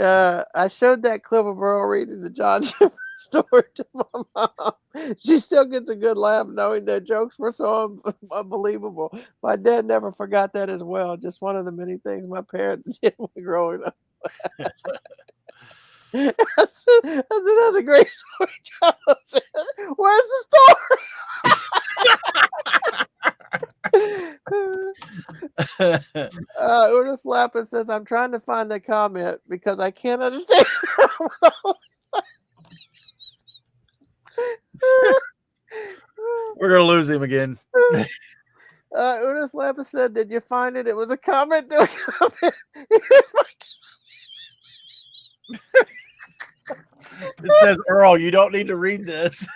I showed that clip of Earl reading the John Denver story to my mom. She still gets a good laugh knowing their jokes were so unbelievable. My dad never forgot that as well. Just one of the many things my parents did when growing up. I said, that's a great story, John. Said, where's the story? Unis Lapis says, I'm trying to find the comment because I can't understand. we're going to lose him again. Unis Lapis said, did you find it? It was a comment to a comment. Here's my It says, Earl, you don't need to read this.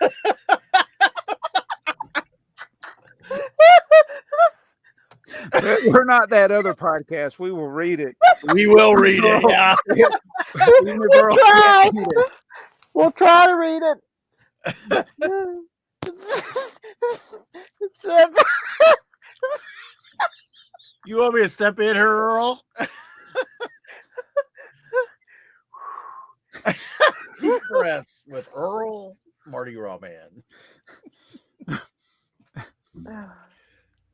We're not that other podcast. We will read it. We will read it. Yeah. We'll try to read it. You want me to step in here, Earl? Deep breaths with Earl Mardi Gras Man.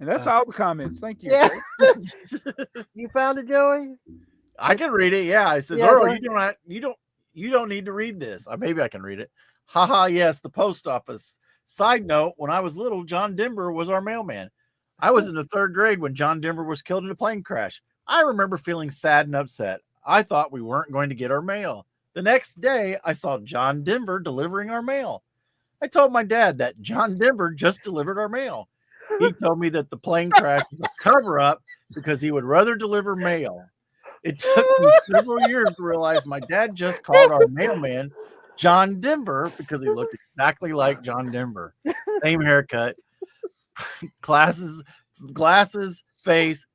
And that's all the comments. Thank you. Yeah. You found it, Joey? I can read it. Yeah, it says, Yeah, Earl, you don't need to read this. Maybe I can read it. Haha, yes, the post office. Side note, when I was little, John Denver was our mailman. I was in the 3rd grade when John Denver was killed in a plane crash. I remember feeling sad and upset. I thought we weren't going to get our mail. The next day, I saw John Denver delivering our mail. I told my dad that John Denver just delivered our mail. He told me that the plane crash was a cover-up because he would rather deliver mail. It took me several years to realize my dad just called our mailman John Denver because he looked exactly like John Denver. Same haircut, glasses, face.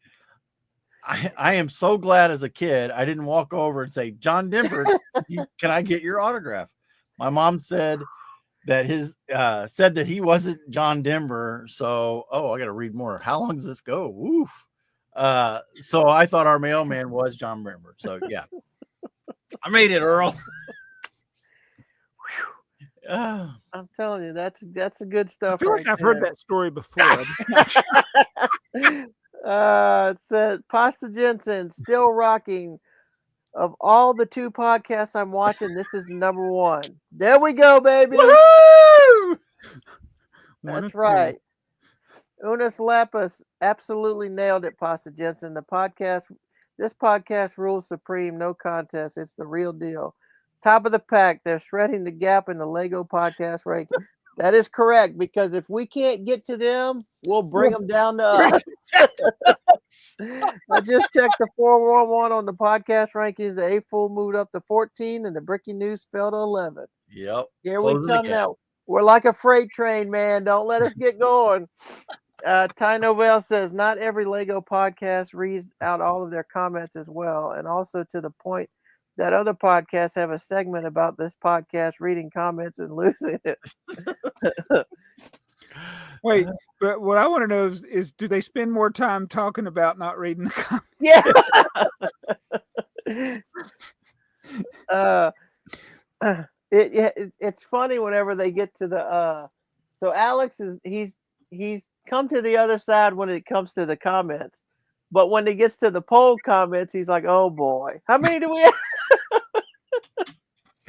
I am so glad as a kid I didn't walk over and say, John Denver, can I get your autograph? My mom said that he wasn't John Denver. So, I got to read more. How long does this go? Woof. So I thought our mailman was John Denver. So yeah, I made it, Earl. I'm telling you, that's a good stuff. I feel like I've heard that story before. It said Pasta Jensen still rocking of all the 2 podcasts I'm watching, this is number 1. There we go, baby. Woo! That's right. Unis Lapis absolutely nailed it, Pasta Jensen. This podcast rules supreme, no contest. It's the real deal. Top of the pack. They're shredding the gap in the Lego podcast ranking. That is correct, because if we can't get to them, we'll bring them down to us. I just checked the 411 on the podcast rankings. The AFoOL moved up to 14, and the Bricky News fell to 11. Yep. Here we come now. We're like a freight train, man. Don't let us get going. Ty Novell says, not every Lego podcast reads out all of their comments as well. And also to the point that other podcasts have a segment about this podcast reading comments and losing it. Wait, but what I want to know is do they spend more time talking about not reading the comments? Yeah. It's funny whenever they get to the so Alex he's come to the other side when it comes to the comments, but when he gets to the poll comments, he's like, oh boy, how many do we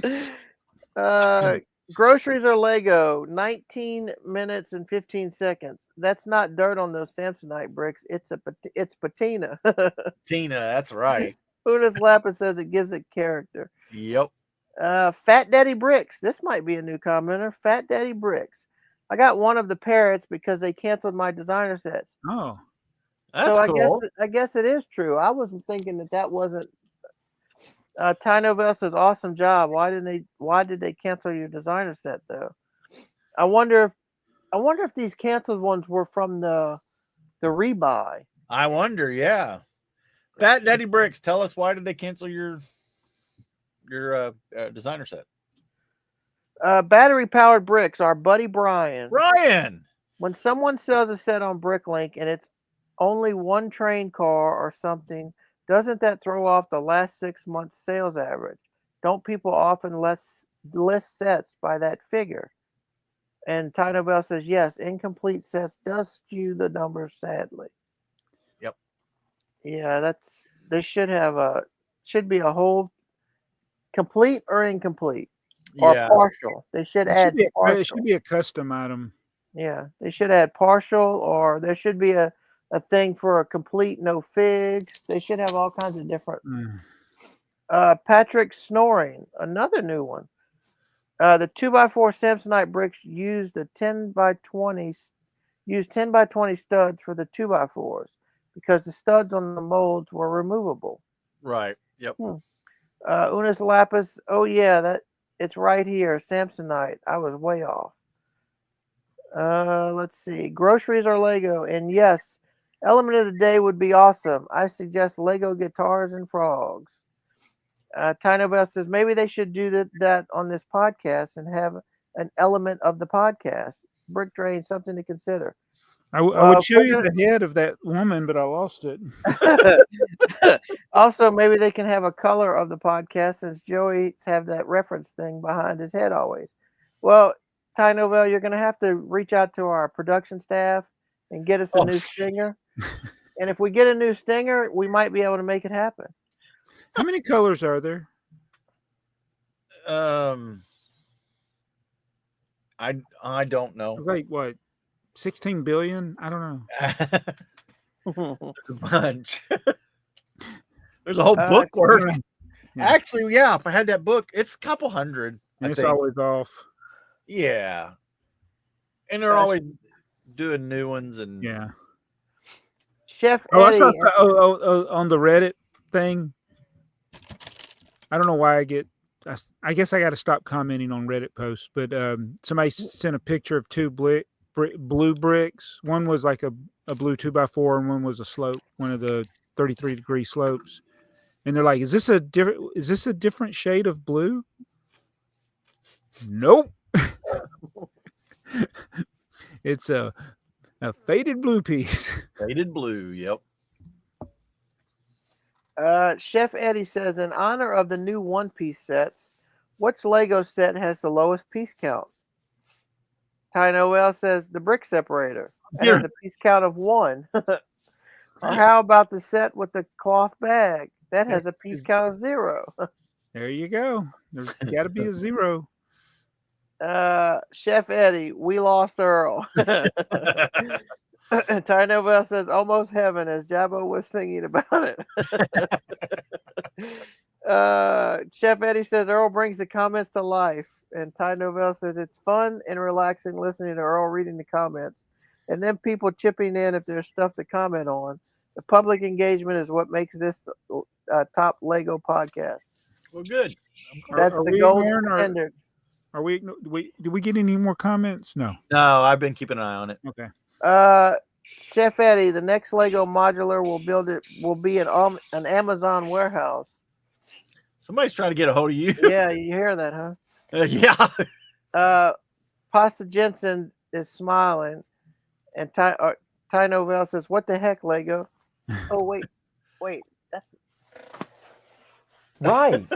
have? Groceries are Lego, 19 minutes and 15 seconds. That's not dirt on those Samsonite bricks. It's patina. Tina, that's right. Unis Lapis says it gives it character. Yep. Fat Daddy Bricks. This might be a new commenter. Fat Daddy Bricks. I got one of the parrots because they canceled my designer sets. Oh, that's cool. I guess it is true. I wasn't thinking that wasn't. Ty Novell says, awesome job. Why did they cancel your designer set though? I wonder if these canceled ones were from the rebuy. I wonder, yeah. Fat Daddy Bricks, tell us, why did they cancel your designer set? Battery powered bricks. Our buddy Brian. When someone sells a set on Bricklink and it's only one train car or something, doesn't that throw off the last 6 months sales average? Don't people often list sets by that figure? And Ty Bell says, yes, incomplete sets does skew the numbers, sadly. Yep. Yeah, there should be a whole complete or incomplete or partial. They should add partial. It should be a custom item. Yeah, they should add partial, or there should be a thing for a complete no figs. They should have all kinds of different. Patrick Snoring, another new one. The 2x4 Samsonite bricks used 10 by 20 studs for the 2x4s because the studs on the molds were removable. Right. Yep. Unis Lapis. Oh yeah, it's right here. Samsonite. I was way off. Let's see. Groceries are Lego, and yes, element of the day would be awesome. I suggest Lego guitars and frogs. Tino Bell says maybe they should do that on this podcast and have an element of the podcast. BrickTrains, something to consider. I would show you the head of that woman, but I lost it. Also, maybe they can have a color of the podcast since Joey's have that reference thing behind his head always. Well, Ty Novell, you're going to have to reach out to our production staff and get us a new stinger. And if we get a new stinger, we might be able to make it happen. How many colors are there? I don't know. Like what? 16 billion? I don't know. There's a bunch. There's a whole book worth. Yeah. Actually, yeah, if I had that book, it's a couple hundred. And it's always off. Yeah. And they're always doing new ones and yeah. Chef Eddie. I saw on the Reddit thing. I don't know why I guess I got to stop commenting on Reddit posts, but somebody sent a picture of two blue bricks. One was like a blue 2x4 and one was a slope, one of the 33-degree slopes. And they're like, is this a different shade of blue? Nope. It's a faded blue piece. Faded blue, yep. Chef Eddie says, in honor of the new one-piece sets, which Lego set has the lowest piece count? Ty Noel says, the brick separator. That has a piece count of 1. Or how about the set with the cloth bag? That has a piece count of 0. There you go. There's got to be a 0. Chef Eddie, we lost Earl. Ty Nobel says almost heaven as Jabbo was singing about it. Chef Eddie says Earl brings the comments to life. And Ty Nobel says it's fun and relaxing listening to Earl reading the comments. And then people chipping in if there's stuff to comment on. The public engagement is what makes this top Lego podcast. Well, good. That's the gold standard. Did we get any more comments? No. No, I've been keeping an eye on it. Okay. Chef Eddie, the next Lego modular will be an Amazon warehouse. Somebody's trying to get a hold of you. Yeah, you hear that, huh? Yeah. Pasta Jensen is smiling, and Ty Novell says, "What the heck, Lego?" Oh wait, that's right.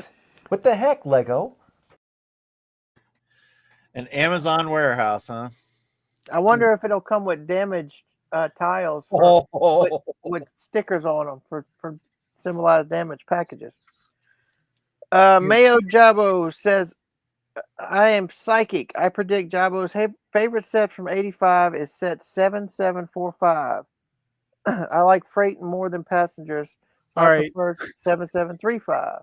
What the heck, Lego? An Amazon warehouse, huh? I wonder if it'll come with damaged tiles with stickers on them for symbolized damaged packages. Mayo Jabo says, I am psychic. I predict Jabo's favorite set from 85 is set 7745. I like freight more than passengers. I prefer 7735.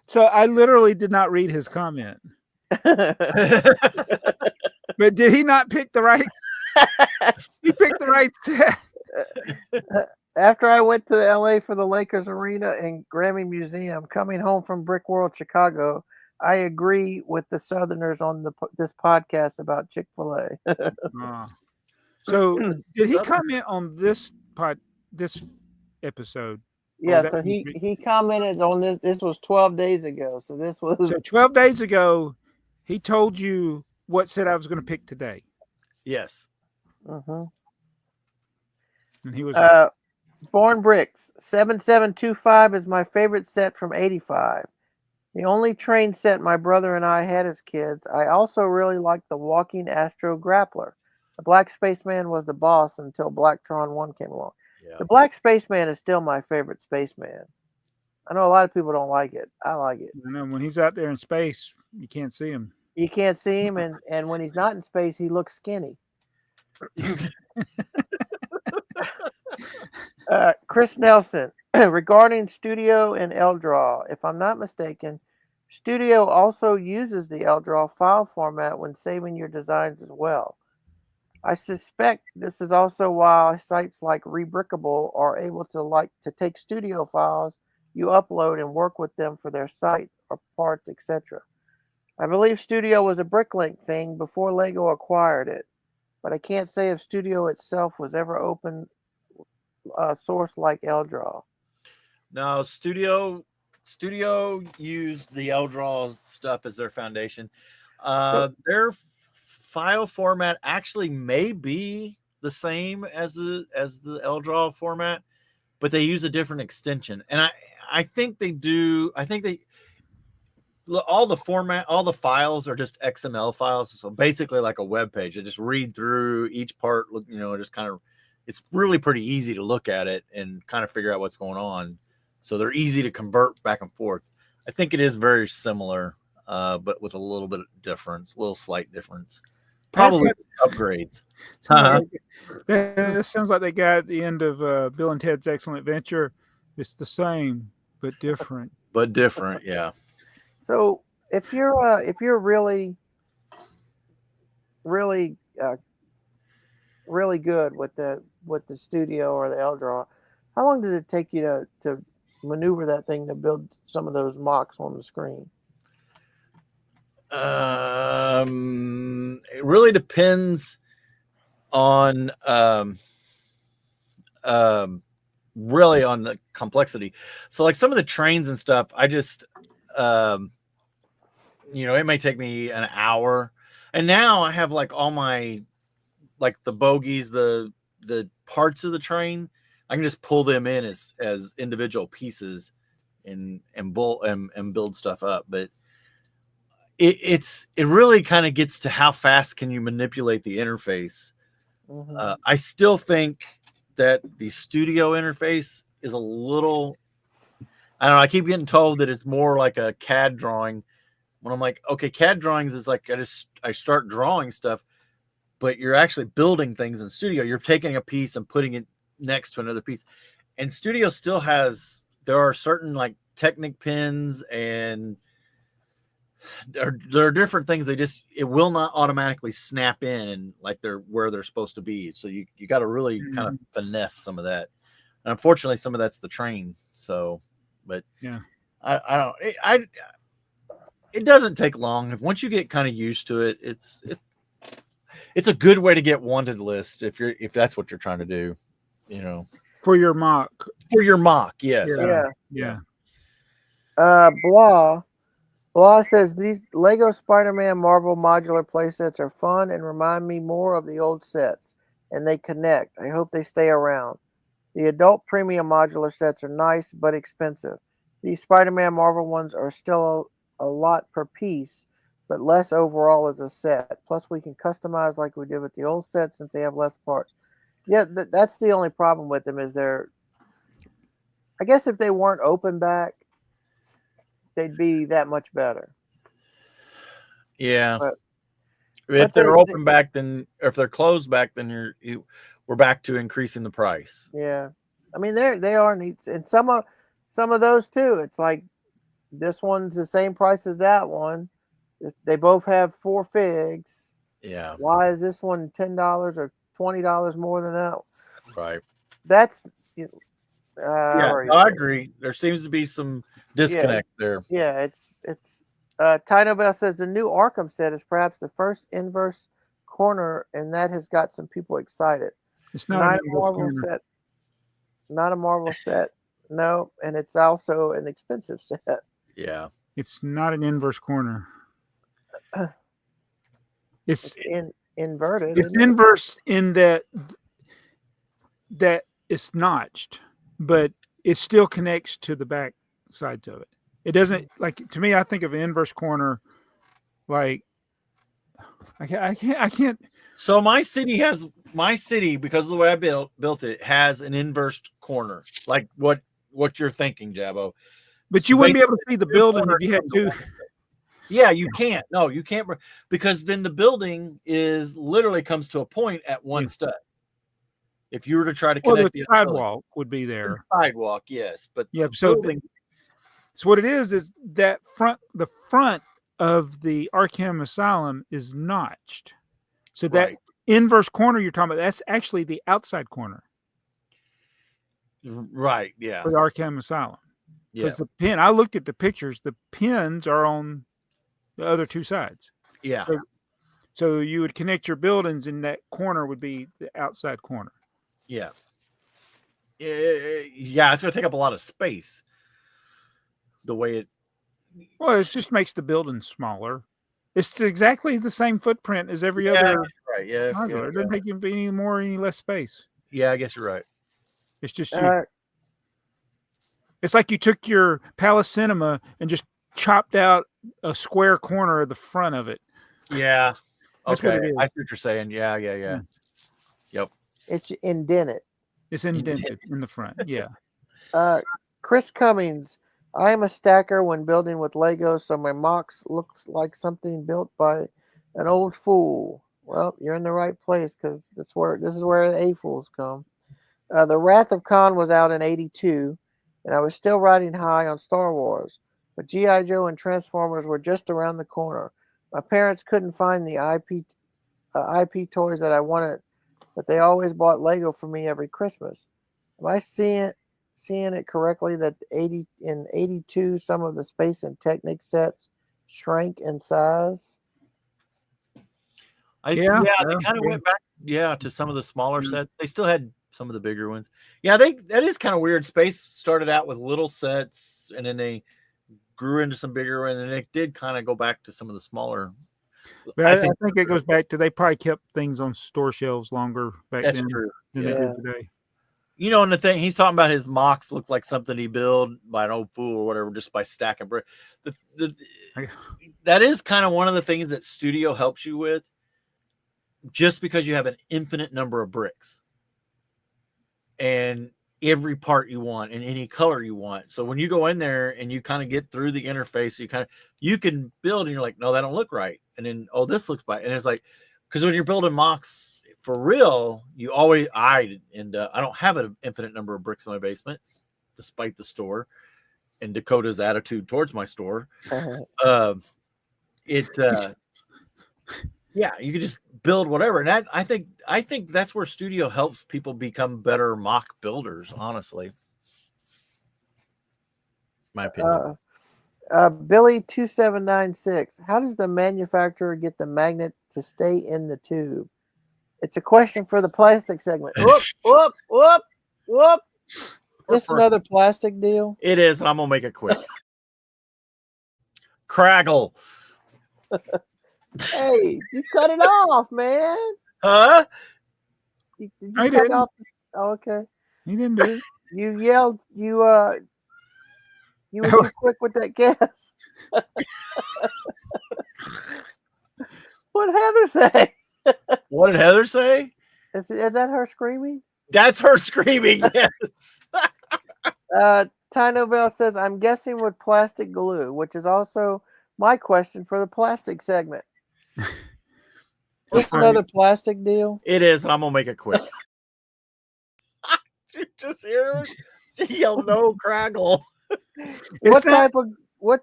So I literally did not read his comment. But did he not pick the right? He picked the right set. After I went to LA for the Lakers Arena and Grammy Museum, coming home from Brick World Chicago, I agree with the Southerners on this podcast about Chick-fil-A. So did he comment on this episode? Yeah, so he commented on this. This was 12 days ago. So this was 12 days ago. He told you what set I was going to pick today. Yes. Mm-hmm. And he was Born Bricks 7725 is my favorite set from 85. The only train set my brother and I had as kids. I also really liked the Walking Astro Grappler. The Black Spaceman was the boss until Blacktron 1 came along. Yeah. The Black Spaceman is still my favorite spaceman. I know a lot of people don't like it. I like it. I know when he's out there in space, you can't see him. You can't see him, and when he's not in space, he looks skinny. Chris Nelson, regarding Studio and LDraw, if I'm not mistaken, Studio also uses the LDraw file format when saving your designs as well. I suspect this is also why sites like Rebrickable are able to take studio files you upload and work with them for their site or parts, etc. I believe Studio was a Bricklink thing before Lego acquired it, but I can't say if Studio itself was ever open source like LDraw. No, Studio used the LDraw stuff as their foundation. Their file format actually may be the same as the LDraw format, but they use a different extension. And I think they do. I think all the files are just XML files. So basically like a web page. You just read through each part, just kind of, it's really pretty easy to look at it and kind of figure out what's going on. So they're easy to convert back and forth. I think it is very similar, but with a little bit of difference, a little slight difference. Probably upgrades. That sounds like they got at the end of Bill and Ted's Excellent Adventure. It's the same, but different. But different, yeah. So if you're really good with the Studio or the LDraw, how long does it take you to maneuver that thing to build some of those mocks on the screen? It really depends on really on the complexity. So like some of the trains and stuff, I just it may take me an hour. And now I have like all my the bogies, the parts of the train, I can just pull them in as individual pieces and build stuff up. But it really kind of gets to how fast can you manipulate the interface. Mm-hmm. I still think that the Studio interface is a little, I don't know. I keep getting told that it's more like a CAD drawing. When I'm like, okay, CAD drawings is like I start drawing stuff, but you're actually building things in Studio. You're taking a piece and putting it next to another piece. And Studio still there are certain like Technic pins and there are different things. It will not automatically snap in and like they're where they're supposed to be. So you got to really kind of finesse some of that. And unfortunately, some of that's the train. So, but yeah, it doesn't take long. Once you get kind of used to it, it's a good way to get wanted list if that's what you're trying to do, for your mock. Yes. Yeah. Blah says these Lego Spider-Man Marvel modular playsets are fun and remind me more of the old sets, and they connect. I hope they stay around. The adult premium modular sets are nice but expensive. These Spider-Man Marvel ones are still a lot per piece, but less overall as a set. Plus, we can customize like we did with the old sets since they have less parts. Yeah, that's the only problem with them is I guess if they weren't open back, they'd be that much better. Yeah. But if they're open back, then if they're closed back, then we're back to increasing the price. Yeah. I mean, they are neat. And some of those too. It's like this one's the same price as that one. They both have 4 figs. Yeah. Why is this one $10 or $20 more than that one? Right. That's I agree. There seems to be some disconnect there. Yeah, it's Tino Bell says the new Arkham set is perhaps the first inverse corner, and that has got some people excited. It's not a Marvel set. Not a Marvel set. No, and it's also an expensive set. Yeah. It's not an inverse corner. It's inverted. It's inverse in that it's notched, but it still connects to the back sides of it. It doesn't, like, to me, I think of an inverse corner like I can't. So my city, because of the way I built it, has an inverse corner, like what you're thinking, Jabbo. But you wouldn't be able to see the building if you had two. Yeah, you can't. No, you can't, because then the building literally comes to a point at one stud. If you were to try to connect, the sidewalk would be there. The sidewalk, yes, but so what it is that the front of the Arkham Asylum is notched. So that inverse corner you're talking about, that's actually the outside corner. Right, yeah. For the Arkham Asylum. Because the pin, I looked at the pictures, the pins are on the other two sides. Yeah. So you would connect your buildings, and that corner would be the outside corner. Yeah. Yeah, it's going to take up a lot of space. The way it. Well, it just makes the building smaller. It's exactly the same footprint as every other. Right. Yeah. It doesn't take any more or any less space. Yeah, I guess you're right. It's just it's like you took your Palace Cinema and just chopped out a square corner of the front of it. Yeah. That's okay. What it is. I see what you're saying. Yeah. Yep. It's indented. It's indented in the front. Yeah. Chris Cummings. I am a stacker when building with Legos, so my mocks looks like something built by an old fool. Well, you're in the right place because this is where the AFoOLs come. The Wrath of Khan was out in '82, and I was still riding high on Star Wars, but G.I. Joe and Transformers were just around the corner. My parents couldn't find the IP toys that I wanted, but they always bought Lego for me every Christmas. Am I seeing it correctly that in '82 some of the Space and Technic sets shrank in size? They kind of went back to some of the smaller sets. They still had some of the bigger ones. Yeah, that is kind of weird. Space started out with little sets, and then they grew into some bigger ones, and it did kind of go back to some of the smaller. But I think it goes back to they probably kept things on store shelves longer back then than they do today. And the thing he's talking about, his mocks look like something he built by an old fool or whatever, just by stacking brick. That is kind of one of the things that Studio helps you with, just because you have an infinite number of bricks. And every part you want in any color you want. So when you go in there and you kind of get through the interface, you can build and you're like, no, that don't look right. And then, oh, this looks right. And it's like, because when you're building mocks for real, you always, I don't have an infinite number of bricks in my basement, despite the store and Dakota's attitude towards my store. Yeah, you can just build whatever. And that, I think that's where Studio helps people become better mock builders, honestly. My opinion. Billy2796, how does the manufacturer get the magnet to stay in the tube? It's a question for the plastic segment. Whoop. This another plastic deal? It is, and I'm gonna make it quick. Craggle. Hey, you cut it off, man. Huh? Did you I cut didn't. off? Oh, okay. He didn't do it. You yelled. You were too quick with that gas. What did Heather say? What did Heather say? Is that her screaming? That's her screaming. Yes. Ty Bell says, I'm guessing with plastic glue, which is also my question for the plastic segment. Is another plastic deal? It is, and I'm gonna make it quick. Did you just hear her? She yelled, "No, Craggle." What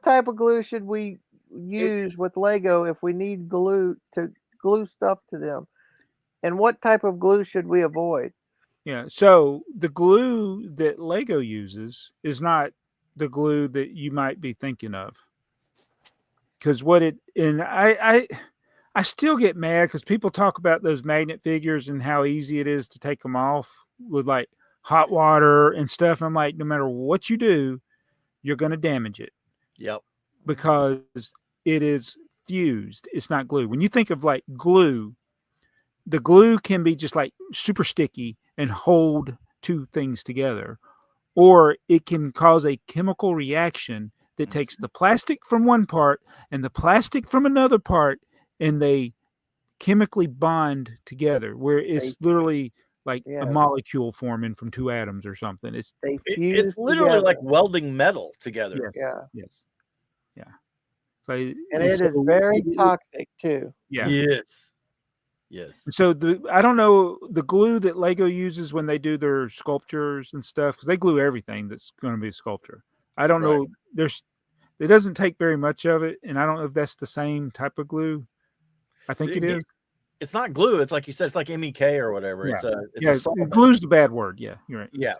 type of glue should we use with Lego if we need glue to glue stuff to them? And what type of glue should we avoid? Yeah. So the glue that Lego uses is not the glue that you might be thinking of. Because I still get mad because people talk about those magnet figures and how easy it is to take them off with like hot water and stuff. I'm like, no matter what you do, you're going to damage it. Yep. Because it is fused. It's not glue. When you think of like glue, the glue can be just like super sticky and hold two things together, or it can cause a chemical reaction that takes the plastic from one part and the plastic from another part, and they chemically bond together where it's literally like a molecule forming from two atoms or something. It's literally like welding metal together. Yes. So, and it is very toxic too. Yeah. Yes. So I don't know the glue that Lego uses when they do their sculptures and stuff, because they glue everything that's going to be a sculpture. I don't know. It doesn't take very much of it, and I don't know if that's the same type of glue. I think it is. It's not glue. It's like you said. It's like MEK or whatever. Yeah. It's a solvent. Glue's the bad word. Yeah, you're right. Yeah.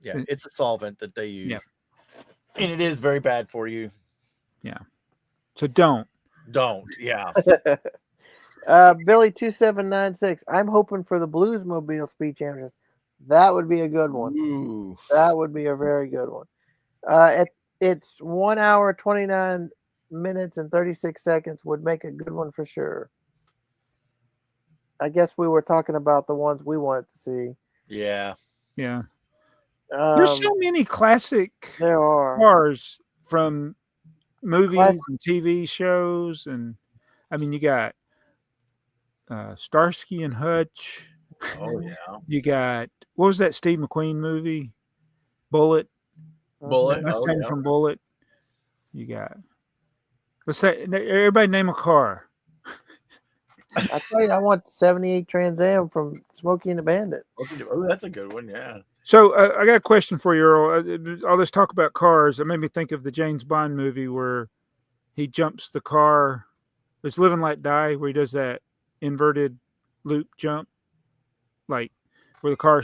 It's a solvent that they use, and it is very bad for you. Yeah. So don't. Yeah. Billy2796, I'm hoping for the Bluesmobile speed champions. That would be a good one. Ooh. That would be a very good one. It's 1 hour, 29 minutes, and 36 seconds would make a good one for sure. I guess we were talking about the ones we wanted to see. Yeah. There's so many classic cars from movies and TV shows, and I mean, you got Starsky and Hutch. Oh yeah. You got, what was that Steve McQueen movie? Bullet. Mustang from Bullet. You got. Let's say everybody name a car. I tell you, I want the '78 Trans Am from Smokey and the Bandit. Oh, that's a good one. Yeah. So I got a question for you, Earl. All this talk about cars, it made me think of the James Bond movie where he jumps the car. It's Live and Let Die, where he does that inverted loop jump, like where the car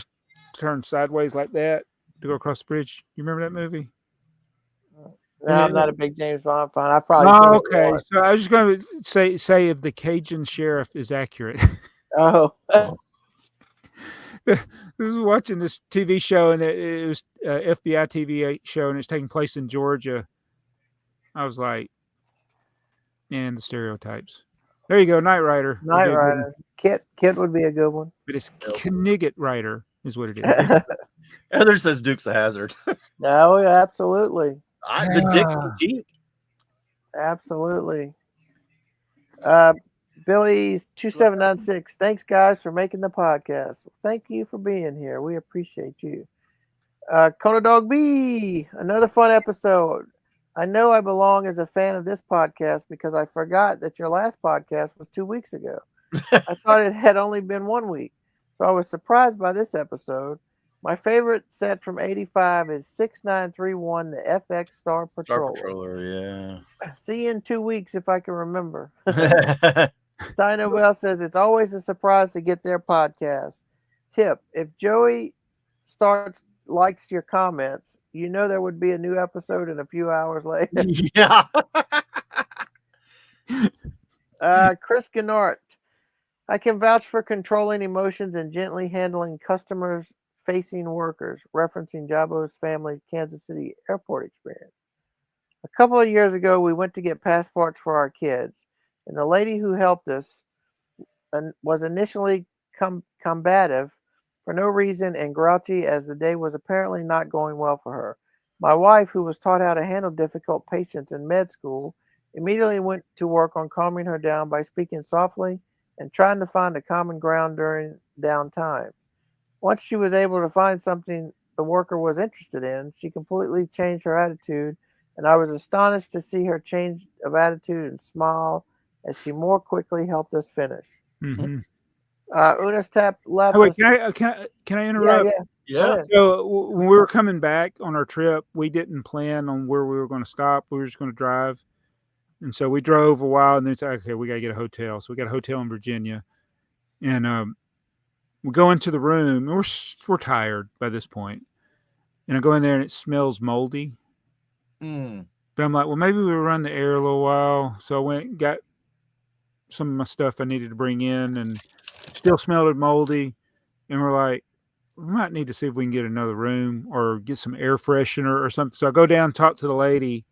turns sideways like that to go across the bridge. You remember that movie? No, I'm not a big James Bond fan. I probably. Okay. So I was just going to say if the Cajun sheriff is accurate. Oh. I was watching this TV show, and it was FBI TV show, and it's taking place in Georgia. I was like, and the stereotypes. There you go, Knight Rider. Knight Rider. Kit would be a good one. But it's Knigget Rider is what it is. Heather says Duke's a hazard. No, absolutely. The Dixon Jeep. Absolutely. Billy's 2796. Thanks, guys, for making the podcast. Thank you for being here. We appreciate you. Kona Dog B, another fun episode. I know I belong as a fan of this podcast because I forgot that your last podcast was 2 weeks ago. I thought it had only been 1 week, so I was surprised by this episode. My favorite set from '85 is 6931, the FX Star Patroller. Patroller, See you in 2 weeks if I can remember. yeah. Dino Bell says it's always a surprise to get their podcast. Tip: if Joey likes your comments, you know there would be a new episode in a few hours later. Yeah. Chris Gennart, I can vouch for controlling emotions and gently handling customers facing workers, referencing Jabo's family Kansas City airport experience. A couple of years ago, we went to get passports for our kids, and the lady who helped us was initially combative for no reason and grouchy as the day was apparently not going well for her. My wife, who was taught how to handle difficult patients in med school, immediately went to work on calming her down by speaking softly and trying to find a common ground during down times. Once she was able to find something the worker was interested in, she completely changed her attitude, and I was astonished to see her change of attitude and smile as she more quickly helped us finish. Mm-hmm. Una's tap left. Oh, wait, can I interrupt? Yeah. So when we were coming back on our trip, we didn't plan on where we were going to stop. We were just going to drive. And so we drove a while and then it's like, okay, we got to get a hotel. So we got a hotel in Virginia. And we go into the room. And we're tired by this point. And I go in there and it smells moldy. Mm. But I'm like, well, maybe we'll run the air a little while. So I went and got some of my stuff I needed to bring in and still smelled moldy. And we're like, we might need to see if we can get another room or get some air freshener or something. So I go down and talk to the lady.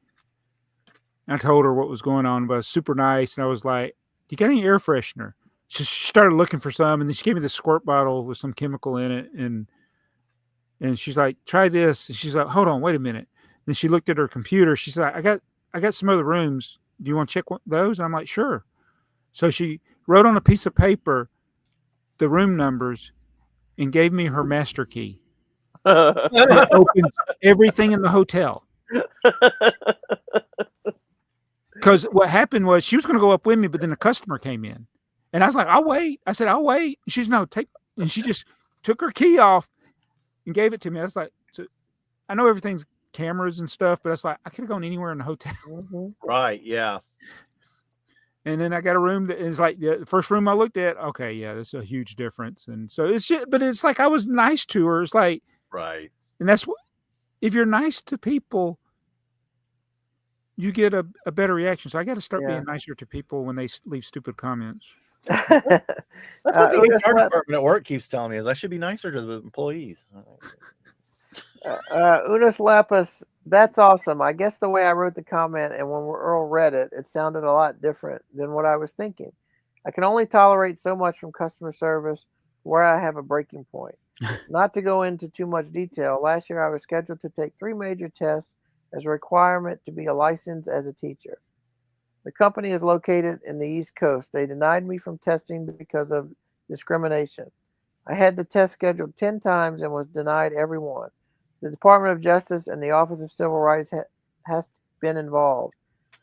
And I told her what was going on, but it was super nice. And I was like, you got any air freshener? She started looking for some, and then she gave me this squirt bottle with some chemical in it. And she's like, try this. And she's like, hold on, wait a minute. Then she looked at her computer. She's like, I got some other rooms. Do you want to check those? I'm like, sure. So she wrote on a piece of paper the room numbers and gave me her master key. It opens everything in the hotel. Because what happened was she was going to go up with me, but then a customer came in. And I was like, I'll wait. I said, I'll wait. And she's no, take. And she just took her key off and gave it to me. I was like, so, I know everything's cameras and stuff, but it's like, I could have gone anywhere in the hotel. Mm-hmm. Right. Yeah. And then I got a room that is like the first room I looked at. Okay. Yeah. That's a huge difference. And so it's just, but it's like, I was nice to her. It's like, right. And that's what, if you're nice to people, you get a better reaction. So I got to start being nicer to people when they leave stupid comments. That's what the HR department at work keeps telling me is I should be nicer to the employees. Unas Lapis, that's awesome. I guess the way I wrote the comment and when Earl read it, it sounded a lot different than what I was thinking. I can only tolerate so much from customer service where I have a breaking point. Not to go into too much detail, last year I was scheduled to take 3 major tests as a requirement to be licensed as a teacher. The company is located in the East Coast. They denied me from testing because of discrimination. I had the test scheduled 10 times and was denied every one. The Department of Justice and the Office of Civil Rights has been involved.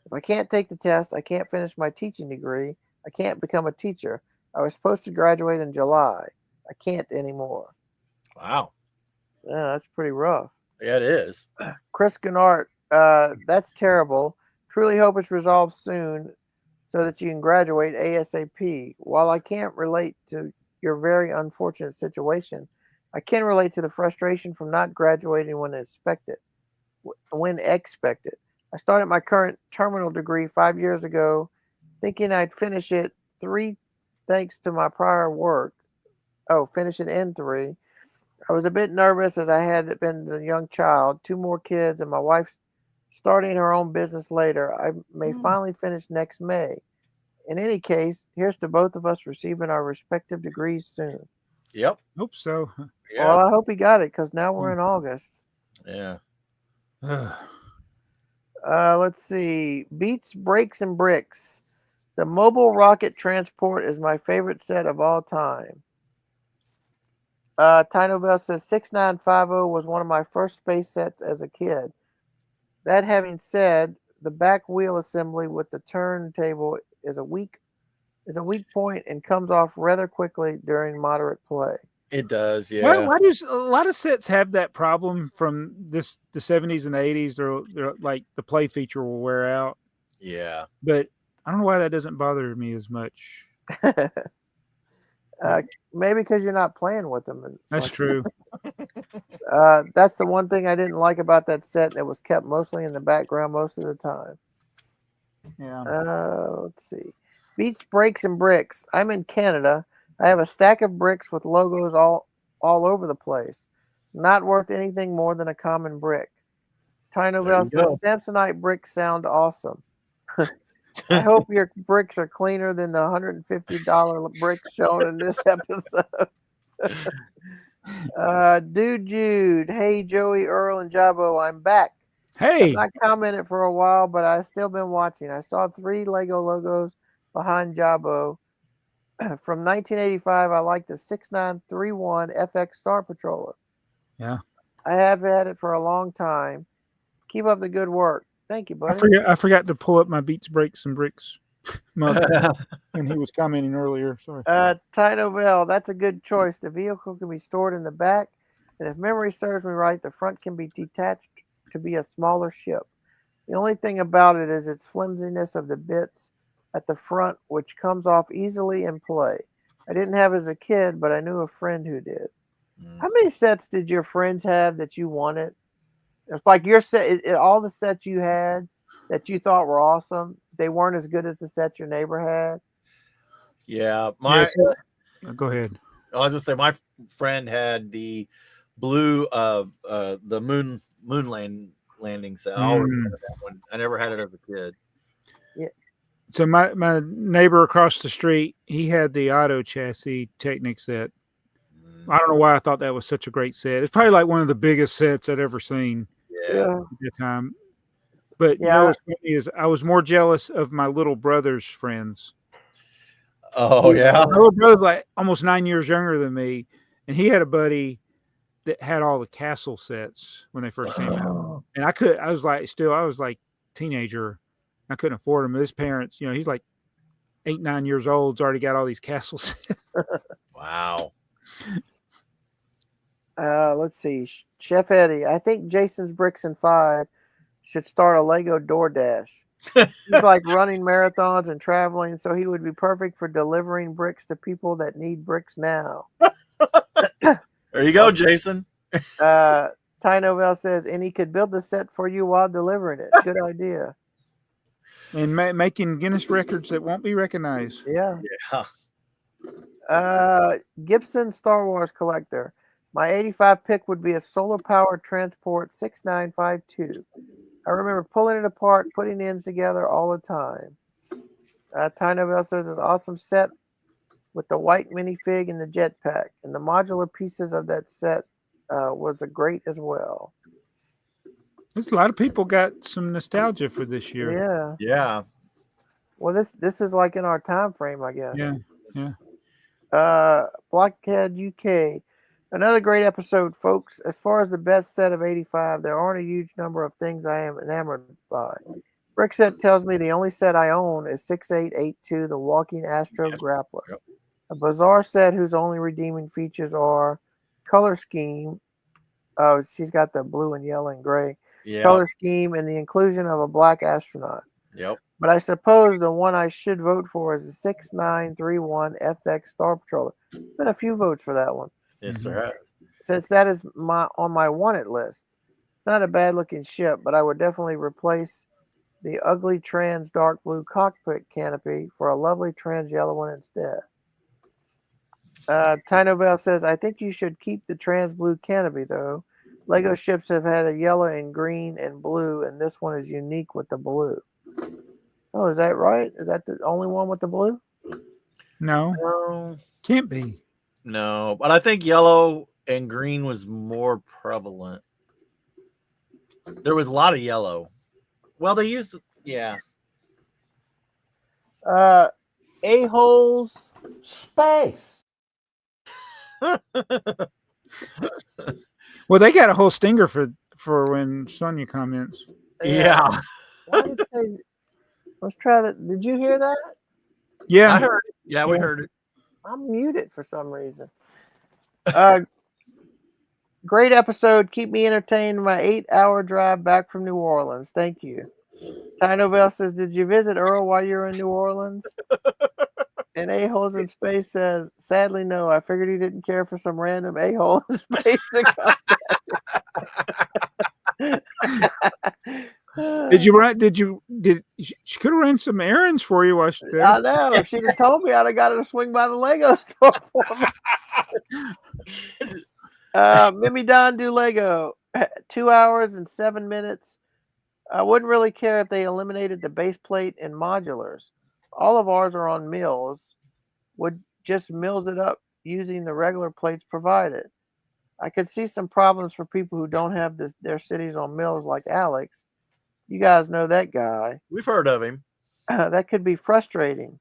If I can't take the test, I can't finish my teaching degree. I can't become a teacher. I was supposed to graduate in July. I can't anymore. Wow. Yeah, that's pretty rough. Yeah, it is. Chris Gennart, that's terrible. Truly hope it's resolved soon so that you can graduate ASAP. While I can't relate to your very unfortunate situation, I can relate to the frustration from not graduating when expected. I started my current terminal degree 5 years ago, thinking I'd finish it thanks to my prior work. Finish it in 3. I was a bit nervous as I had been a young child, 2 more kids, and my wife starting her own business later. I may finally finish next May. In any case, here's to both of us receiving our respective degrees soon. Yep. Hope so. Yeah. Well, I hope he got it because now we're in August. Yeah. Let's see. Beats, Breaks, and Bricks. The mobile rocket transport is my favorite set of all time. Tino Bell says 6950 was one of my first space sets as a kid. That having said, the back wheel assembly with the turntable is a weak point and comes off rather quickly during moderate play. It does, yeah. Why do a lot of sets have that problem from the 70s and the 80s? They're like the play feature will wear out. Yeah. But I don't know why that doesn't bother me as much. Maybe because you're not playing with them. That's true. That's the one thing I didn't like about that set. That was kept mostly in the background most of the time. Yeah. Let's see. Beats, breaks, and bricks. I'm in Canada. I have a stack of bricks with logos all over the place. Not worth anything more than a common brick. Tino Bell says Samsonite bricks sound awesome. I hope your bricks are cleaner than the $150 bricks shown in this episode. Dude Jude, hey Joey, Earl, and Jabo, I'm back. Hey, I've not commented for a while, but I've still been watching. I saw 3 Lego logos behind Jabo. From 1985, I like the 6931 FX Star Patroller. Yeah. I have had it for a long time. Keep up the good work. Thank you, buddy. I forgot to pull up my Beats, Breaks, and Bricks mug when he was commenting earlier. Sorry. Tino Bell, that's a good choice. The vehicle can be stored in the back, and if memory serves me right, the front can be detached to be a smaller ship. The only thing about it is its flimsiness of the bits at the front, which comes off easily in play. I didn't have it as a kid, but I knew a friend who did. How many sets did your friends have that you wanted? It's like your set, all the sets you had that you thought were awesome, they weren't as good as the sets your neighbor had. Yeah. Go ahead. I was gonna say my friend had the blue the moon landing set. I always wanted that one. I never had it as a kid. Yeah. So my neighbor across the street, he had the auto chassis Technic set. I don't know why I thought that was such a great set. It's probably like one of the biggest sets I'd ever seen. Yeah. At the time. But you know what's funny is I was more jealous of my little brother's friends. Oh yeah. My little brother's like almost 9 years younger than me, and he had a buddy that had all the castle sets when they first came out. And I was like teenager. I couldn't afford them. His parents, he's like 8, 9 years old. He's already got all these castle sets. Wow. Let's see. Chef Eddie, I think Jason's Bricks and 5 should start a Lego DoorDash. He's like running marathons and traveling, so he would be perfect for delivering bricks to people that need bricks now. There you go, Jason. Tino Bell says, and he could build the set for you while delivering it. Good idea. And making Guinness records that won't be recognized. Yeah. Yeah. Gibson Star Wars collector. My 85 pick would be a solar-powered transport 6952. I remember pulling it apart, putting the ends together all the time. Tino Bell says it's an awesome set with the white minifig and the jetpack. And the modular pieces of that set was a great as well. There's a lot of people got some nostalgia for this year. Yeah. Yeah. Well, this is like in our time frame, I guess. Yeah. Blockhead UK. Another great episode, folks. As far as the best set of 85, there aren't a huge number of things I am enamored by. Brickset tells me the only set I own is 6882, the Walking Astro Grappler. Yep. A bizarre set whose only redeeming features are color scheme. Oh, she's got the blue and yellow and gray. Yeah. Color scheme and the inclusion of a black astronaut. Yep. But I suppose the one I should vote for is the 6931 FX Star Patroller. Been a few votes for that one. Yes, sir. Since that is on my wanted list. It's not a bad looking ship, but I would definitely replace the ugly trans dark blue cockpit canopy for a lovely trans yellow one instead. Tino Bell says, I think you should keep the trans blue canopy though. Lego ships have had a yellow and green and blue, and this one is unique with the blue. Oh, is that right? Is that the only one with the blue? No. Can't be. No, but I think yellow and green was more prevalent. There was a lot of yellow. Well, they used, yeah. A-holes. Space. Well, they got a whole stinger for when Sonia comments. Yeah. Why did they, let's try that. Did you hear that? Yeah, I heard it. Yeah, we heard it. I'm muted for some reason. Great episode. Keep me entertained. My 8-hour drive back from New Orleans. Thank you. Tino Bell says, did you visit Earl while you were in New Orleans? And A-Holes in Space says, sadly, no. I figured he didn't care for some random A-hole in space to contact. Did you run? Did she could have run some errands for you while she's there? I know. If she'd have told me, I'd have got her to swing by the Lego store for me. Mimi Don do Lego. 2 hours and 7 minutes. I wouldn't really care if they eliminated the base plate and modulars. All of ours are on mills. Would just mills it up using the regular plates provided. I could see some problems for people who don't have their cities on mills like Alex. You guys know that guy. We've heard of him. That could be frustrating.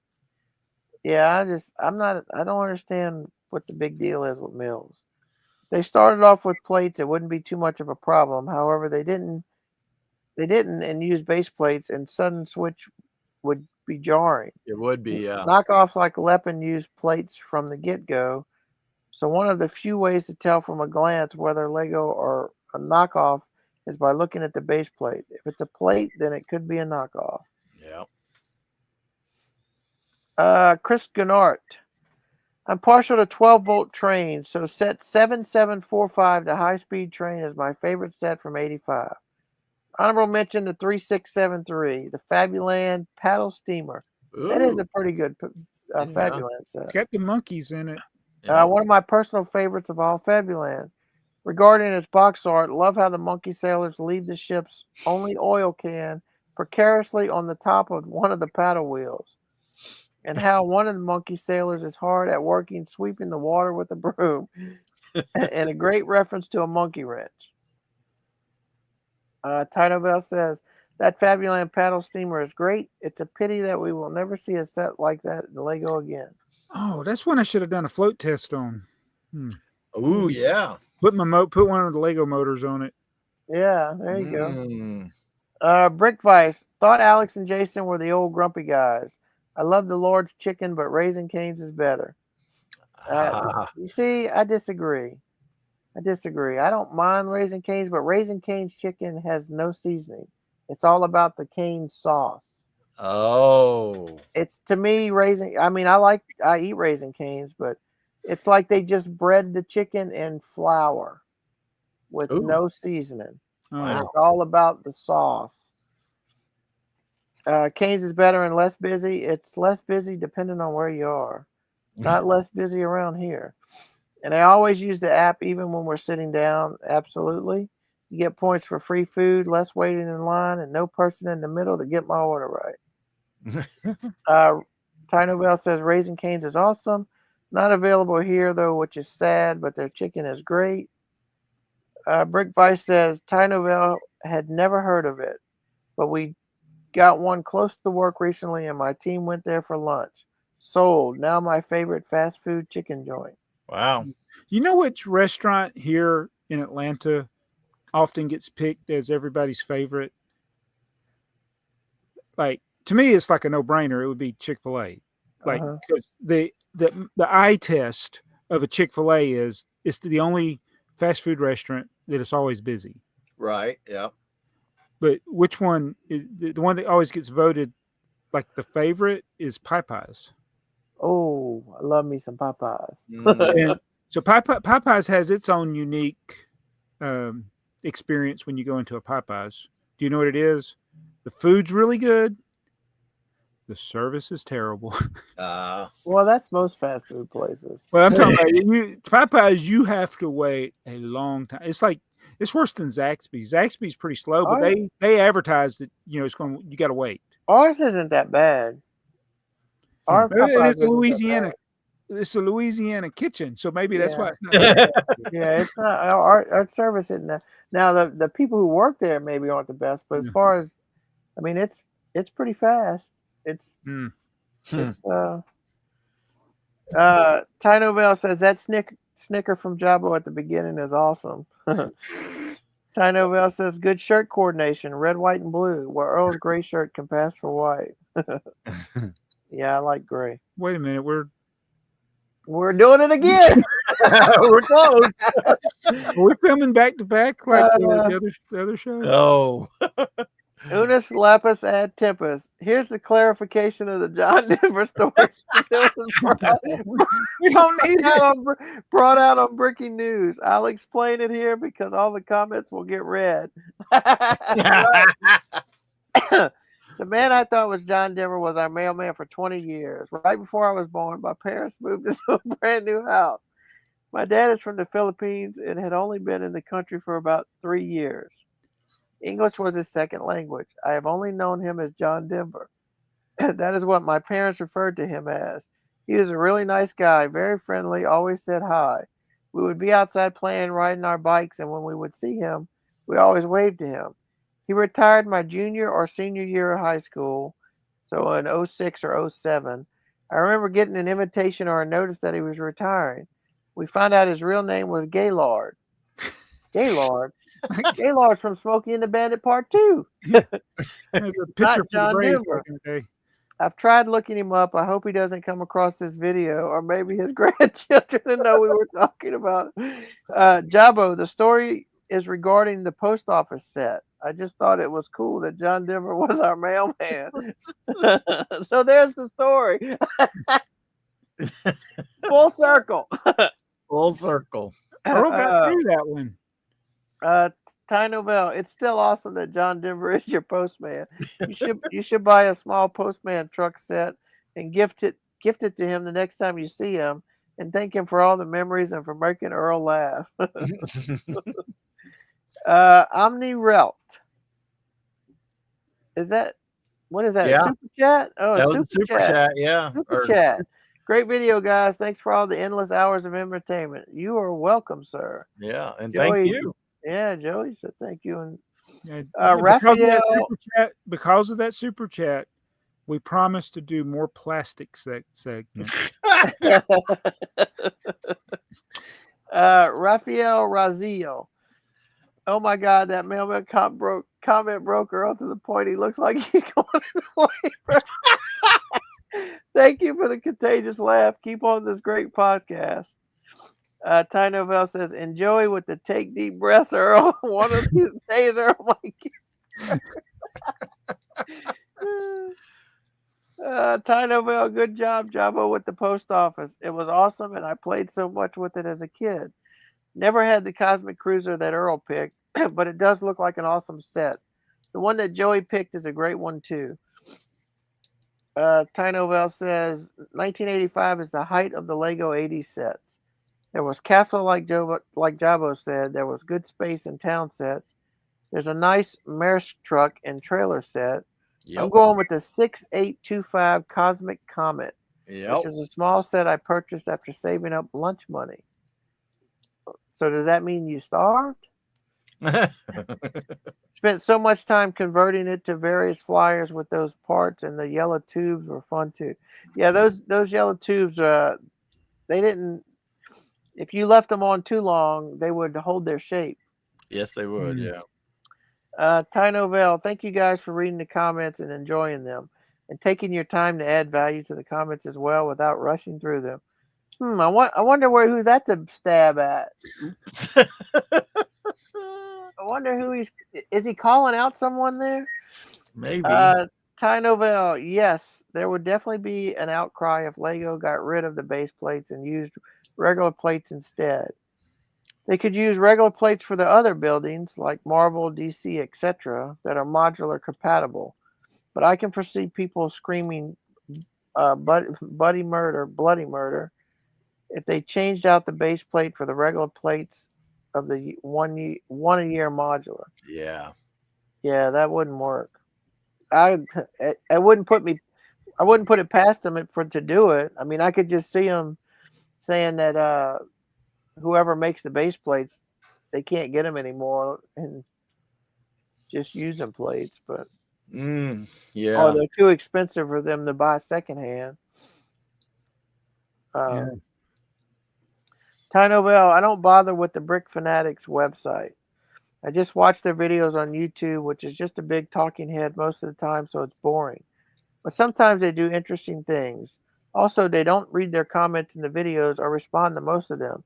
Yeah, I don't understand what the big deal is with mills. They started off with plates, it wouldn't be too much of a problem. However, they didn't and used base plates, and sudden switch would be jarring. It would be, yeah. Knockoffs like Leppin used plates from the get-go. So one of the few ways to tell from a glance whether Lego or a knockoff is by looking at the base plate. If it's a plate, then it could be a knockoff. Yeah. Chris Gunnart. I'm partial to 12-volt trains, so set 7745 to high-speed train is my favorite set from 85. Honorable mention the 3673, the Fabuland paddle steamer. Ooh. That is a pretty good Fabuland set. It's got the monkeys in it. One of my personal favorites of all Fabuland. Regarding its box art, love how the monkey sailors leave the ship's only oil can precariously on the top of one of the paddle wheels, and how one of the monkey sailors is hard at working sweeping the water with a broom, and a great reference to a monkey wrench. Tino Bell says, that Fabuland paddle steamer is great. It's a pity that we will never see a set like that in Lego again. Oh, that's one I should have done a float test on. Ooh, yeah. Put one of the Lego motors on it. Yeah, there you go. Brick Vice. Thought Alex and Jason were the old grumpy guys. I love the Lord's chicken, but Raising Cane's is better. You see, I disagree. I don't mind Raising Cane's, but Raising Cane's chicken has no seasoning. It's all about the cane sauce. Oh. It's, to me, I eat Raising Cane's, but it's like they just bread the chicken in flour with no seasoning. Wow. It's all about the sauce. Cane's is better and less busy. It's less busy depending on where you are. Not less busy around here. And I always use the app even when we're sitting down. Absolutely. You get points for free food, less waiting in line, and no person in the middle to get my order right. Tino Bell says Raising Cane's is awesome. Not available here, though, which is sad, but their chicken is great. Brick Vice says Tino Bell had never heard of it, but we got one close to work recently, and my team went there for lunch. Sold. Now my favorite fast food chicken joint. Wow. You know which restaurant here in Atlanta often gets picked as everybody's favorite? Like, to me, it's like a no-brainer. It would be Chick-fil-A. Like, the eye test of a Chick-fil-A is it's the only fast food restaurant that is always busy. Right. Yeah. But which one is the one that always gets voted like the favorite is Popeyes. Oh, I love me some Popeyes. And so Popeyes has its own unique experience when you go into a Popeyes. Do you know what it is? The food's really good. The service is terrible. Well, that's most fast food places. Well, I'm talking about Popeyes. You have to wait a long time. It's worse than Zaxby's. Zaxby's pretty slow, but they advertise that you got to wait. Ours isn't that bad. It's Louisiana. It's a Louisiana kitchen, so maybe that's why it's not. Yeah, it's not. Our service isn't that. Now the people who work there maybe aren't the best, but as far as, it's pretty fast. Tino Bell says that snicker from Jabbo at the beginning is awesome. Tino Bell says, good shirt coordination, red, white, and blue, where Earl's gray shirt can pass for white. Yeah, I like gray. Wait a minute, We're doing it again. We're close. are we filming back to back like the other show? Oh. Unis lapis ad tempus. Here's the clarification of the John Denver story. We don't need it. Brought out on Bricky News. I'll explain it here because all the comments will get read. The man I thought was John Denver was our mailman for 20 years. Right before I was born, my parents moved into a brand new house. My dad is from the Philippines and had only been in the country for about 3 years. English was his second language. I have only known him as John Denver. That is what my parents referred to him as. He was a really nice guy, very friendly, always said hi. We would be outside playing, riding our bikes, and when we would see him, we always waved to him. He retired my junior or senior year of high school, so in 06 or 07. I remember getting an invitation or a notice that he was retiring. We found out his real name was Gaylord. Gaylord? Gaylord's from Smokey and the Bandit Part 2. There's a picture Not for John the Braves Denver. back in the day. I've tried looking him up. I hope he doesn't come across this video, or maybe his grandchildren know we were talking about. Jabbo, the story is regarding the post office set. I just thought it was cool that John Denver was our mailman. So there's the story. Full circle. Full circle. Earl got through that one. Ty Novell, it's still awesome that John Denver is your postman. You should buy a small postman truck set and gift it to him the next time you see him, and thank him for all the memories and for making Earl laugh. Omni Relt. What is that? Yeah. Super chat? Oh, that was a super chat. Yeah. Super chat. Great video, guys. Thanks for all the endless hours of entertainment. You are welcome, sir. Yeah, and Joey, thank you. Yeah, Joey said thank you. And Raphael, because of that super chat, we promise to do more plastic segments. Raphael Razio. Oh my God, that mailman comment broke Earl to the point he looks like he's going away. Thank you for the contagious laugh. Keep on this great podcast. Ty Novell says, enjoy with the take deep breaths, Earl. One of these days, Earl might Ty Novell, good job, Jabbo, with the post office. It was awesome, and I played so much with it as a kid. Never had the Cosmic Cruiser that Earl picked, but it does look like an awesome set. The one that Joey picked is a great one, too. Ty Novell says, 1985 is the height of the Lego 80s sets. There was Castle, like Jabbo said. There was Good Space and Town sets. There's a nice Maersk truck and trailer set. Yep. I'm going with the 6825 Cosmic Comet, which is a small set I purchased after saving up lunch money. So does that mean you starved? Spent so much time converting it to various flyers with those parts, and the yellow tubes were fun too. Yeah, those yellow tubes, they didn't. If you left them on too long, they would hold their shape. Yes, they would. Yeah. Ty Novell, thank you guys for reading the comments and enjoying them, and taking your time to add value to the comments as well without rushing through them. I wonder who that's a stab at. I wonder who is he calling out someone there? Maybe. Ty Novell, yes, there would definitely be an outcry if Lego got rid of the base plates and used regular plates instead. They could use regular plates for the other buildings like Marvel, DC, etc. that are modular compatible. But I can foresee people screaming bloody murder if they changed out the base plate for the regular plates of the one a year modular. Yeah, that wouldn't work. I wouldn't put it past them to do it. I mean, I could just see them saying that whoever makes the base plates, they can't get them anymore and just using plates. But or they're too expensive for them to buy secondhand. Tino Bell, I don't bother with the Brick Fanatics website. I just watch their videos on YouTube, which is just a big talking head most of the time, so it's boring. But sometimes they do interesting things. Also, they don't read their comments in the videos or respond to most of them.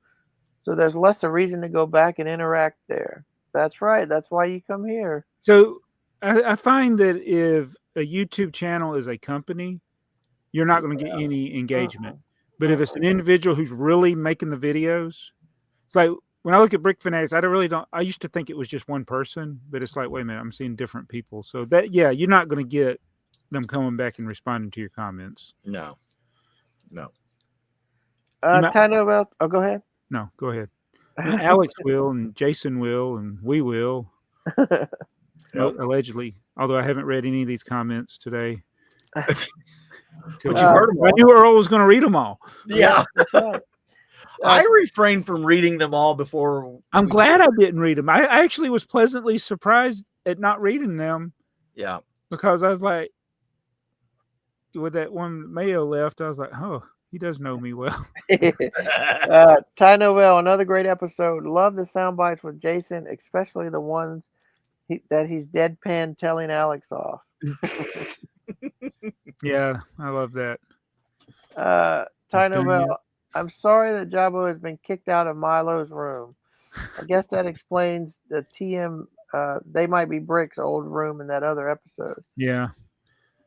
So there's less a reason to go back and interact there. That's right. That's why you come here. So I find that if a YouTube channel is a company, you're not going to get any engagement. But if it's an individual who's really making the videos, it's like when I look at Brick Fanatics, I used to think it was just one person, but it's like, wait a minute, I'm seeing different people. So you're not going to get them coming back and responding to your comments. No. Tino Bell, go ahead. No, go ahead. Alex will, and Jason will, and we will. Allegedly, although I haven't read any of these comments today. But you heard them all. I knew Earl was going to read them all. Yeah. That's right. I refrained from reading them all before. I'm glad I didn't read them. I actually was pleasantly surprised at not reading them. Yeah. Because I was like, with that one Mayo left, I was like, oh, he does know me well. Ty Novell, another great episode. Love the sound bites with Jason, especially the ones that he's deadpan telling Alex off. Yeah, I love that. Ty Novell, I'm sorry that Jabo has been kicked out of Milo's room. I guess that explains the TM. They might be Brick's old room in that other episode. Yeah.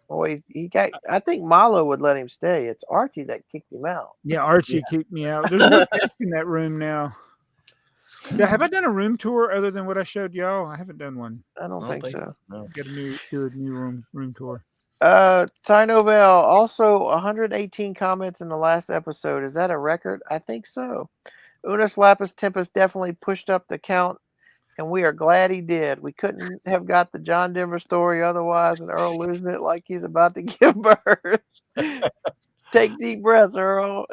Boy, he got. I think Milo would let him stay. It's Archie that kicked him out. Yeah, Archie kicked me out. There's no desk in that room now. Yeah, have I done a room tour other than what I showed y'all? I haven't done one. I don't think so. No. Got do a new room tour. Ty Novell, also 118 comments in the last episode. Is that a record? I think so. Unis Lapis Tempest definitely pushed up the count, and we are glad he did. We couldn't have got the John Denver story otherwise, and Earl losing it like he's about to give birth. Take deep breaths, Earl.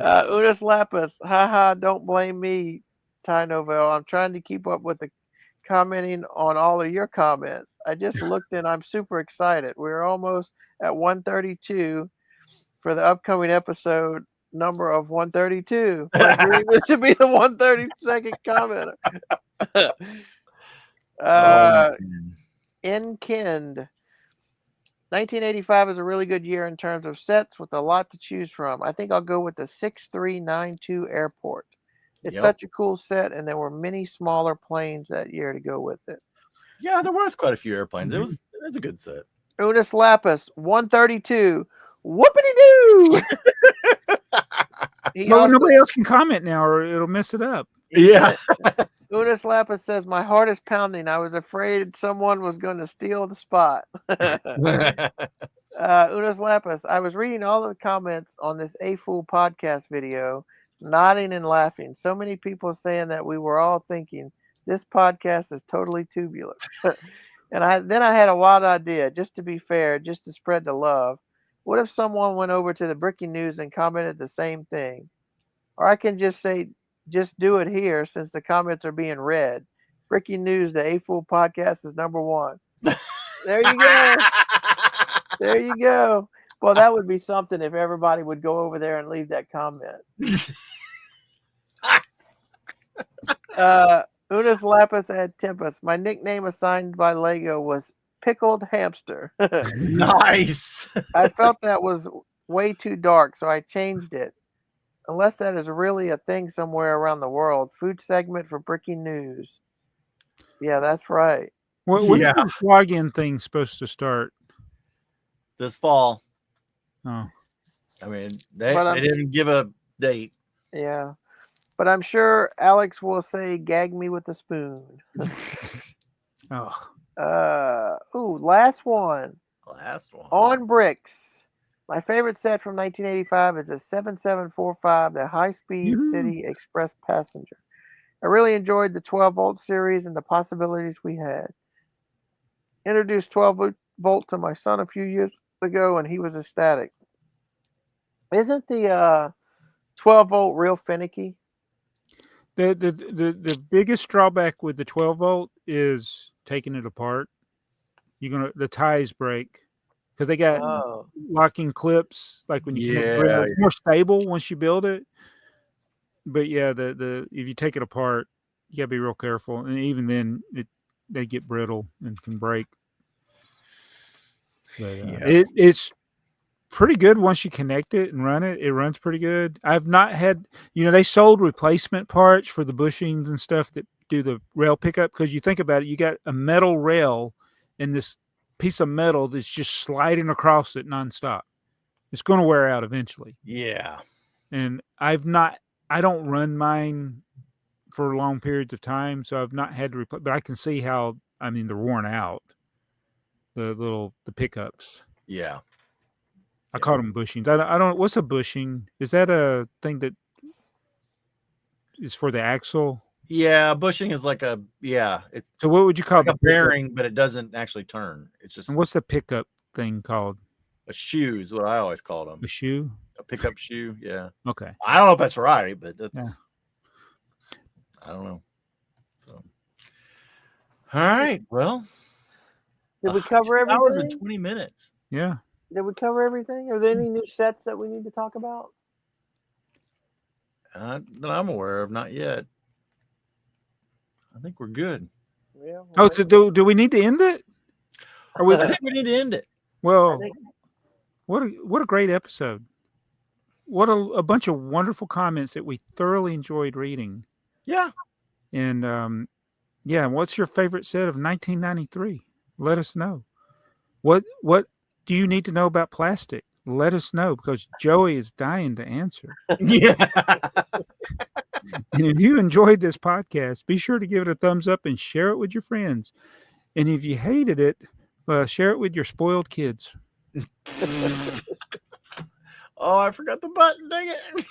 Unis Lapis, haha, don't blame me, Ty Novell. I'm trying to keep up with the commenting on all of your comments. I just looked and I'm super excited. We're almost at 132 for the upcoming episode number of 132. My dream is to be the 132nd commenter. Inkind. 1985 is a really good year in terms of sets with a lot to choose from. I think I'll go with the 6392 Airport. It's such a cool set, and there were many smaller planes that year to go with it. Yeah, there was quite a few airplanes. It was a good set. Unis Lapis, 132. Whoopity-doo! Nobody else can comment now, or it'll mess it up. Yeah. Unis Lapis says, my heart is pounding. I was afraid someone was going to steal the spot. Unis Lapis, I was reading all the comments on this AFoOL podcast video, nodding and laughing. So many people saying that we were all thinking this podcast is totally tubular. And then I had a wild idea, just to be fair, just to spread the love. What if someone went over to the Breaking News and commented the same thing? Or I can just say, just do it here since the comments are being read. Breaking News, the AFoOL podcast is number 1. There you go. There you go. Well, that would be something if everybody would go over there and leave that comment. Unis Lapis ad Tempest. My nickname assigned by Lego was Pickled Hamster. Nice. I felt that was way too dark, so I changed it. Unless that is really a thing somewhere around the world. Food segment for Breaking News. Yeah, that's right. When's the login thing supposed to start? This fall. Oh. I mean, they didn't give a date. Yeah. But I'm sure Alex will say, gag me with a spoon. Last one. On bricks. My favorite set from 1985 is the 7745, the high-speed City Express Passenger. I really enjoyed the 12-volt series and the possibilities we had. Introduced 12-volt to my son a few years ago, and he was ecstatic. Isn't the 12-volt real finicky? The biggest drawback with the 12-volt is taking it apart. The ties break because they got locking clips. Like when you it's more stable once you build it. but yeah, the if you take it apart, you gotta be real careful, and even then, they get brittle and can break. But it's pretty good once you connect it and run it. It runs pretty good. I've not had, they sold replacement parts for the bushings and stuff that do the rail pickup, because you think about it, you got a metal rail and this piece of metal that's just sliding across it nonstop. It's going to wear out eventually. Yeah. And I don't run mine for long periods of time, so I've not had to replace, but I can see how, they're worn out. The pickups. Yeah. I call them bushings. I don't. What's a bushing? Is that a thing that is for the axle? Yeah, bushing is like a So what would you call like a bearing, but it doesn't actually turn. It's just. And what's the pickup thing called? A shoe is what I always called them. A shoe? A pickup shoe. Yeah. Okay. I don't know if that's right, but that's. Yeah. I don't know. So. All right. Well. Did we cover 2 hours everything? and 20 minutes. Yeah. Did we cover everything? Are there any new sets that we need to talk about? That I'm aware of, not yet. I think we're good. Yeah. Oh, so do we need to end it? I think we need to end it. Well, what a great episode! What a bunch of wonderful comments that we thoroughly enjoyed reading. Yeah. And what's your favorite set of 1993? Let us know. What do you need to know about plastic? Let us know, because Joey is dying to answer. Yeah. And if you enjoyed this podcast, be sure to give it a thumbs up and share it with your friends. And if you hated it, share it with your spoiled kids. Oh, I forgot the button. Dang it.